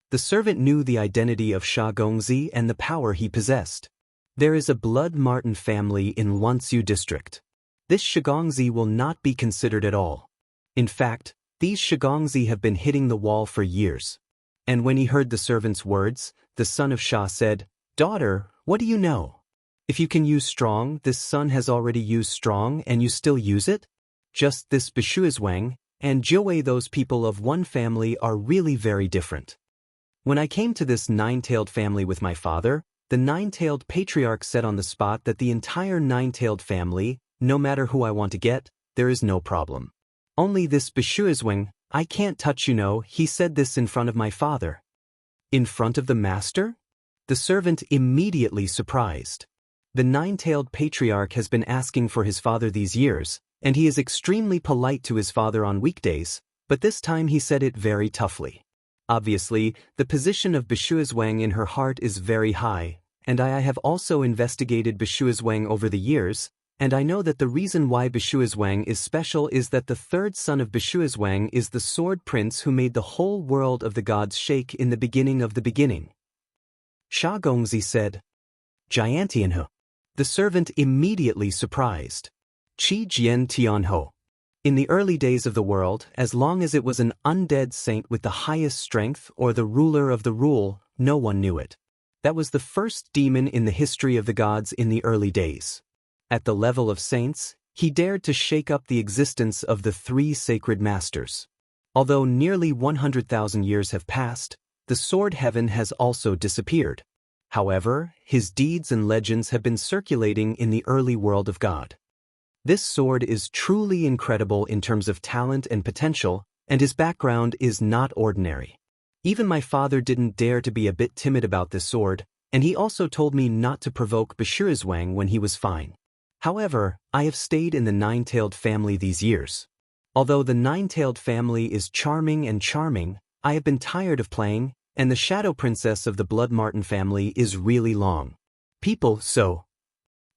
The servant knew the identity of Sha Gongzi and the power he possessed. There is a Blood Martin family in Luansu district. This Shigongzi will not be considered at all. In fact, these Shigongzi have been hitting the wall for years. And when he heard the servant's words, the son of Sha said, "Daughter, what do you know? If you can use strong, this son has already used strong and you still use it? Just this Bishuizhuang and Jiawei, those people of one family are really very different." When I came to this nine-tailed family with my father, the nine-tailed patriarch said on the spot that the entire nine-tailed family, no matter who I want to get, there is no problem. Only this Bishuizhuang, I can't touch, you know. He said this in front of my father. In front of the master? The servant immediately surprised. The nine-tailed patriarch has been asking for his father these years, and he is extremely polite to his father on weekdays, but this time he said it very toughly. Obviously, the position of Bishuizhuang in her heart is very high, and I have also investigated Bishuizhuang over the years, and I know that the reason why Bishuizhuang is special is that the third son of Bishuizhuang is the sword prince who made the whole world of the gods shake in the beginning of the beginning. Sha Gongzi said, "Jiantianhe." The servant immediately surprised. Qi Jian Tianho. In the early days of the world, as long as it was an undead saint with the highest strength or the ruler of the rule, no one knew it. That was the first demon in the history of the gods in the early days. At the level of saints, he dared to shake up the existence of the 3 sacred masters. Although nearly 100,000 years have passed, the sword heaven has also disappeared. However, his deeds and legends have been circulating in the early world of God. This sword is truly incredible in terms of talent and potential, and his background is not ordinary. Even my father didn't dare to be a bit timid about this sword, and he also told me not to provoke Bishuizhuang when he was fine. However, I have stayed in the nine-tailed family these years. Although the nine-tailed family is charming, I have been tired of playing, and the shadow princess of the Blood Martin family is really long. People, so.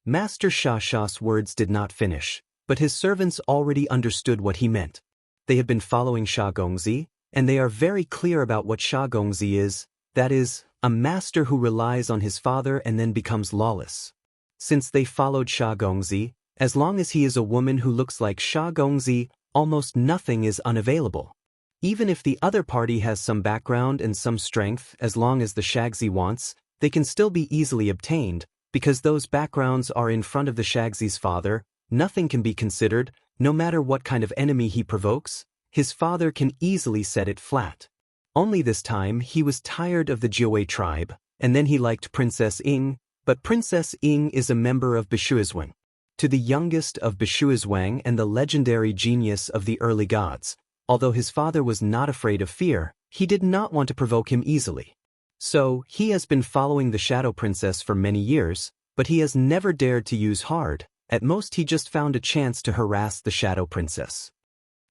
Master Sha's words did not finish, but his servants already understood what he meant. They have been following Sha Gongzi, and they are very clear about what Sha Gongzi is, that is, a master who relies on his father and then becomes lawless. Since they followed Sha Gongzi, as long as he is a woman who looks like Sha Gongzi, almost nothing is unavailable. Even if the other party has some background and some strength, as long as the Shagzi wants, they can still be easily obtained, because those backgrounds are in front of the Shagzi's father. Nothing can be considered, no matter what kind of enemy he provokes, his father can easily set it flat. Only this time he was tired of the Jiawei tribe, and then he liked Princess Ying, but Princess Ying is a member of Bishuizhuang. To the youngest of Bishuizhuang and the legendary genius of the early gods, although his father was not afraid of fear, He did not want to provoke him easily. So, he has been following the Shadow Princess for many years, but he has never dared to use hard. At most he just found a chance to harass the Shadow Princess.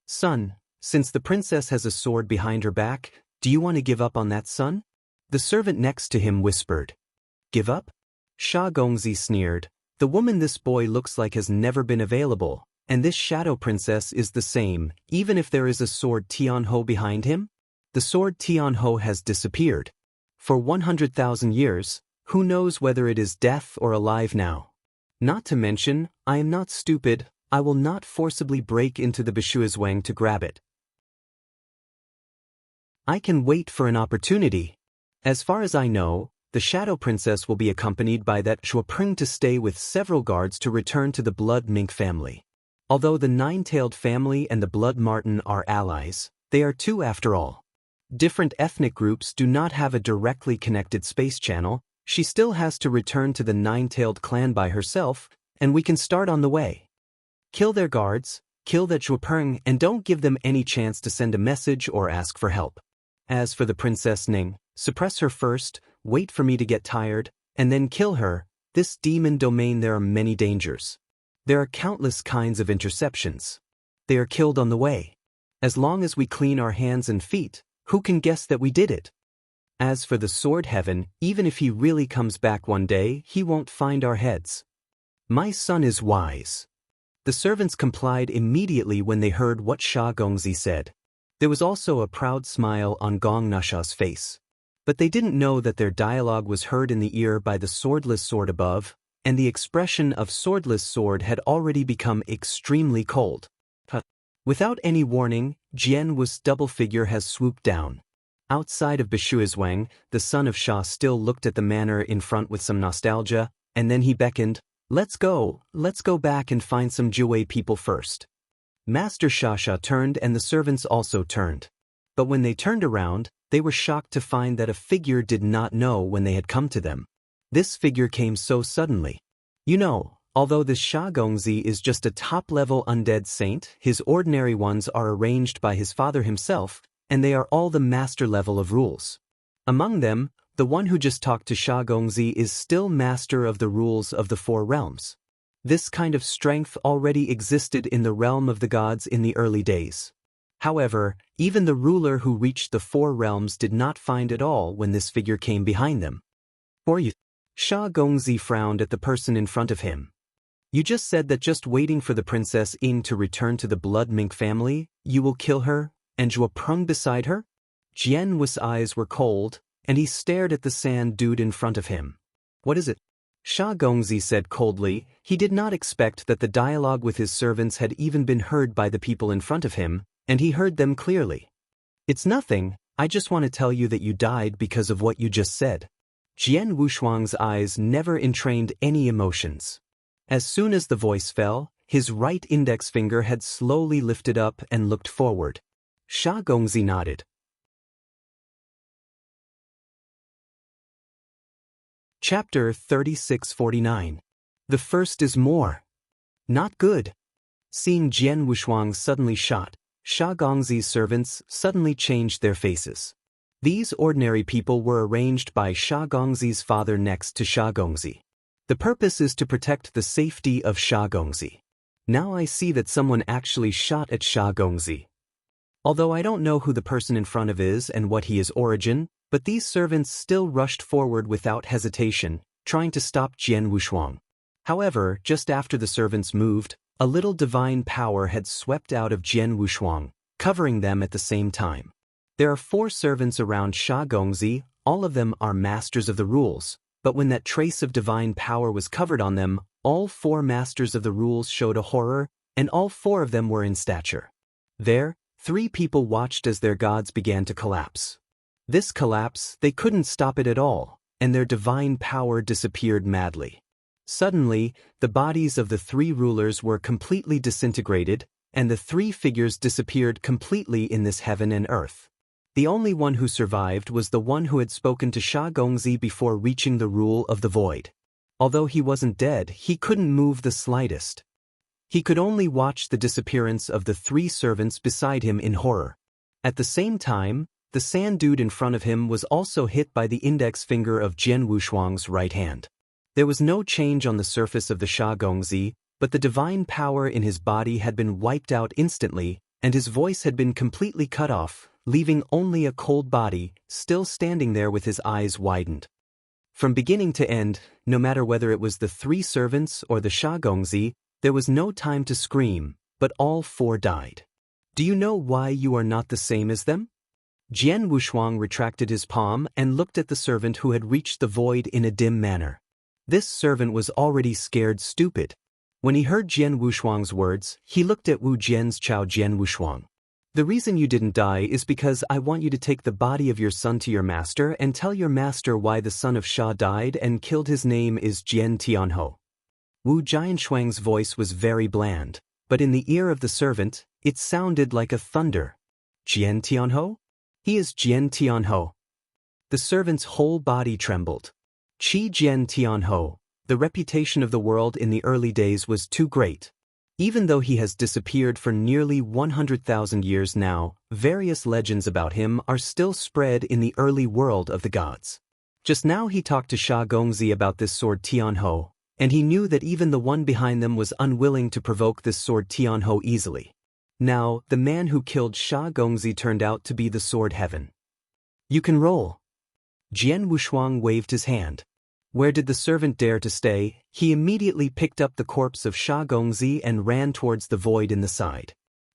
Son, since the princess has a sword behind her back, do you want to give up on that, son? The servant next to him whispered. Give up? Sha Gongzi sneered. The woman this boy looks like has never been available, and this Shadow Princess is the same, even if there is a sword Tianho behind him? The sword Tianho has disappeared. For 100,000 years, who knows whether it is death or alive now? Not to mention, I am not stupid, I will not forcibly break into the Bishuizwang to grab it. I can wait for an opportunity. As far as I know, the Shadow Princess will be accompanied by that Shuopeng to stay with several guards to return to the Blood Mink family. Although the Nine-Tailed family and the Blood Marten are allies, they are two after all. Different ethnic groups do not have a directly connected space channel. She still has to return to the Nine-Tailed clan by herself, and we can start on the way. Kill their guards, kill that Shuopeng, and don't give them any chance to send a message or ask for help. As for the Princess Ning, suppress her first, wait for me to get tired, and then kill her. This demon domain there are many dangers. There are countless kinds of interceptions. They are killed on the way. As long as we clean our hands and feet, who can guess that we did it? As for the Sword Heaven, even if he really comes back one day, he won't find our heads. My son is wise. The servants complied immediately when they heard what Sha Gongzi said. There was also a proud smile on Gong Nasha's face. But they didn't know that their dialogue was heard in the ear by the swordless sword above, and the expression of swordless sword had already become extremely cold. Without any warning, Jian Wu's double figure has swooped down. Outside of Bishuizwang, the son of Sha still looked at the manor in front with some nostalgia, and then he beckoned, let's go back and find some Jiwei people first. Master Shasha turned and the servants also turned. But when they turned around, they were shocked to find that a figure did not know when they had come to them. This figure came so suddenly. You know, although this Sha Gongzi is just a top-level undead saint, his ordinary ones are arranged by his father himself, and they are all the master level of rules. Among them, the one who just talked to Sha Gongzi is still master of the rules of the four realms. This kind of strength already existed in the realm of the gods in the early days. However, even the ruler who reached the four realms did not find it all when this figure came behind them. For you, Sha Gongzi frowned at the person in front of him. You just said that just waiting for the Princess Ying to return to the Blood Mink family, you will kill her, and Zhuopreng beside her? Jian Wu's eyes were cold, and he stared at the sand dude in front of him. What is it? Sha Gongzi said coldly. He did not expect that the dialogue with his servants had even been heard by the people in front of him, and he heard them clearly. It's nothing, I just want to tell you that you died because of what you just said. Jian Wushuang's eyes never entrained any emotions. As soon as the voice fell, his right index finger had slowly lifted up and looked forward. Sha Gongzi nodded. Chapter 3649. The first is more. Not good. Seeing Jian Wushuang suddenly shot, Sha Gongzi's servants suddenly changed their faces. These ordinary people were arranged by Sha Gongzi's father next to Sha Gongzi. The purpose is to protect the safety of Sha Gongzi. Now I see that someone actually shot at Sha Gongzi. Although I don't know who the person in front of is and what he is origin, but these servants still rushed forward without hesitation, trying to stop Jian Wushuang. However, just after the servants moved, a little divine power had swept out of Jian Wushuang, covering them at the same time. There are 4 servants around Sha Gongzi, all of them are masters of the rules, but when that trace of divine power was covered on them, all 4 masters of the rules showed a horror, and all 4 of them were in stature. There, 3 people watched as their gods began to collapse. This collapse, they couldn't stop it at all, and their divine power disappeared madly. Suddenly, the bodies of the 3 rulers were completely disintegrated, and the 3 figures disappeared completely in this heaven and earth. The only one who survived was the one who had spoken to Sha Gongzi before reaching the rule of the void. Although he wasn't dead, he couldn't move the slightest. He could only watch the disappearance of the 3 servants beside him in horror. At the same time, the sand dude in front of him was also hit by the index finger of Jian Wushuang's right hand. There was no change on the surface of the Sha Gongzi, but the divine power in his body had been wiped out instantly, and his voice had been completely cut off, leaving only a cold body, still standing there with his eyes widened. From beginning to end, no matter whether it was the three servants or the Sha Gongzi, there was no time to scream, but all four died. Do you know why you are not the same as them? Jian Wushuang retracted his palm and looked at the servant who had reached the void in a dim manner. This servant was already scared stupid. When he heard Jian Wushuang's words, he looked at Wu Jian's Chao Jian Wushuang. The reason you didn't die is because I want you to take the body of your son to your master and tell your master why the son of Sha died and killed. His name is Jian Tianho. Wu Jianshuang's voice was very bland, but in the ear of the servant, it sounded like a thunder. Jian Tianho? He is Jian Tianho. The servant's whole body trembled. Qi Jian Tianho, the reputation of the world in the early days was too great. Even though he has disappeared for nearly 100,000 years now, various legends about him are still spread in the early world of the gods. Just now he talked to Sha Gongzi about this sword Tianho, and he knew that even the one behind them was unwilling to provoke this sword Tianho easily. Now, the man who killed Sha Gongzi turned out to be the sword heaven. You can roll. Jian Wushuang waved his hand. Where did the servant dare to stay? He immediately picked up the corpse of Sha Gongzi and ran towards the void in the side.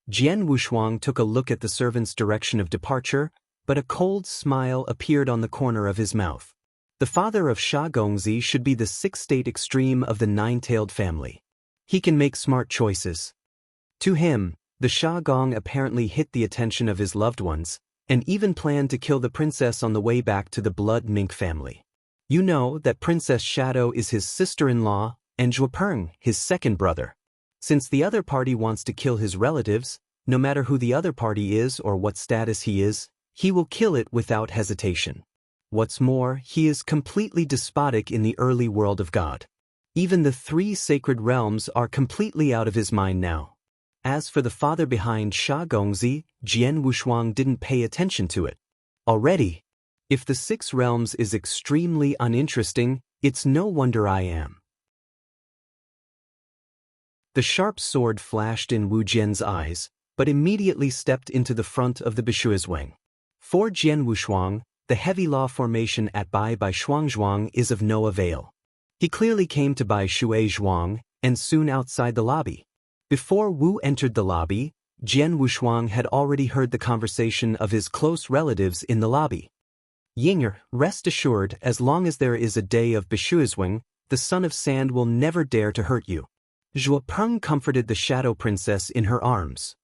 Jian Wushuang took a look at the servant's direction of departure, but a cold smile appeared on the corner of his mouth. The father of Sha Gongzi should be the six-state extreme of the nine-tailed family. He can make smart choices. To him, the Sha Gong apparently hit the attention of his loved ones, and even planned to kill the princess on the way back to the blood mink family. You know that Princess Shadow is his sister-in-law, and Zhuopeng, his second brother. Since the other party wants to kill his relatives, no matter who the other party is or what status he is, he will kill it without hesitation. What's more, he is completely despotic in the early world of God. Even the three sacred realms are completely out of his mind now. As for the father behind Sha Gongzi, Jian Wushuang didn't pay attention to it. Already, if the six realms is extremely uninteresting, it's no wonder I am. The sharp sword flashed in Wu Jian's eyes, but immediately stepped into the front of the Bishuizhuang. For Jian Wushuang, the heavy law formation at Bai Shuangzhuang is of no avail. He clearly came to Bai Shuizhuang, and soon outside the lobby. Before Wu entered the lobby, Jian Wushuang had already heard the conversation of his close relatives in the lobby. Yinger, rest assured, as long as there is a day of Bishuizhuang, the son of sand will never dare to hurt you. Zhuopeng comforted the shadow princess in her arms.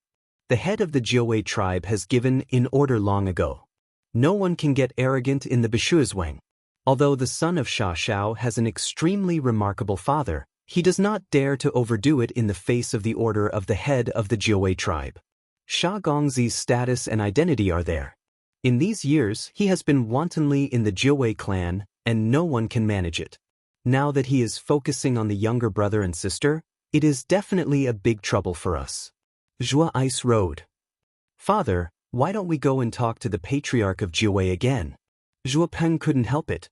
The head of the Jiuwei tribe has given in order long ago. No one can get arrogant in the Bishuizhuang. Although the son of Sha Shao has an extremely remarkable father, he does not dare to overdo it in the face of the order of the head of the Jiuwei tribe. Sha Gongzi's status and identity are there. In these years, he has been wantonly in the Jiuwei clan, and no one can manage it. Now that he is focusing on the younger brother and sister, it is definitely a big trouble for us. Zhua Ice Road. Father, why don't we go and talk to the patriarch of Jiuwei again? Zhuopeng couldn't help it.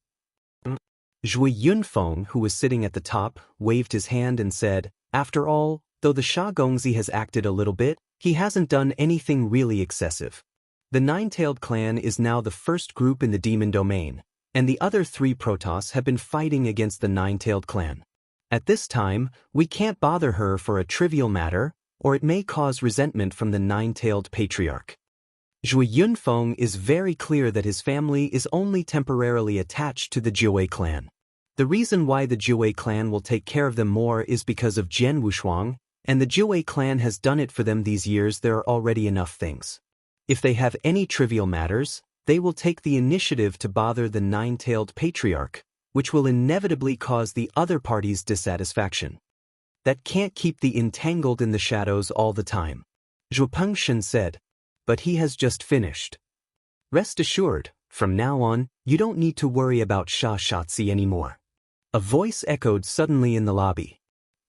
Zhui Yunfeng, who was sitting at the top, waved his hand and said, after all, though the Sha Gongzi has acted a little bit, he hasn't done anything really excessive. The nine-tailed clan is now the first group in the demon domain, and the other three Protoss have been fighting against the nine-tailed clan. At this time, we can't bother her for a trivial matter, or it may cause resentment from the nine-tailed patriarch. Zhui Yunfeng is very clear that his family is only temporarily attached to the Jiuwei clan. The reason why the Jiuwei clan will take care of them more is because of Jian Wushuang, and the Jiuwei clan has done it for them these years. There are already enough things. If they have any trivial matters, they will take the initiative to bother the nine-tailed patriarch, which will inevitably cause the other party's dissatisfaction. That can't keep the entangled in the shadows all the time. Zhuopeng Shen said. But he has just finished. Rest assured, from now on, you don't need to worry about Sha Shatzi anymore. A voice echoed suddenly in the lobby.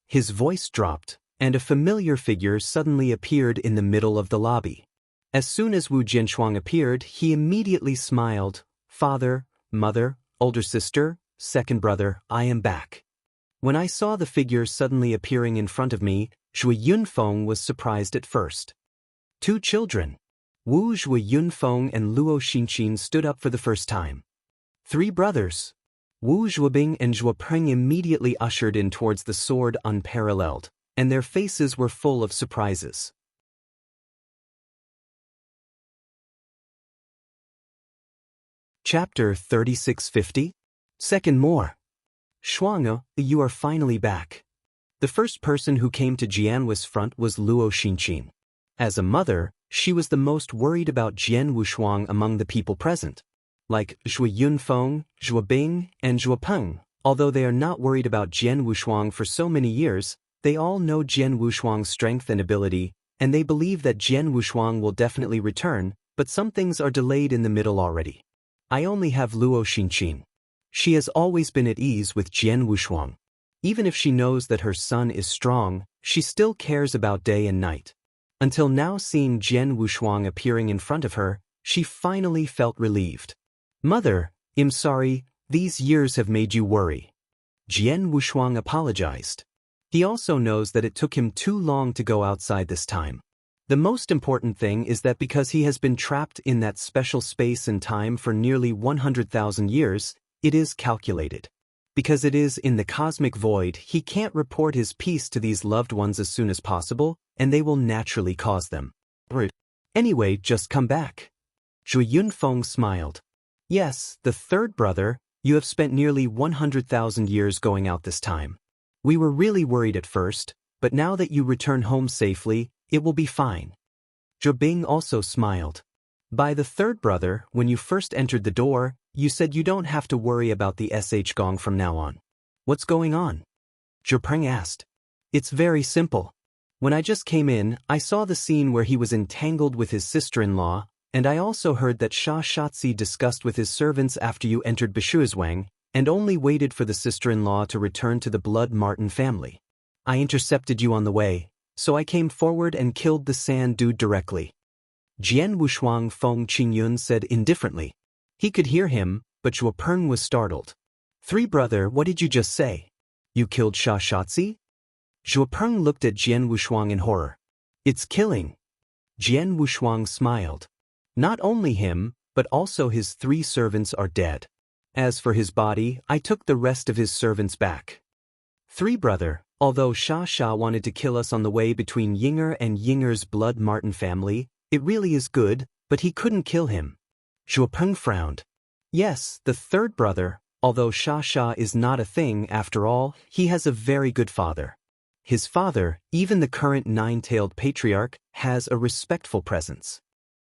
His voice dropped, and a familiar figure suddenly appeared in the middle of the lobby. As soon as Wu Jinshuang appeared, he immediately smiled. Father, mother, older sister, second brother, I am back. When I saw the figure suddenly appearing in front of me, Zhui Yunfeng was surprised at first. Two children. Wu Zhui Yunfeng and Luo Xinqin stood up for the first time. Three brothers. Wu Zhuobing and Zhuopeng immediately ushered in towards the sword unparalleled, and their faces were full of surprises. Chapter 3650. Second more. Shuang, you are finally back. The first person who came to Jianwu's front was Luo Xinqin. As a mother, she was the most worried about Jian Wushuang among the people present. Like Zhui Yunfeng, Zhuobing, and Zhuopeng, although they are not worried about Jian Wushuang for so many years, they all know Jian Wushuang's strength and ability, and they believe that Jian Wushuang will definitely return, but some things are delayed in the middle already. I only have Luo Xinqin. She has always been at ease with Jian Wushuang. Even if she knows that her son is strong, she still cares about day and night. Until now, seeing Jian Wushuang appearing in front of her, she finally felt relieved. Mother, I'm sorry, these years have made you worry. Jian Wushuang apologized. He also knows that it took him too long to go outside this time. The most important thing is that because he has been trapped in that special space and time for nearly 100,000 years, it is calculated. Because it is in the cosmic void, he can't report his peace to these loved ones as soon as possible, and they will naturally cause them. Anyway, just come back. Zhui Yunfeng smiled. Yes, the third brother, you have spent nearly 100,000 years going out this time. We were really worried at first, but now that you return home safely, it will be fine. Zhuobing also smiled. By the third brother, when you first entered the door, you said you don't have to worry about the SH Gong from now on. What's going on? Zhuopeng asked. It's very simple. When I just came in, I saw the scene where he was entangled with his sister-in-law, and I also heard that Sha Shatzi discussed with his servants after you entered Bishuizwang, and only waited for the sister-in-law to return to the Blood Martin family. I intercepted you on the way, so I came forward and killed the sand dude directly. Jian Wushuang Feng Qingyun said indifferently. He could hear him, but Zhuopeng was startled. Three brother, what did you just say? You killed Sha Shatzi? Zhuopeng looked at Jian Wushuang in horror. It's killing. Jian Wushuang smiled. Not only him, but also his three servants are dead. As for his body, I took the rest of his servants back. Three brother, although Sha wanted to kill us on the way between Yinger and Yinger's Blood Martin family, it really is good, but he couldn't kill him. Zhuopeng frowned. Yes, the third brother, although Sha is not a thing after all, he has a very good father. His father, even the current nine-tailed patriarch, has a respectful presence.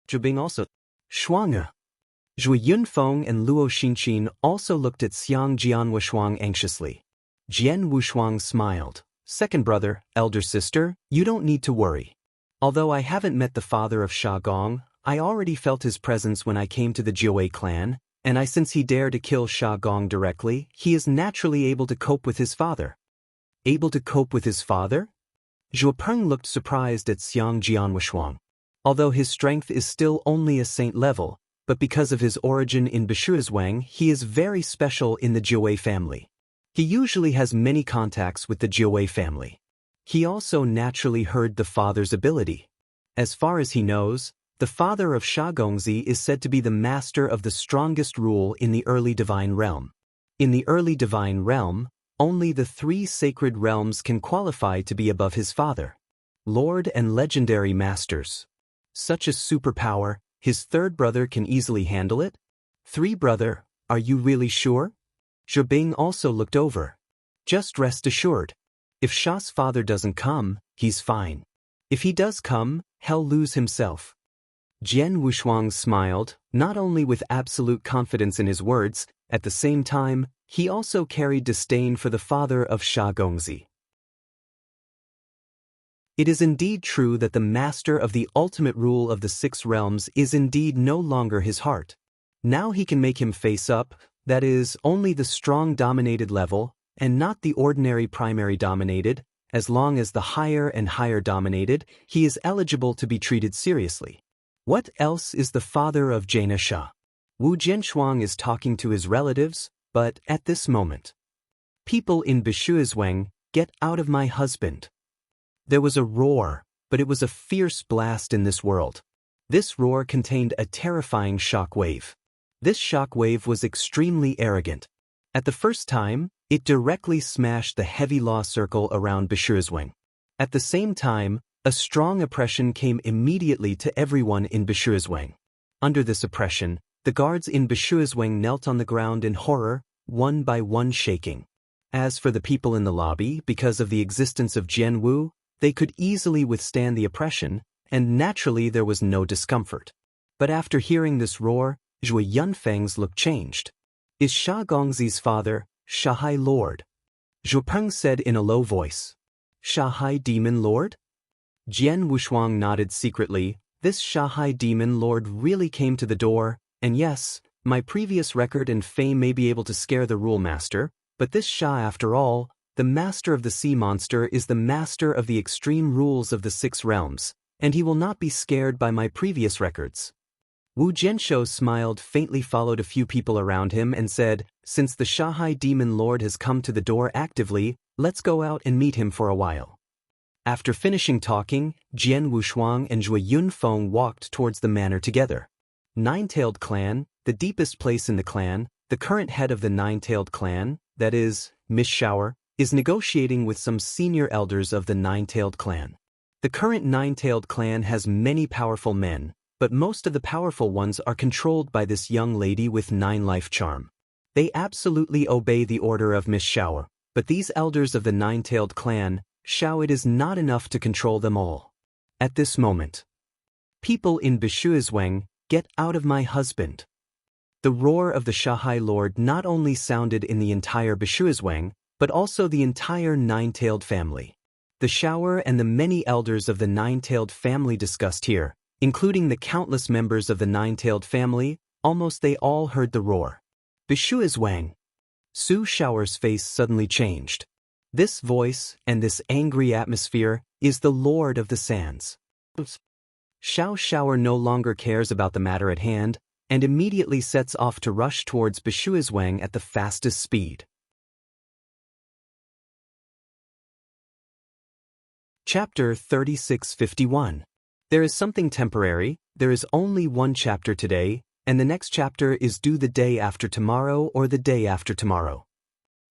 Zhuobing also. Shuang. Zhui Yunfeng and Luo Xinqin also looked at Xiang Jian Wushuang anxiously. Jian Wushuang smiled. Second brother, elder sister, you don't need to worry. Although I haven't met the father of Sha Gong, I already felt his presence when I came to the Jiawei clan, and since he dared to kill Sha Gong directly, he is naturally able to cope with his father. Able to cope with his father? Zhuopeng looked surprised at Xiang Jian Wushuang. Although his strength is still only a saint level, but because of his origin in Bishuizwang, he is very special in the Jiawei family. He usually has many contacts with the Jiawei family. He also naturally heard the father's ability. As far as he knows, the father of Sha Gongzi is said to be the master of the strongest rule in the early divine realm. In the early divine realm, only the three sacred realms can qualify to be above his father. Lord and legendary masters. Such a superpower, his third brother can easily handle it? Three brother, are you really sure? Zhuobing also looked over. Just rest assured. If Sha's father doesn't come, he's fine. If he does come, he'll lose himself. Jian Wushuang smiled, not only with absolute confidence in his words, at the same time, he also carried disdain for the father of Sha Gongzi. It is indeed true that the master of the ultimate rule of the six realms is indeed no longer his heart. Now he can make him face up, that is, only the strong dominated level, and not the ordinary primary dominated. As long as the higher and higher dominated, he is eligible to be treated seriously. What else is the father of Jaina Shah? Wu Jianshuang is talking to his relatives, but at this moment, people in Bishuizhuang, get out of my husband. There was a roar, but it was a fierce blast in this world. This roar contained a terrifying shock wave. This shock wave was extremely arrogant. At the first time, it directly smashed the heavy law circle around Bishuizhuang. At the same time, a strong oppression came immediately to everyone in Bishuizhuang. Under this oppression, the guards in Bishuizhuang knelt on the ground in horror, one by one shaking. As for the people in the lobby, because of the existence of Jian Wu, they could easily withstand the oppression, and naturally there was no discomfort. But after hearing this roar, Zhui Yunfeng's look changed. Is Sha Gongzi's father, Shahai Lord? Zhu Peng said in a low voice. Shahai Demon Lord? Jian Wushuang nodded secretly. This Shahai Demon Lord really came to the door, and yes, my previous record and fame may be able to scare the rule master, but this Shah, after all, the master of the sea monster, is the master of the extreme rules of the 6 realms, and he will not be scared by my previous records. Wu Jianshou smiled faintly, followed a few people around him, and said, since the Shahai Demon Lord has come to the door actively, let's go out and meet him for a while. After finishing talking, Jian Wushuang and Zhui Yunfeng walked towards the manor together. Nine-tailed clan, the deepest place in the clan, the current head of the nine-tailed clan, that is, Miss Shower, is negotiating with some senior elders of the nine-tailed clan. The current nine-tailed clan has many powerful men, but most of the powerful ones are controlled by this young lady with 9 life charm. They absolutely obey the order of Miss Shower, but these elders of the nine-tailed clan, Shao, it is not enough to control them all. At this moment, people in Bishuizhuang, get out of my husband. The roar of the Shahai Lord not only sounded in the entire Bishuizhuang, but also the entire nine-tailed family. The shower and the many elders of the nine-tailed family discussed here, including the countless members of the nine-tailed family, almost they all heard the roar. Bishuizhuang. Su Shower's face suddenly changed. This voice and this angry atmosphere is the Lord of the Sands. Xiao Shower no longer cares about the matter at hand, and immediately sets off to rush towards Bishuizhuang at the fastest speed. Chapter 3651. There is something temporary, there is only one chapter today, and the next chapter is due the day after tomorrow or the day after tomorrow.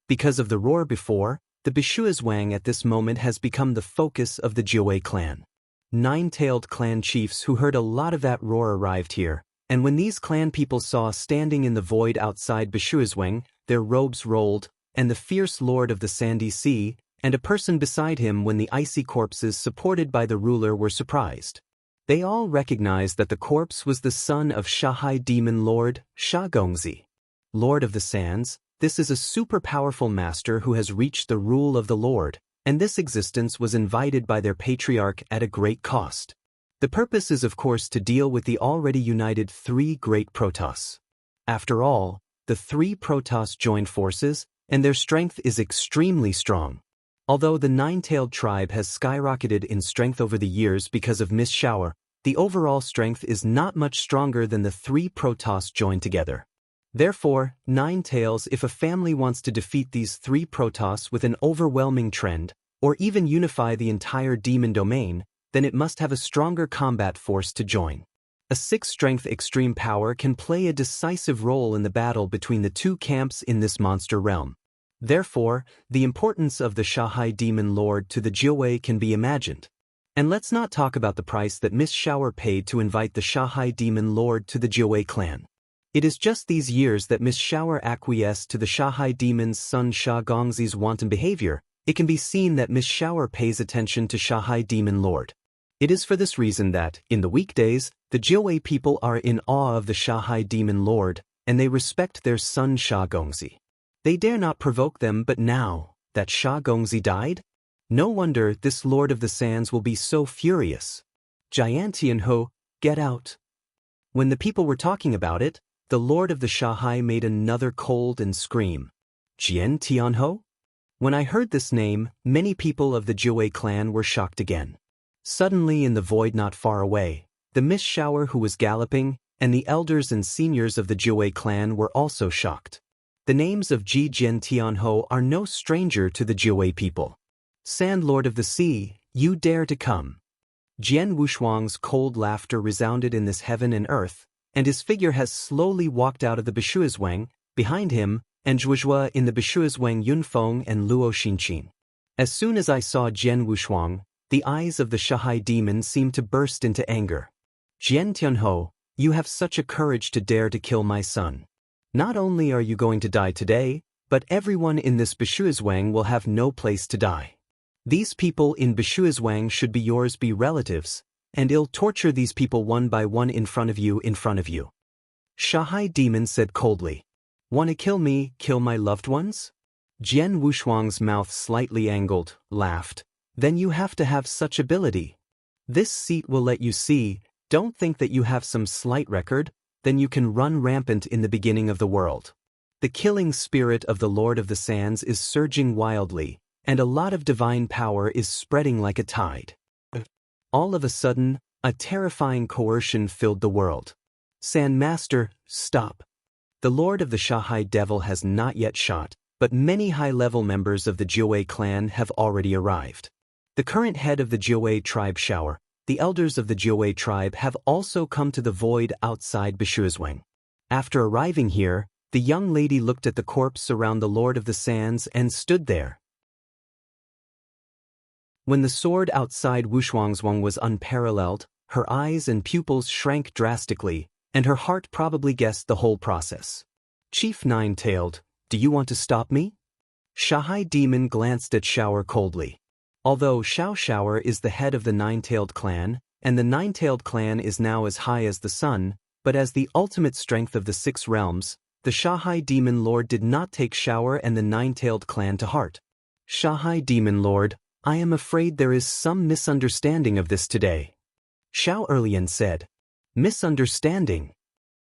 Because of the roar before, the Bishuizhuang at this moment has become the focus of the Jiwei clan. Nine-tailed clan chiefs who heard a lot of that roar arrived here, and when these clan people saw standing in the void outside Bishuizhuang, their robes rolled, and the fierce lord of the sandy sea, and a person beside him when the icy corpses supported by the ruler were surprised. They all recognized that the corpse was the son of Shahai Demon Lord, Sha Gongzi. Lord of the Sands, this is a super powerful master who has reached the rule of the Lord, and this existence was invited by their patriarch at a great cost. The purpose is of course to deal with the already united 3 great Protoss. After all, the 3 Protoss joined forces, and their strength is extremely strong. Although the nine-tailed tribe has skyrocketed in strength over the years because of Miss Shower, the overall strength is not much stronger than the 3 Protoss joined together. Therefore, Nine Tails, if a family wants to defeat these 3 Protoss with an overwhelming trend, or even unify the entire demon domain, then it must have a stronger combat force to join. A 6-strength extreme power can play a decisive role in the battle between the 2 camps in this monster realm. Therefore, the importance of the Shahai Demon Lord to the Jiwei can be imagined. And let's not talk about the price that Miss Shower paid to invite the Shahai Demon Lord to the Jiwei clan. It is just these years that Miss Shower acquiesced to the Shahai Demon's son Sha Gongzi's wanton behavior. It can be seen that Miss Shower pays attention to Shahai Demon Lord. It is for this reason that, in the weekdays, the Jiwei people are in awe of the Shahai Demon Lord, and they respect their son Sha Gongzi. They dare not provoke them, but now that Sha Gongzi died, no wonder this Lord of the Sands will be so furious. Jian Tianho, get out. When the people were talking about it, the Lord of the Shahai made another cold and scream. Jian Tianho? When I heard this name, many people of the Jiwei clan were shocked again. Suddenly in the void not far away, The mist shower who was galloping, and the elders and seniors of the Jiwei clan were also shocked. The names of Ji Jian Tianho are no stranger to the Jiwei people. Sand Lord of the Sea, you dare to come. Jian Wushuang's cold laughter resounded in this heaven and earth, and his figure has slowly walked out of the Bishuizhuang, behind him, and Zhuozhua in the Bishuizhuang Yunfeng and Luo Xinqin. As soon as I saw Jian Wushuang, the eyes of the Shahai demon seemed to burst into anger. Jian Tianho, you have such a courage to dare to kill my son. Not only are you going to die today, but everyone in this Bishuizhuang will have no place to die. These people in Bishuizhuang should be yours be relatives, and I'll torture these people one by one in front of you. Shahai demon said coldly. Wanna kill me, kill my loved ones? Jian Wushuang's mouth slightly angled, laughed. Then you have to have such ability. This seat will let you see. Don't think that you have some slight record, then you can run rampant in the beginning of the world. The killing spirit of the Lord of the Sands is surging wildly, and a lot of divine power is spreading like a tide. All of a sudden, a terrifying coercion filled the world. Sand Master, stop. The Lord of the Shahai Devil has not yet shot, but many high-level members of the Jiwei clan have already arrived. The current head of the Jiwei tribe Shower, the elders of the Jiwei tribe have also come to the void outside Bishuizhuang. After arriving here, the young lady looked at the corpse around the Lord of the Sands and stood there. When the sword outside Wushuangzhuang was unparalleled, her eyes and pupils shrank drastically, and her heart probably guessed the whole process. Chief Nine-Tailed, do you want to stop me? Shahai Demon glanced at Shower coldly. Although Shower is the head of the Nine-Tailed clan, and the Nine-Tailed clan is now as high as the sun, but as the ultimate strength of the 6 realms, the Shahai Demon Lord did not take Shower and the Nine-Tailed clan to heart. Shahai Demon Lord, I am afraid there is some misunderstanding of this today. Shao Erlian said. Misunderstanding?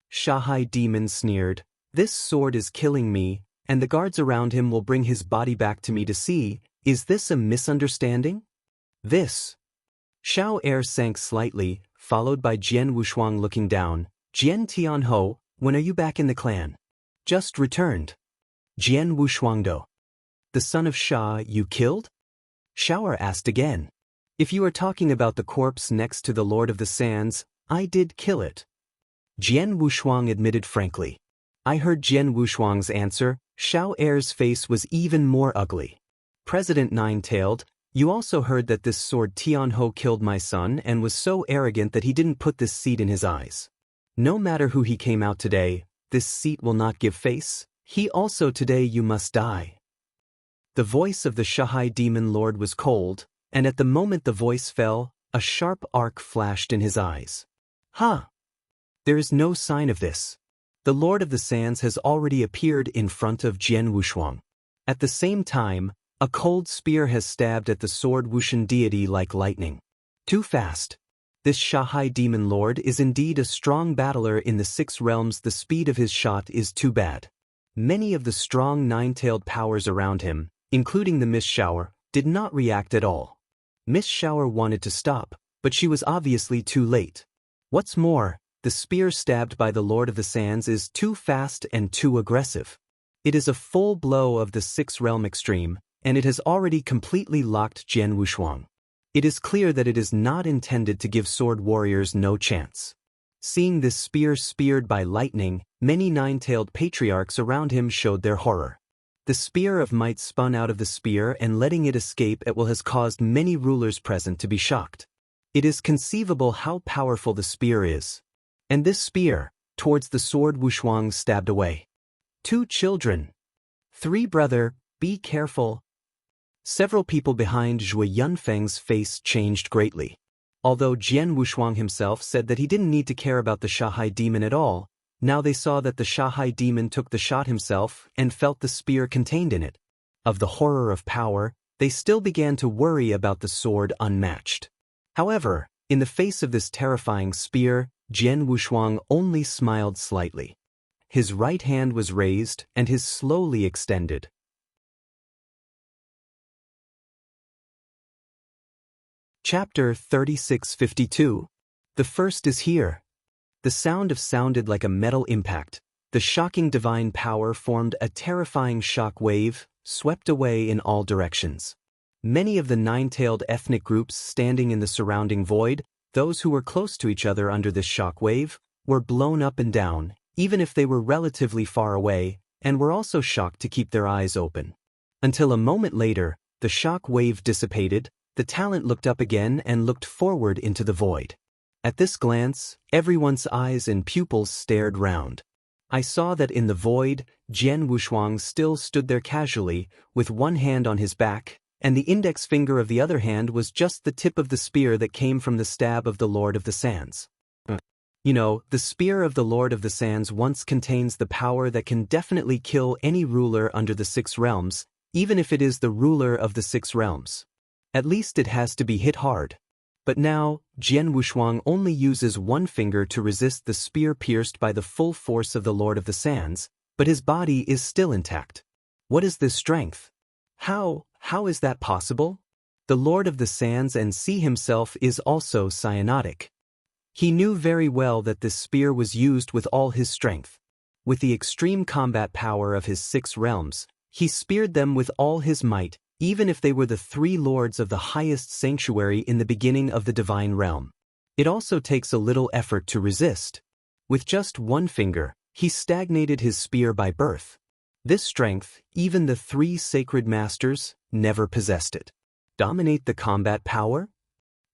Shahai Demon sneered. This sword is killing me, and the guards around him will bring his body back to me to see. Is this a misunderstanding? This. Shao Air sank slightly, followed by Jian Wushuang looking down. Jian Tianho, when are you back in the clan? Just returned. Jian Wushuangdo. The son of Sha you killed? Shower asked again. If you are talking about the corpse next to the Lord of the Sands, I did kill it. Jian Wushuang admitted frankly. I heard Jian Wushuang's answer. Shao Air's face was even more ugly. President Nine-Tailed, you also heard that this sword Tianho killed my son and was so arrogant that he didn't put this seed in his eyes. No matter who he came out today, this seat will not give face. He also today you must die. The voice of the Shahai Demon Lord was cold, and at the moment the voice fell, a sharp arc flashed in his eyes. Huh! There is no sign of this. The Lord of the Sands has already appeared in front of Jian Wushuang. At the same time, a cold spear has stabbed at the sword Wushan deity like lightning. Too fast. This Shahai Demon Lord is indeed a strong battler in the 6 realms. The speed of his shot is too bad. Many of the strong nine-tailed powers around him, including the Mist Shower, did not react at all. Mist Shower wanted to stop, but she was obviously too late. What's more, the spear stabbed by the Lord of the Sands is too fast and too aggressive. It is a full blow of the 6 realm extreme, and it has already completely locked Jian Wushuang. It is clear that it is not intended to give sword warriors no chance. Seeing this spear speared by lightning, many nine-tailed patriarchs around him showed their horror. The spear of might spun out of the spear and letting it escape at will has caused many rulers present to be shocked. It is conceivable how powerful the spear is. And this spear, towards the sword Wushuang stabbed away. 2 children. 3 brother, be careful. Several people behind Zhui Yunfeng's face changed greatly. Although Jian Wushuang himself said that he didn't need to care about the Shahai demon at all, now they saw that the Shahai demon took the shot himself and felt the spear contained in it. Of the horror of power, they still began to worry about the sword unmatched. However, in the face of this terrifying spear, Jian Wushuang only smiled slightly. His right hand was raised and his slowly extended. Chapter 3652. The first is here. The sounded like a metal impact. The shocking divine power formed a terrifying shock wave, swept away in all directions. Many of the nine-tailed ethnic groups standing in the surrounding void, those who were close to each other under this shock wave, were blown up and down, even if they were relatively far away, and were also shocked to keep their eyes open. Until a moment later, the shock wave dissipated, the talent looked up again and looked forward into the void. At this glance, everyone's eyes and pupils stared round. I saw that in the void, Jian Wushuang still stood there casually, with one hand on his back, and the index finger of the other hand was just the tip of the spear that came from the stab of the Lord of the Sands. You know, the spear of the Lord of the Sands once contains the power that can definitely kill any ruler under the 6 realms, even if it is the ruler of the 6 realms. At least it has to be hit hard. But now, Jian Wushuang only uses one finger to resist the spear pierced by the full force of the Lord of the Sands, but his body is still intact. What is this strength? How is that possible? The Lord of the Sands and Sea himself is also cyanotic. He knew very well that this spear was used with all his strength. With the extreme combat power of his 6 realms, he speared them with all his might, even if they were the 3 lords of the highest sanctuary in the beginning of the divine realm. It also takes a little effort to resist. With just one finger, he stagnated his spear by birth. This strength, even the 3 sacred masters, never possessed it. Dominate the combat power?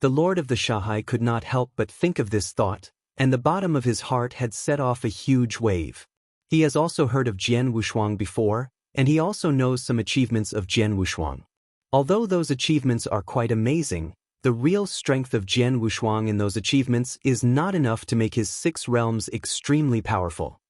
The Lord of the Shahai could not help but think of this thought, and the bottom of his heart had set off a huge wave. He has also heard of Jian Wushuang before, and he also knows some achievements of Jian Wushuang. Although those achievements are quite amazing, the real strength of Jian Wushuang in those achievements is not enough to make his 6 realms extremely powerful.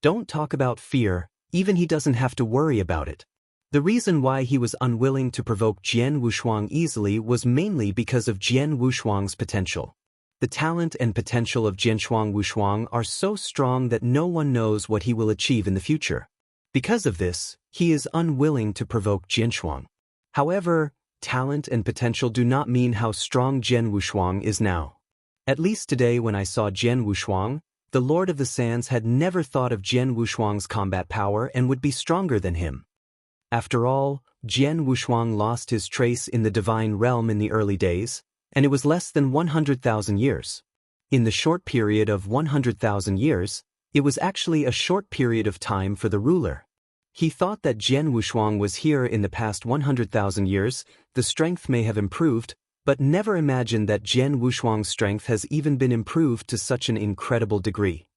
Don't talk about fear, even he doesn't have to worry about it. The reason why he was unwilling to provoke Jian Wushuang easily was mainly because of Jian Wushuang's potential. The talent and potential of Jian Wushuang are so strong that no one knows what he will achieve in the future. Because of this, he is unwilling to provoke Jian Wushuang. However, talent and potential do not mean how strong Jian Wushuang is now. At least today when I saw Jian Wushuang, the Lord of the Sands had never thought of Jian Wushuang's combat power and would be stronger than him. After all, Jian Wushuang lost his trace in the divine realm in the early days, and it was less than 100,000 years. In the short period of 100,000 years, it was actually a short period of time for the ruler. He thought that Jian Wushuang was here in the past 100,000 years, the strength may have improved, but never imagined that Jian Wushuang's strength has even been improved to such an incredible degree.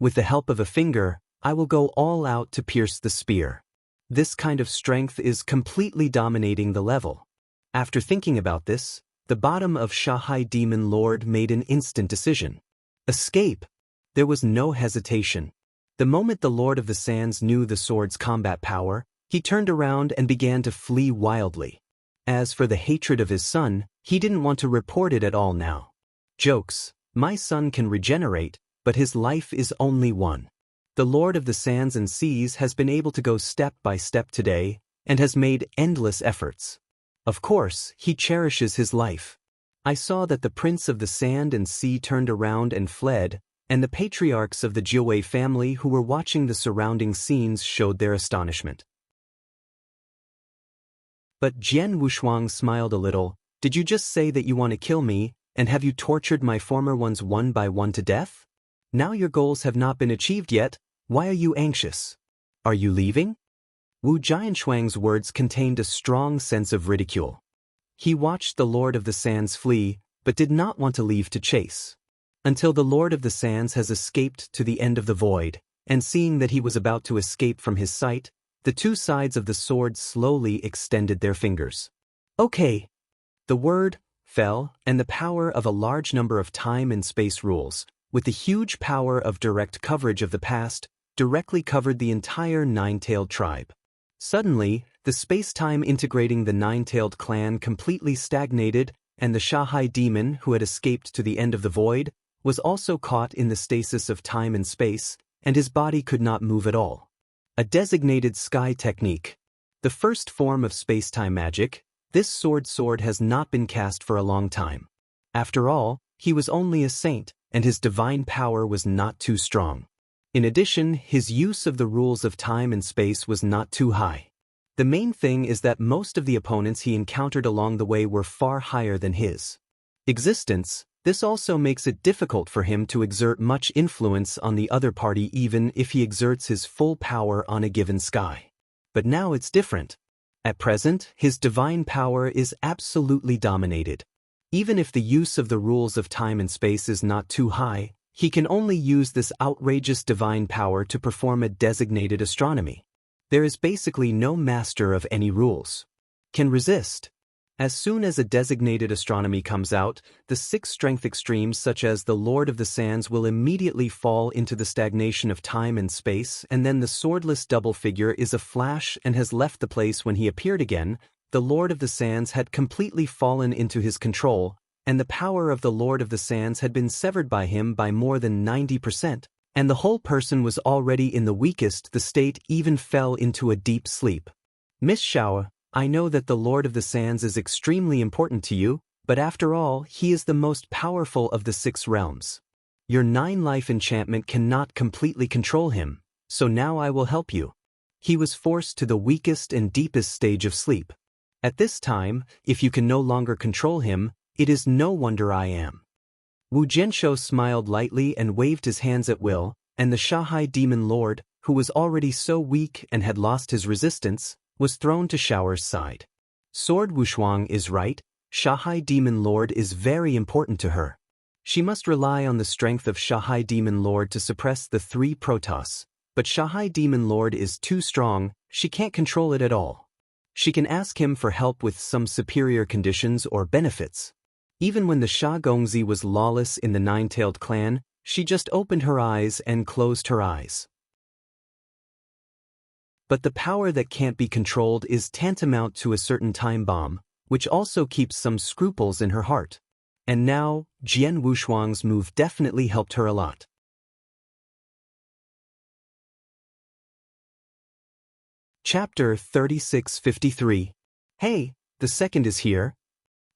With the help of a finger, I will go all out to pierce the spear. This kind of strength is completely dominating the level. After thinking about this, the bottom of Shahai Demon Lord made an instant decision. Escape! There was no hesitation. The moment the Lord of the Sands knew the sword's combat power, he turned around and began to flee wildly. As for the hatred of his son, he didn't want to report it at all now. Jokes, my son can regenerate, but his life is only one. The Lord of the Sands and Seas has been able to go step by step today, and has made endless efforts. Of course, he cherishes his life. I saw that the Prince of the Sand and Sea turned around and fled, and the patriarchs of the Jiwei family who were watching the surrounding scenes showed their astonishment. But Jian Wushuang smiled a little. Did you just say that you want to kill me, and have you tortured my former ones one by one to death? Now your goals have not been achieved yet. Why are you anxious? Are you leaving? Wu Jianshuang's words contained a strong sense of ridicule. He watched the Lord of the Sands flee, but did not want to leave to chase. Until the Lord of the Sands has escaped to the end of the void, and seeing that he was about to escape from his sight, the 2 sides of the sword slowly extended their fingers. Okay. The word fell, and the power of a large number of time and space rules, with the huge power of direct coverage of the past, directly covered the entire nine-tailed tribe. Suddenly, the space-time integrating the nine-tailed clan completely stagnated, and the Shahai demon who had escaped to the end of the void was also caught in the stasis of time and space, and his body could not move at all. A designated sky technique. The first form of space-time magic, this sword has not been cast for a long time. After all, He was only a saint, and his divine power was not too strong. In addition, his use of the rules of time and space was not too high. The main thing is that most of the opponents he encountered along the way were far higher than his existence. This also makes it difficult for him to exert much influence on the other party even if he exerts his full power on a given sky. But now it's different. At present, his divine power is absolutely dominated. Even if the use of the rules of time and space is not too high, he can only use this outrageous divine power to perform a designated astronomy. There is basically no master of any rules can resist. As soon as a designated astronomy comes out, the 6 strength extremes such as the Lord of the Sands will immediately fall into the stagnation of time and space, and then the swordless double figure is a flash and has left the place when he appeared again. The Lord of the Sands had completely fallen into his control, and the power of the Lord of the Sands had been severed by him by more than 90%, and the whole person was already in the weakest the state, even fell into a deep sleep. Miss Xiao, I know that the Lord of the Sands is extremely important to you, but after all, he is the most powerful of the 6 realms. Your 9-life enchantment cannot completely control him, so now I will help you. He was forced to the weakest and deepest stage of sleep. At this time, if you can no longer control him, it is no wonder I am. Wu Jianshou smiled lightly and waved his hands at will, and the Shanghai Demon Lord, who was already so weak and had lost his resistance, was thrown to Xiao'er's side. Sword Wushuang is right, Shanghai Demon Lord is very important to her. She must rely on the strength of Shanghai Demon Lord to suppress the 3 Protoss, but Shanghai Demon Lord is too strong, she can't control it at all. She can ask him for help with some superior conditions or benefits. Even when the Sha Gongzi was lawless in the 9-tailed clan, she just opened her eyes and closed her eyes. But the power that can't be controlled is tantamount to a certain time bomb, which also keeps some scruples in her heart. And now, Jian Wushuang's move definitely helped her a lot. Chapter 3653. Hey, the second is here.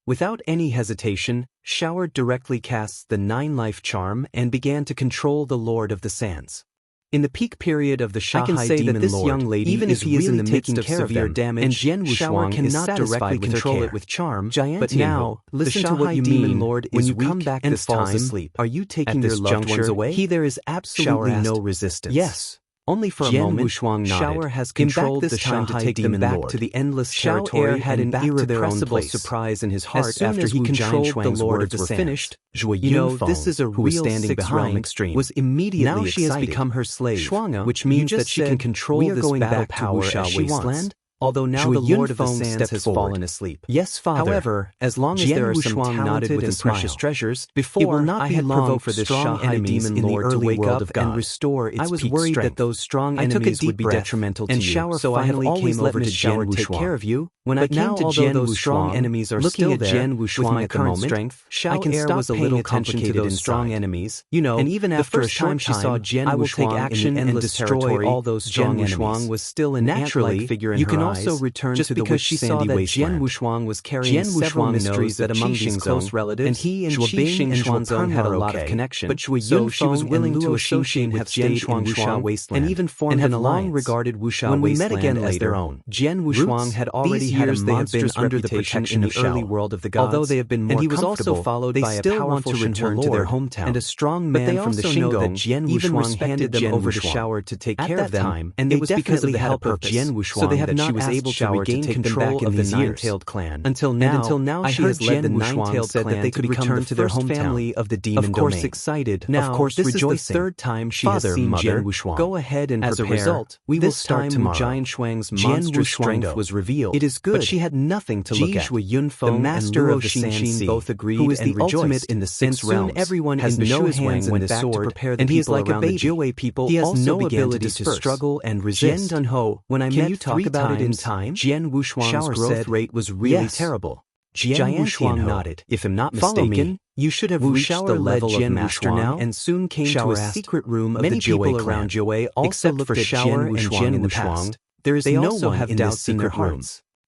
Without any hesitation, Xiao'er directly casts the 9-life charm and began to control the Lord of the Sands. In the peak period of the Shanghai Demon Lord, young lady even if he is in the midst of severe damage, and Jian Wushuang cannot directly control it with charm, but now, listen to what you mean, Lord, when you come back this time, are you taking your loved ones away? There is absolutely no resistance. Yes. Only for a moment, Xiao'er has controlled this time to take them back to the endless territory had an irrepressible surprise in his heart after he controlled the Lord of the Sands. You know, this is a real 6-realm extreme. Was immediately now she has become her slave, which means that she can control this battle power as she wants. Although now the Lord of the Sands has fallen asleep. Yes, Father. However, as long as there are some talented and precious treasures, before it will not be long for this Shanghai Demon Lord to wake up and restore its peak strength. I was worried that those strong enemies would be detrimental to you, so I have always let Miss Xiao'er take care of you. When I came to Jian Wushuang, strong enemies are looking at Jian Wushuang at the moment, I can stop paying attention to those strong enemies, you know, and even after a short time she saw Jian Wushuang in the endless territory, all those strong enemies. Jian Wushuang was still an ant-like figure in her eyes. Also returned just to the because she saw that Jian Wushuang was carrying several mysteries that among these close relatives, and he and Xing and Xuanzong had a lot of connection, but so she was willing to associate with Jian Wushuang wasteland, and even formed an long-regarded Wuxia wasteland as their own. Jian Wushuang had already had a monstrous reputation in the early world of the gods, although they have been more and he was also followed by a powerful return to their hometown, and a strong man from the Xingong even respected them over to Xiao'er to take care of them, and it was because of the help of Jian Wushuang that she was able to regain control of the 9-tailed clan. Until now she has led the 9-tailed said that they could return to their home family of the demon domain. Of course excited. Now, of course this is the 3rd time she has seen Jian Wushuang. Go ahead and prepare. As a result, we will start tomorrow. Jian Shuang's monstrous strength was revealed. It is good, but she had nothing to look at. The master of the Sands both agreed who is the ultimate in the 6 realms. Everyone has no hands in this sword, and he is like a baby. He has no ability to struggle and resist. Jian Dunho, when I met you talk about it in time, Jian Wushuang's growth rate was really terrible. Jian Wushuang nodded. If I'm not mistaken, you should have reached the level of master now, and soon came to a secret room of the Jiwei around Jiwei also except for Xiao'er and Jian Wushuang. There is no one in this secret room.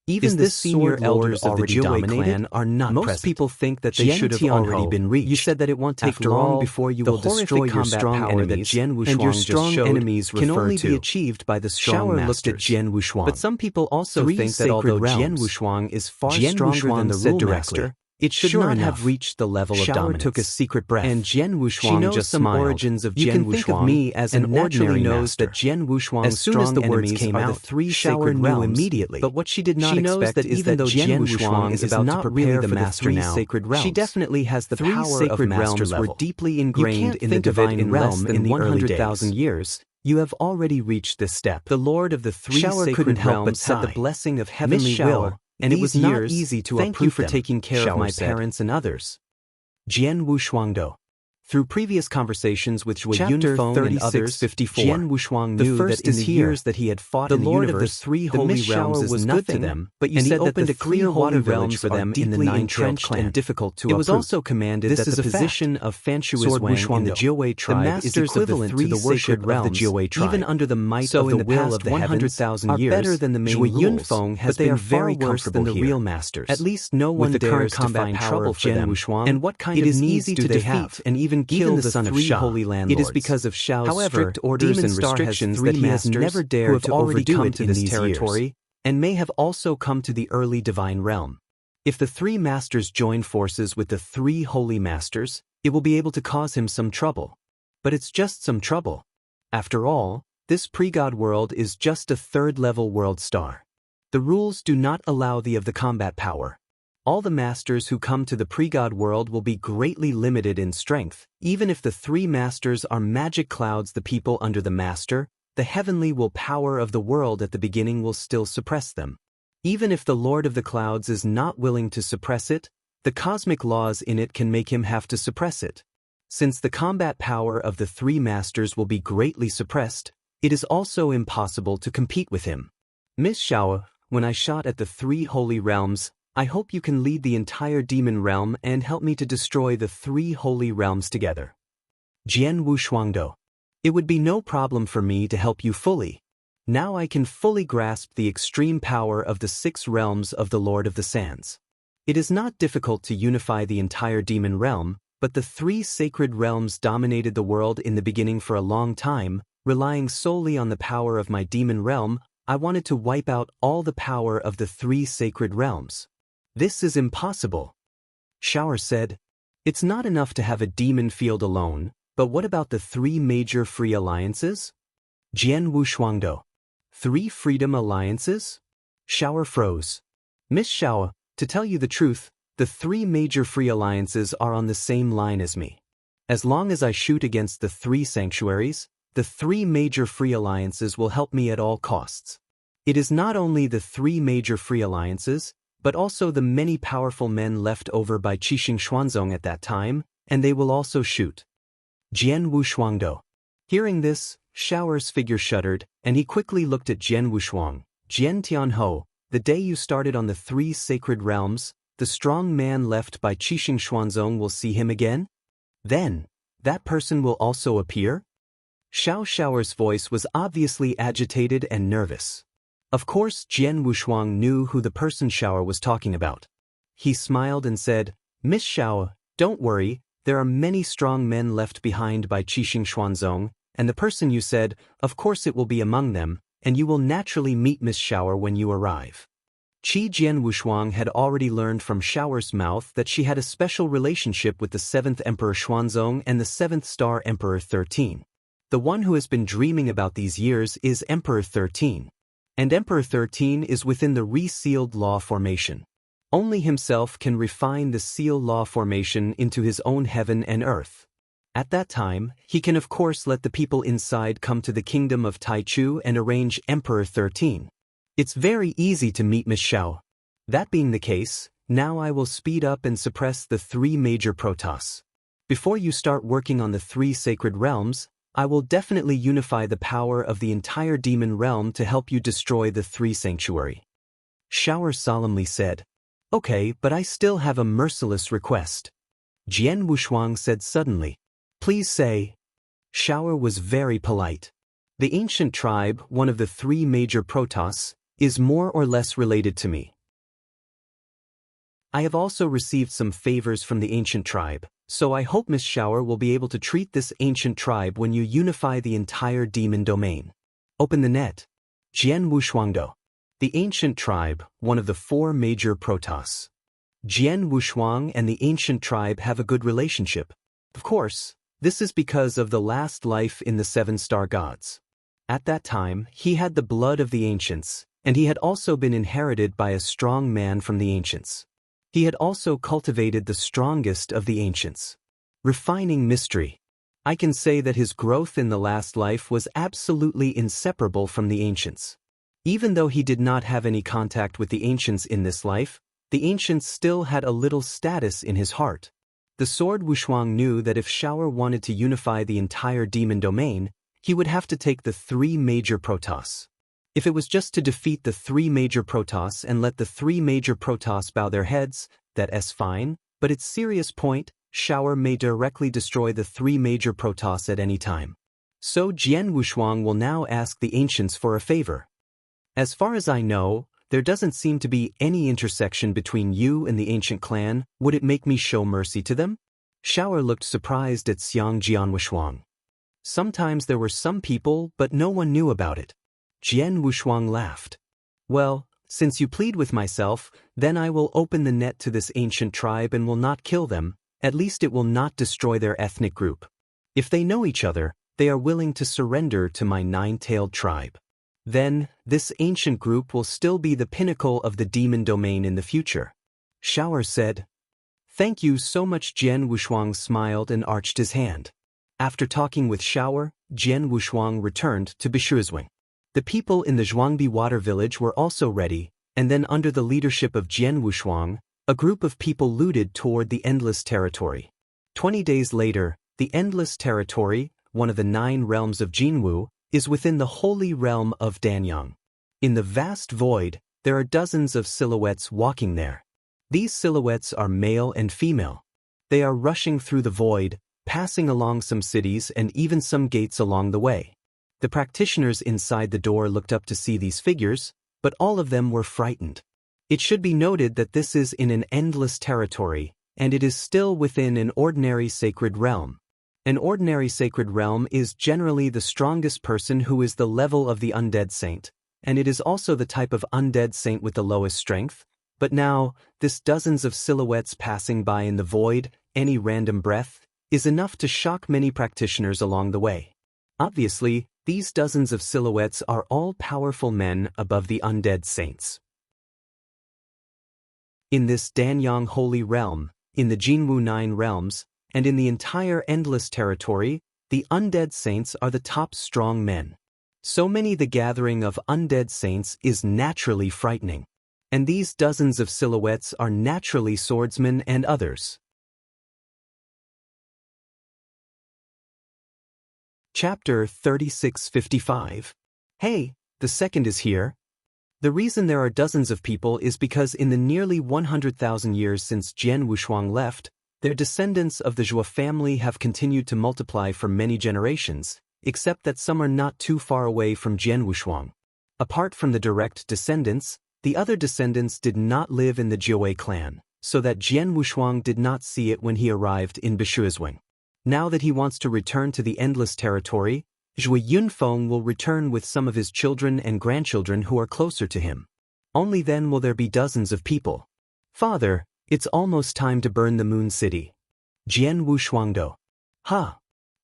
Even the senior elders of the Jiwei clan are not present. Most people think that they should have already been reached. You said that it won't take long before you will destroy your strong enemies, and your strong enemies can only be achieved by the strong masters. Looked at Jian Wushuang. But some people also think that although Jian Wushuang is far stronger than the rule master, it should not have reached the level of dominance. Took a secret breath, and Jian Wushuang just smiled. Origins of Jian Wushuang. You can think of me as an ordinary master. That Jian Wushuang's strong enemies came out, the three sacred realms immediately. But what she did not expect that even though Jian Wushuang is about to prepare for the three sacred realms, she definitely has the power of master level. Were deeply ingrained in the divine realm in 100,000 years. You have already reached this step. The Lord of the three sacred realms had the blessing of heavenly will. And it was not easy to approve. Thank you for taking care of my parents and others. Jian Wushuangdo. Through previous conversations with Zhui Yunfeng and others, Jian Wushuang knew that in the years that he had fought in the Lord of the three holy realms is nothing to them, but you said that the clear water realms for them in the nine-entrenched and difficult to approve. It was also commanded that the position of Fanshuizwen in the Jiwei tribe is equivalent to the worship of the Jiwei tribe, even under the might of the will of the 100,000 years, better than the main rules, Yunfeng has been very worse than the real masters. At least no one dares to find trouble for them, and what kind of needs do they have, and even kill the son of Sha. Holy landlords. It is because of Shao's strict orders and restrictions that he has never dared to overdo it in this territory, and may have also come to the early divine realm. If the three masters join forces with the three holy masters, it will be able to cause him some trouble. But it's just some trouble. After all, this pre-god world is just a third-level world star. The rules do not allow thee of the combat power. All the masters who come to the pre-god world will be greatly limited in strength. Even if the three masters are magic clouds, the people under the master, the heavenly will power of the world at the beginning will still suppress them. Even if the Lord of the Clouds is not willing to suppress it, the cosmic laws in it can make him have to suppress it. Since the combat power of the three masters will be greatly suppressed, it is also impossible to compete with him. Miss Shao, when I shot at the three holy realms, I hope you can lead the entire demon realm and help me to destroy the three holy realms together. Jian Wushuangdo. It would be no problem for me to help you fully. Now I can fully grasp the extreme power of the 6 realms of the Lord of the Sands. It is not difficult to unify the entire demon realm, but the 3 sacred realms dominated the world in the beginning for a long time. Relying solely on the power of my demon realm, I wanted to wipe out all the power of the 3 sacred realms. This is impossible. Shower said, it's not enough to have a demon field alone, but what about the 3 major free alliances? Jian Wushuangdo. 3 freedom alliances? Shower froze. Miss Shower, to tell you the truth, the 3 major free alliances are on the same line as me. As long as I shoot against the 3 sanctuaries, the 3 major free alliances will help me at all costs. It is not only the 3 major free alliances, but also the many powerful men left over by Qixing Xuanzong at that time, and they will also shoot. Jian Wushuangdo. Hearing this, Shower's figure shuddered, and he quickly looked at Jian Wushuang. Jian Tianho, the day you started on the 3 sacred realms, the strong man left by Qixing Xuanzong will see him again? Then, that person will also appear? Shower's voice was obviously agitated and nervous. Of course, Jian Wushuang knew who the person Shower was talking about. He smiled and said, Miss Shower, don't worry, there are many strong men left behind by Qixing Xuanzong, and the person you said, of course it will be among them, and you will naturally meet Miss Shower when you arrive. Jian Wushuang had already learned from Shower's mouth that she had a special relationship with the 7th Emperor Xuanzong and the 7th Star Emperor 13. The one who has been dreaming about these years is Emperor 13. And Emperor 13 is within the re-sealed law formation. Only himself can refine the seal law formation into his own heaven and earth. At that time, he can of course let the people inside come to the kingdom of Taichu and arrange Emperor 13. It's very easy to meet Miss Shao. That being the case, now I will speed up and suppress the 3 major protoss. Before you start working on the 3 sacred realms, I will definitely unify the power of the entire demon realm to help you destroy the 3 sanctuary. Shower solemnly said, Okay, but I still have a merciless request. Jian Wushuang said suddenly, Please say. Shower was very polite. The ancient tribe, one of the 3 major protoss, is more or less related to me. I have also received some favors from the ancient tribe, so I hope Miss Shower will be able to treat this ancient tribe when you unify the entire demon domain. Open the net. Jian Wushuangdo. The ancient tribe, one of the 4 major protoss. Jian Wushuang and the ancient tribe have a good relationship. Of course, this is because of the last life in the 7-star gods. At that time, he had the blood of the ancients, and he had also been inherited by a strong man from the ancients. He had also cultivated the strongest of the ancients. Refining mystery. I can say that his growth in the last life was absolutely inseparable from the ancients. Even though he did not have any contact with the ancients in this life, the ancients still had a little status in his heart. The Sword Wushuang knew that if Shower wanted to unify the entire demon domain, he would have to take the 3 major protoss. If it was just to defeat the 3 major protoss and let the 3 major protoss bow their heads, that's fine, but its serious point, Shower may directly destroy the 3 major protoss at any time. So Jian Wushuang will now ask the ancients for a favor. As far as I know, there doesn't seem to be any intersection between you and the ancient clan. Would it make me show mercy to them? Shower looked surprised at Xiang Jian Wushuang. Sometimes there were some people, but no one knew about it. Jian Wushuang laughed. Well, since you plead with myself, then I will open the net to this ancient tribe and will not kill them, at least it will not destroy their ethnic group. If they know each other, they are willing to surrender to my 9-tailed tribe. Then, this ancient group will still be the pinnacle of the demon domain in the future. Shower said. Thank you so much. Jian Wushuang smiled and arched his hand. After talking with Shower, Jian Wushuang returned to Bishuizwing. The people in the Zhuangbi water village were also ready, and then under the leadership of Jian Wushuang, a group of people looted toward the Endless Territory. 20 days later, the Endless Territory, one of the 9 realms of Jinwu, is within the holy realm of Danyang. In the vast void, there are dozens of silhouettes walking there. These silhouettes are male and female. They are rushing through the void, passing along some cities and even some gates along the way. The practitioners inside the door looked up to see these figures, but all of them were frightened. It should be noted that this is in an endless territory, and it is still within an ordinary sacred realm. An ordinary sacred realm is generally the strongest person who is the level of the undead saint, and it is also the type of undead saint with the lowest strength. But now, this dozens of silhouettes passing by in the void, any random breath, is enough to shock many practitioners along the way. Obviously, these dozens of silhouettes are all powerful men above the undead saints. In this Danyang holy realm, in the Jinwu 9 realms, and in the entire endless territory, the undead saints are the top strong men. So many the gathering of undead saints is naturally frightening. And these dozens of silhouettes are naturally swordsmen and others. Chapter 3655. Hey, the second is here. The reason there are dozens of people is because in the nearly 100,000 years since Jian Wushuang left, their descendants of the Zhua family have continued to multiply for many generations, except that some are not too far away from Jian Wushuang. Apart from the direct descendants, the other descendants did not live in the Jiawei clan, so that Jian Wushuang did not see it when he arrived in Bishuizwing. Now that he wants to return to the Endless Territory, Zhui Yunfeng will return with some of his children and grandchildren who are closer to him. Only then will there be dozens of people. Father, it's almost time to burn the Moon City. Jian Wushuangdo. Ha!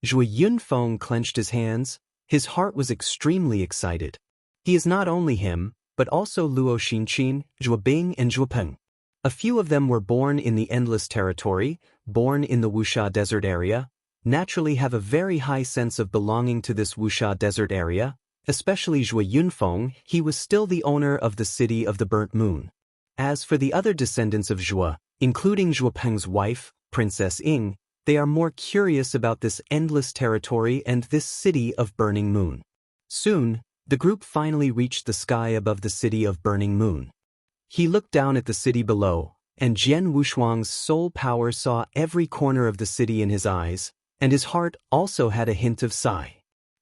Zhui Yunfeng clenched his hands. His heart was extremely excited. He is not only him, but also Luo Xinqin, Zhua Bing and Zhua Peng. A few of them were born in the Endless Territory, born in the Wuxia Desert area, naturally have a very high sense of belonging to this Wuxia Desert area, especially Zhui Yunfeng. He was still the owner of the city of the Burnt Moon. As for the other descendants of Zhua, including Zhua Peng's wife, Princess Ying, they are more curious about this Endless Territory and this city of Burning Moon. Soon, the group finally reached the sky above the city of Burning Moon. He looked down at the city below, and Jian Wushuang's soul power saw every corner of the city in his eyes, and his heart also had a hint of sigh.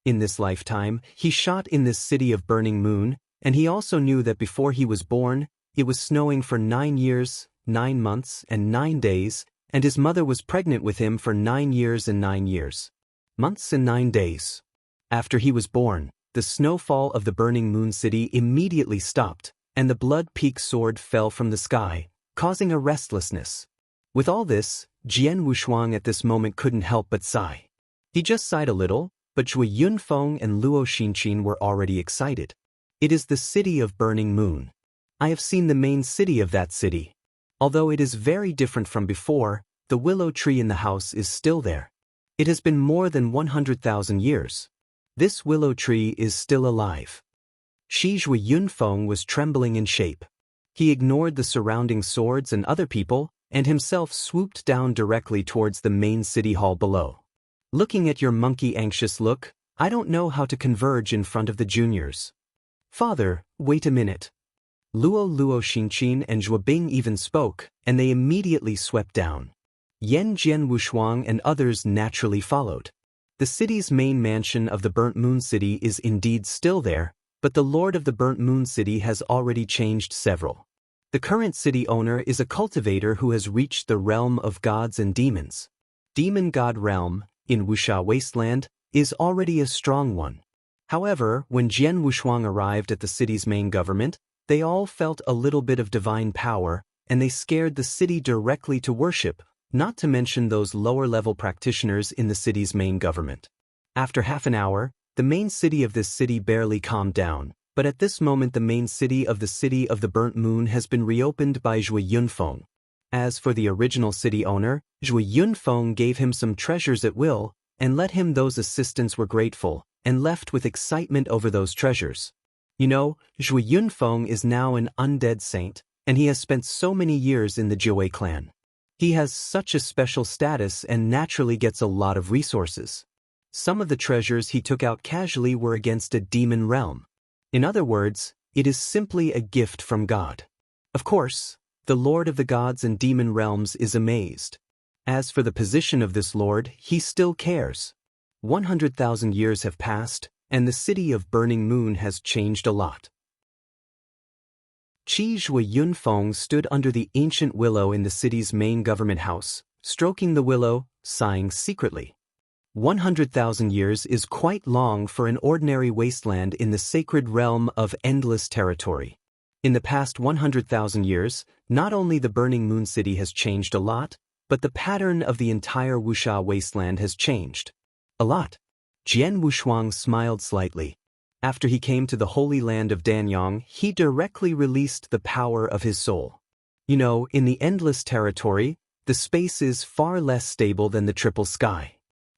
In this lifetime, he shot in this city of Burning Moon, And he also knew that before he was born, it was snowing for 9 years, 9 months, and 9 days, and his mother was pregnant with him for 9 years and 9 years. Months and 9 days. After he was born, the snowfall of the burning moon city immediately stopped, and the blood-peaked sword fell from the sky, causing a restlessness. With all this, Jian Wushuang at this moment couldn't help but sigh. He just sighed a little, but Zhui Yunfeng and Luo Xinqin were already excited. It is the city of burning moon. I have seen the main city of that city. Although it is very different from before, the willow tree in the house is still there. It has been more than 100,000 years. This willow tree is still alive. Zhui Yunfeng was trembling in shape. He ignored the surrounding swords and other people, and himself swooped down directly towards the main city hall below. Looking at your monkey anxious look, I don't know how to converge in front of the juniors. Father, wait a minute. Luo Xinqin and Zhuo Bing even spoke, and they immediately swept down. Jian Wushuang and others naturally followed. The city's main mansion of the Burnt Moon City is indeed still there, but the Lord of the Burnt Moon City has already changed several. The current city owner is a cultivator who has reached the realm of gods and demons. Demon God realm, in Wuxia Wasteland, is already a strong one. However, when Jian Wushuang arrived at the city's main government, they all felt a little bit of divine power, and they scared the city directly to worship, not to mention those lower-level practitioners in the city's main government. After half an hour, the main city of this city barely calmed down, but at this moment the main city of the Burnt Moon has been reopened by Zhui Yunfeng. As for the original city owner, Zhui Yunfeng gave him some treasures at will, and let him those assistants were grateful, and left with excitement over those treasures. You know, Zhui Yunfeng is now an undead saint, and he has spent so many years in the Jiwei clan. He has such a special status and naturally gets a lot of resources. Some of the treasures he took out casually were against a demon realm. In other words, it is simply a gift from God. Of course, the Lord of the gods and demon realms is amazed. As for the position of this Lord, he still cares. 100,000 years have passed, and the city of Burning Moon has changed a lot. Zhui Yunfeng stood under the ancient willow in the city's main government house, stroking the willow, sighing secretly. 100,000 years is quite long for an ordinary wasteland in the sacred realm of endless territory. In the past 100,000 years, not only the Burning Moon City has changed a lot, but the pattern of the entire Wuxia wasteland has changed. A lot. Jian Wushuang smiled slightly. After he came to the holy land of Danyang, he directly released the power of his soul. You know, in the endless territory, the space is far less stable than the triple sky.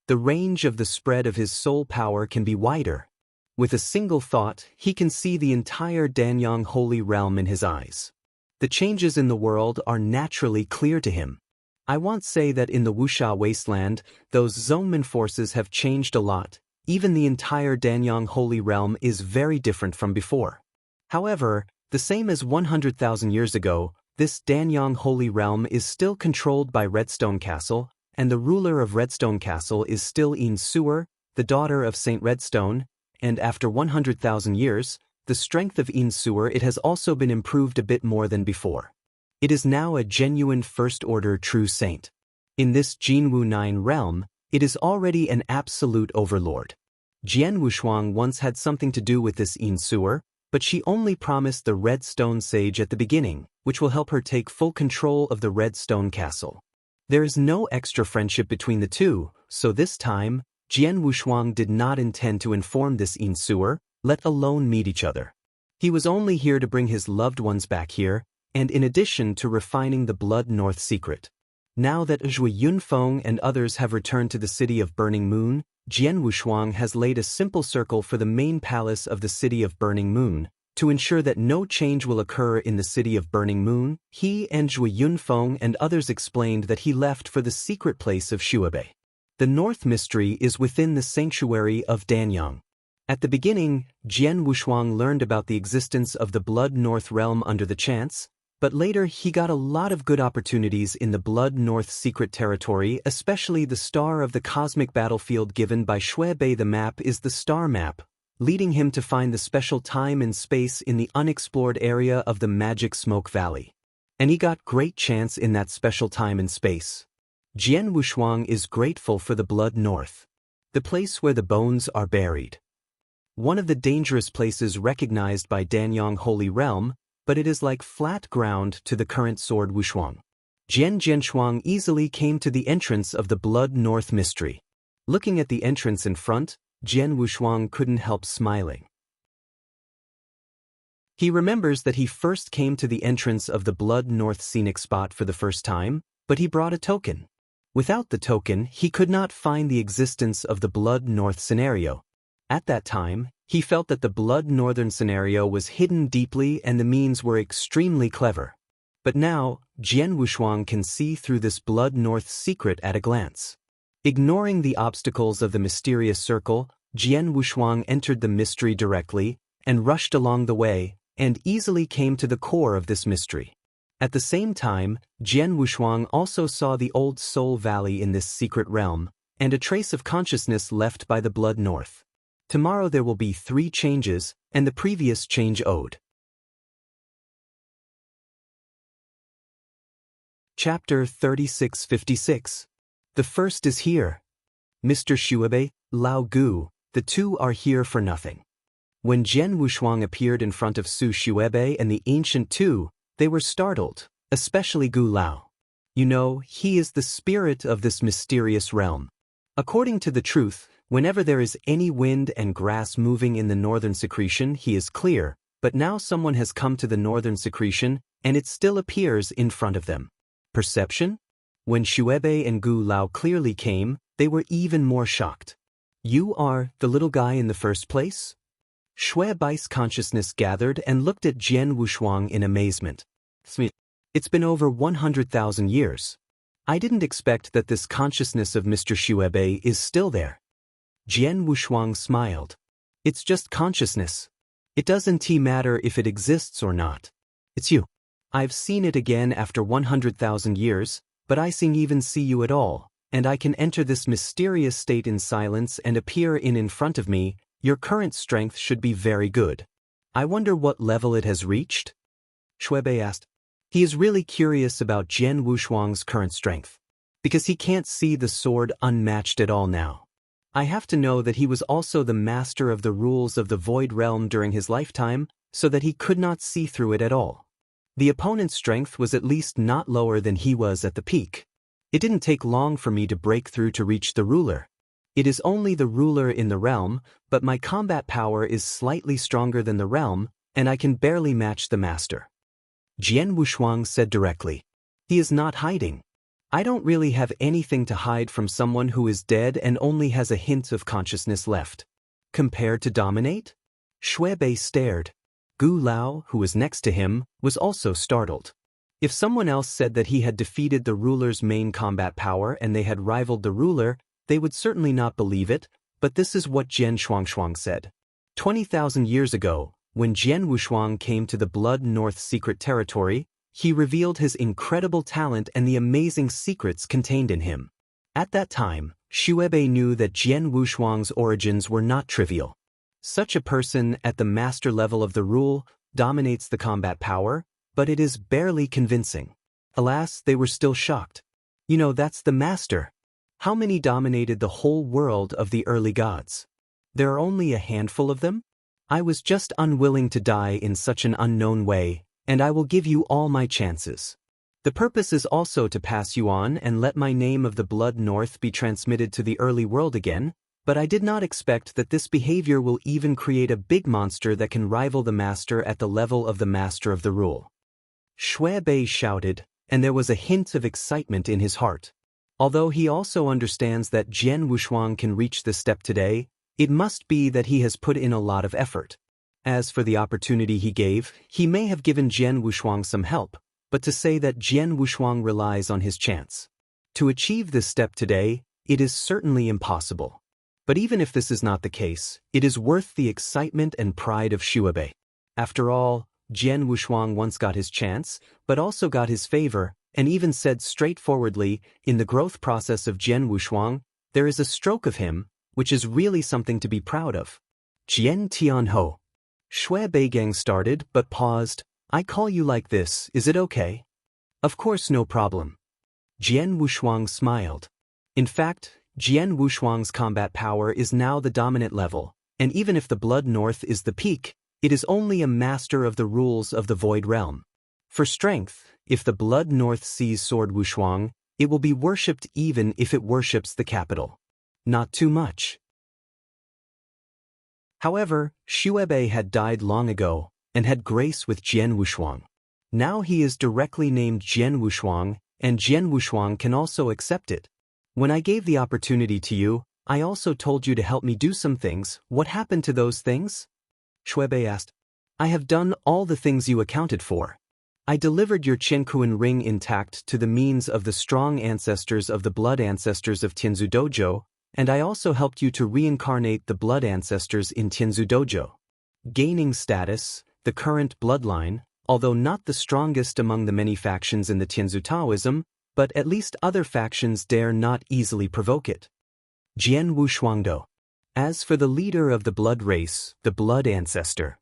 The range of the spread of his soul power can be wider. With a single thought, he can see the entire Danyang holy realm in his eyes. The changes in the world are naturally clear to him. I won't say that in the Wuxia wasteland, those Zongmen forces have changed a lot. Even the entire Danyang holy realm is very different from before. However, the same as 100,000 years ago, this Danyang holy realm is still controlled by Redstone Castle, and the ruler of Redstone Castle is still Yin Suer, the daughter of Saint Redstone, and after 100,000 years, the strength of Yin Suer it has also been improved a bit more than before. It is now a genuine first-order true saint. In this Jinwu 9 realm, it is already an absolute overlord. Jian Wushuang once had something to do with this Yin Suer, but she only promised the Red Stone Sage at the beginning, which will help her take full control of the Red Stone Castle. There is no extra friendship between the two, so this time, Jian Wushuang did not intend to inform this Yin Suer, let alone meet each other. He was only here to bring his loved ones back here, and in addition to refining the Blood North secret. Now that Zhui Yunfeng and others have returned to the city of Burning Moon, Jian Wushuang has laid a simple circle for the main palace of the city of Burning Moon. To ensure that no change will occur in the city of Burning Moon, he and Zhui Yunfeng and others explained that he left for the secret place of Shuabei. The North Mystery is within the sanctuary of Danyang. At the beginning, Jian Wushuang learned about the existence of the Blood North realm under the chance, but later he got a lot of good opportunities in the Blood North secret territory, especially the star of the cosmic battlefield given by Shuabei. The map is the star map. leading him to find the special time and space in the unexplored area of the Magic Smoke Valley. And he got great chance in that special time and space. Jian Wushuang is grateful for the Blood North, the place where the bones are buried. One of the dangerous places recognized by Danyang Holy Realm, but it is like flat ground to the current Sword Wushuang. Jian Jianshuang easily came to the entrance of the Blood North mystery. Looking at the entrance in front, Jian Wushuang couldn't help smiling. He remembers that he first came to the entrance of the Blood North scenic spot for the first time, but he brought a token. Without the token, he could not find the existence of the Blood North scenario. At that time, he felt that the Blood Northern scenario was hidden deeply and the means were extremely clever. But now, Jian Wushuang can see through this Blood North secret at a glance. Ignoring the obstacles of the mysterious circle, Jian Wushuang entered the mystery directly and rushed along the way, and easily came to the core of this mystery. At the same time, Jian Wushuang also saw the old Soul Valley in this secret realm, and a trace of consciousness left by the Blood North. Tomorrow there will be 3 changes, and the previous change owed. Chapter 3656. The first is here. Mr. Xuebe, Lao Gu, the two are here for nothing. When Jian Wushuang appeared in front of Su Xuebe and the Ancient Two, they were startled, especially Gu Lao. You know, he is the spirit of this mysterious realm. According to the truth, whenever there is any wind and grass moving in the northern secretion, he is clear, but now someone has come to the northern secretion, and it still appears in front of them. Perception? When Xuebe and Gu Lao clearly came, they were even more shocked. You are the little guy in the first place? Xuebe's consciousness gathered and looked at Jian Wushuang in amazement. It's been over 100,000 years. I didn't expect that this consciousness of Mr. Xuebe is still there. Jian Wushuang smiled. It's just consciousness. It doesn't matter if it exists or not. It's you. I've seen it again after 100,000 years, but I sing even see you at all, and I can enter this mysterious state in silence and appear in front of me. Your current strength should be very good. I wonder what level it has reached? Xuebe asked. He is really curious about Jian Wushuang's current strength, because he can't see the sword unmatched at all now. I have to know that he was also the master of the rules of the Void Realm during his lifetime, so that he could not see through it at all. The opponent's strength was at least not lower than he was at the peak. It didn't take long for me to break through to reach the ruler. It is only the ruler in the realm, but my combat power is slightly stronger than the realm, and I can barely match the master. Jian Wushuang said directly. He is not hiding. I don't really have anything to hide from someone who is dead and only has a hint of consciousness left. Compared to dominate? Xuebe stared. Gu Lao, who was next to him, was also startled. If someone else said that he had defeated the ruler's main combat power and they had rivaled the ruler, they would certainly not believe it, but this is what Jian Shuangshuang said. 20,000 years ago, when Jian Wushuang came to the Blood North secret territory, he revealed his incredible talent and the amazing secrets contained in him. At that time, Xuebe knew that Jian Wushuang's origins were not trivial. Such a person at the master level of the rule dominates the combat power, but it is barely convincing. Alas, they were still shocked. You know, that's the master. How many dominated the whole world of the early gods? There are only a handful of them? I was just unwilling to die in such an unknown way, and I will give you all my chances. The purpose is also to pass you on and let my name of the Blood North be transmitted to the early world again, but I did not expect that this behavior will even create a big monster that can rival the master at the level of the master of the rule. Xuebe shouted, and there was a hint of excitement in his heart. Although he also understands that Jian Wushuang can reach this step today, it must be that he has put in a lot of effort. As for the opportunity he gave, he may have given Jian Wushuang some help, but to say that Jian Wushuang relies on his chance to achieve this step today, it is certainly impossible. But even if this is not the case, it is worth the excitement and pride of Xuebe. After all, Jian Wushuang once got his chance, but also got his favor, and even said straightforwardly, in the growth process of Jian Wushuang, there is a stroke of him, which is really something to be proud of. Jian Tianho. Shui Beigang started but paused. I call you like this, is it okay? Of course, no problem. Jian Wushuang smiled. In fact, Jian Wushuang's combat power is now the dominant level, and even if the Blood North is the peak, it is only a master of the rules of the Void Realm. For strength, if the Blood North sees Sword Wushuang, it will be worshipped even if it worships the capital. Not too much. However, Shuebei had died long ago, and had grace with Jian Wushuang. Now he is directly named Jian Wushuang, and Jian Wushuang can also accept it. When I gave the opportunity to you, I also told you to help me do some things. What happened to those things? Shuebei asked. I have done all the things you accounted for. I delivered your Qiankuan ring intact to the means of the strong ancestors of the blood ancestors of Tianzu Dojo, and I also helped you to reincarnate the blood ancestors in Tianzu Dojo. Gaining status, the current bloodline, although not the strongest among the many factions in the Tianzu Taoism, but at least other factions dare not easily provoke it. Jian Wushuangdo. As for the leader of the blood race, the blood ancestor.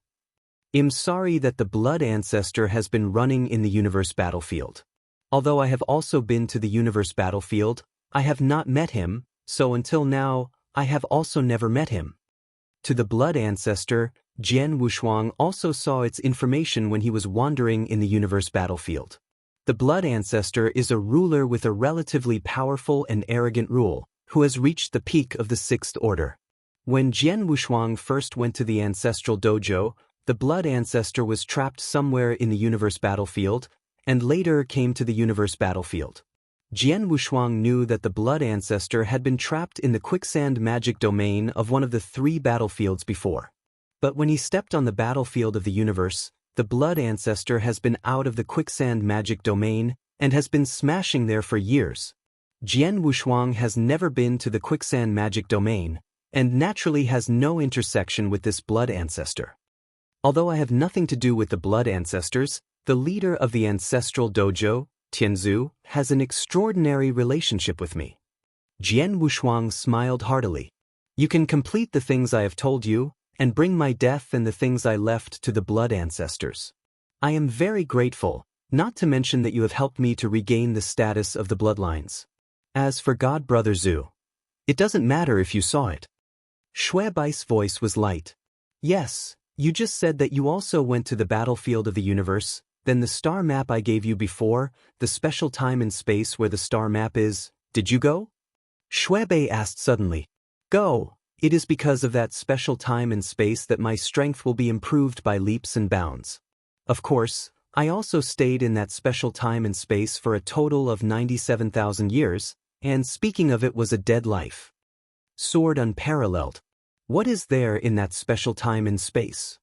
I'm sorry that the blood ancestor has been running in the universe battlefield. Although I have also been to the universe battlefield, I have not met him, so until now, I have also never met him. To the blood ancestor, Jian Wushuang also saw its information when he was wandering in the universe battlefield. The blood ancestor is a ruler with a relatively powerful and arrogant rule, who has reached the peak of the Sixth Order. When Jian Wushuang first went to the ancestral dojo, the blood ancestor was trapped somewhere in the universe battlefield, and later came to the universe battlefield. Jian Wushuang knew that the blood ancestor had been trapped in the quicksand magic domain of one of the 3 battlefields before. But when he stepped on the battlefield of the universe, the blood ancestor has been out of the quicksand magic domain and has been smashing there for years. Jian Wushuang has never been to the quicksand magic domain, and naturally has no intersection with this blood ancestor. Although I have nothing to do with the blood ancestors, the leader of the ancestral dojo, Tianzu, has an extraordinary relationship with me. Jian Wushuang smiled heartily. You can complete the things I have told you, and bring my death and the things I left to the blood ancestors. I am very grateful, not to mention that you have helped me to regain the status of the bloodlines. As for God Brother Zhu, it doesn't matter if you saw it. Shuebei's voice was light. Yes, you just said that you also went to the battlefield of the universe, then the star map I gave you before, the special time and space where the star map is, did you go? Shuebei asked suddenly. Go, it is because of that special time and space that my strength will be improved by leaps and bounds. Of course, I also stayed in that special time and space for a total of 97,000 years, and speaking of it was a dead life. Sword unparalleled. What is there in that special time and space?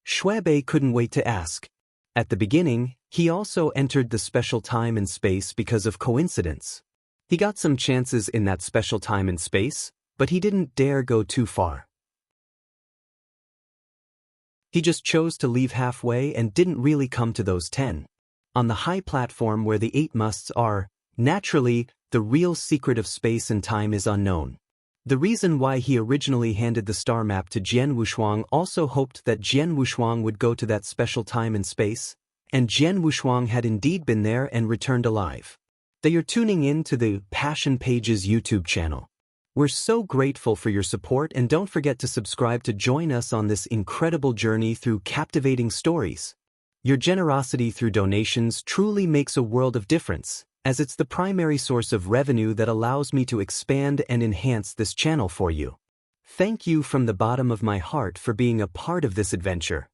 Shuebei couldn't wait to ask. At the beginning, he also entered the special time and space because of coincidence. He got some chances in that special time and space, but he didn't dare go too far. He just chose to leave halfway and didn't really come to those 10. On the high platform where the 8 musts are, naturally, the real secret of space and time is unknown. The reason why he originally handed the star map to Jian Wushuang also hoped that Jian Wushuang would go to that special time and space, and Jian Wushuang had indeed been there and returned alive. They are tuning in to the Passion Pages YouTube channel. We're so grateful for your support, and don't forget to subscribe to join us on this incredible journey through captivating stories. Your generosity through donations truly makes a world of difference, as it's the primary source of revenue that allows me to expand and enhance this channel for you. Thank you from the bottom of my heart for being a part of this adventure.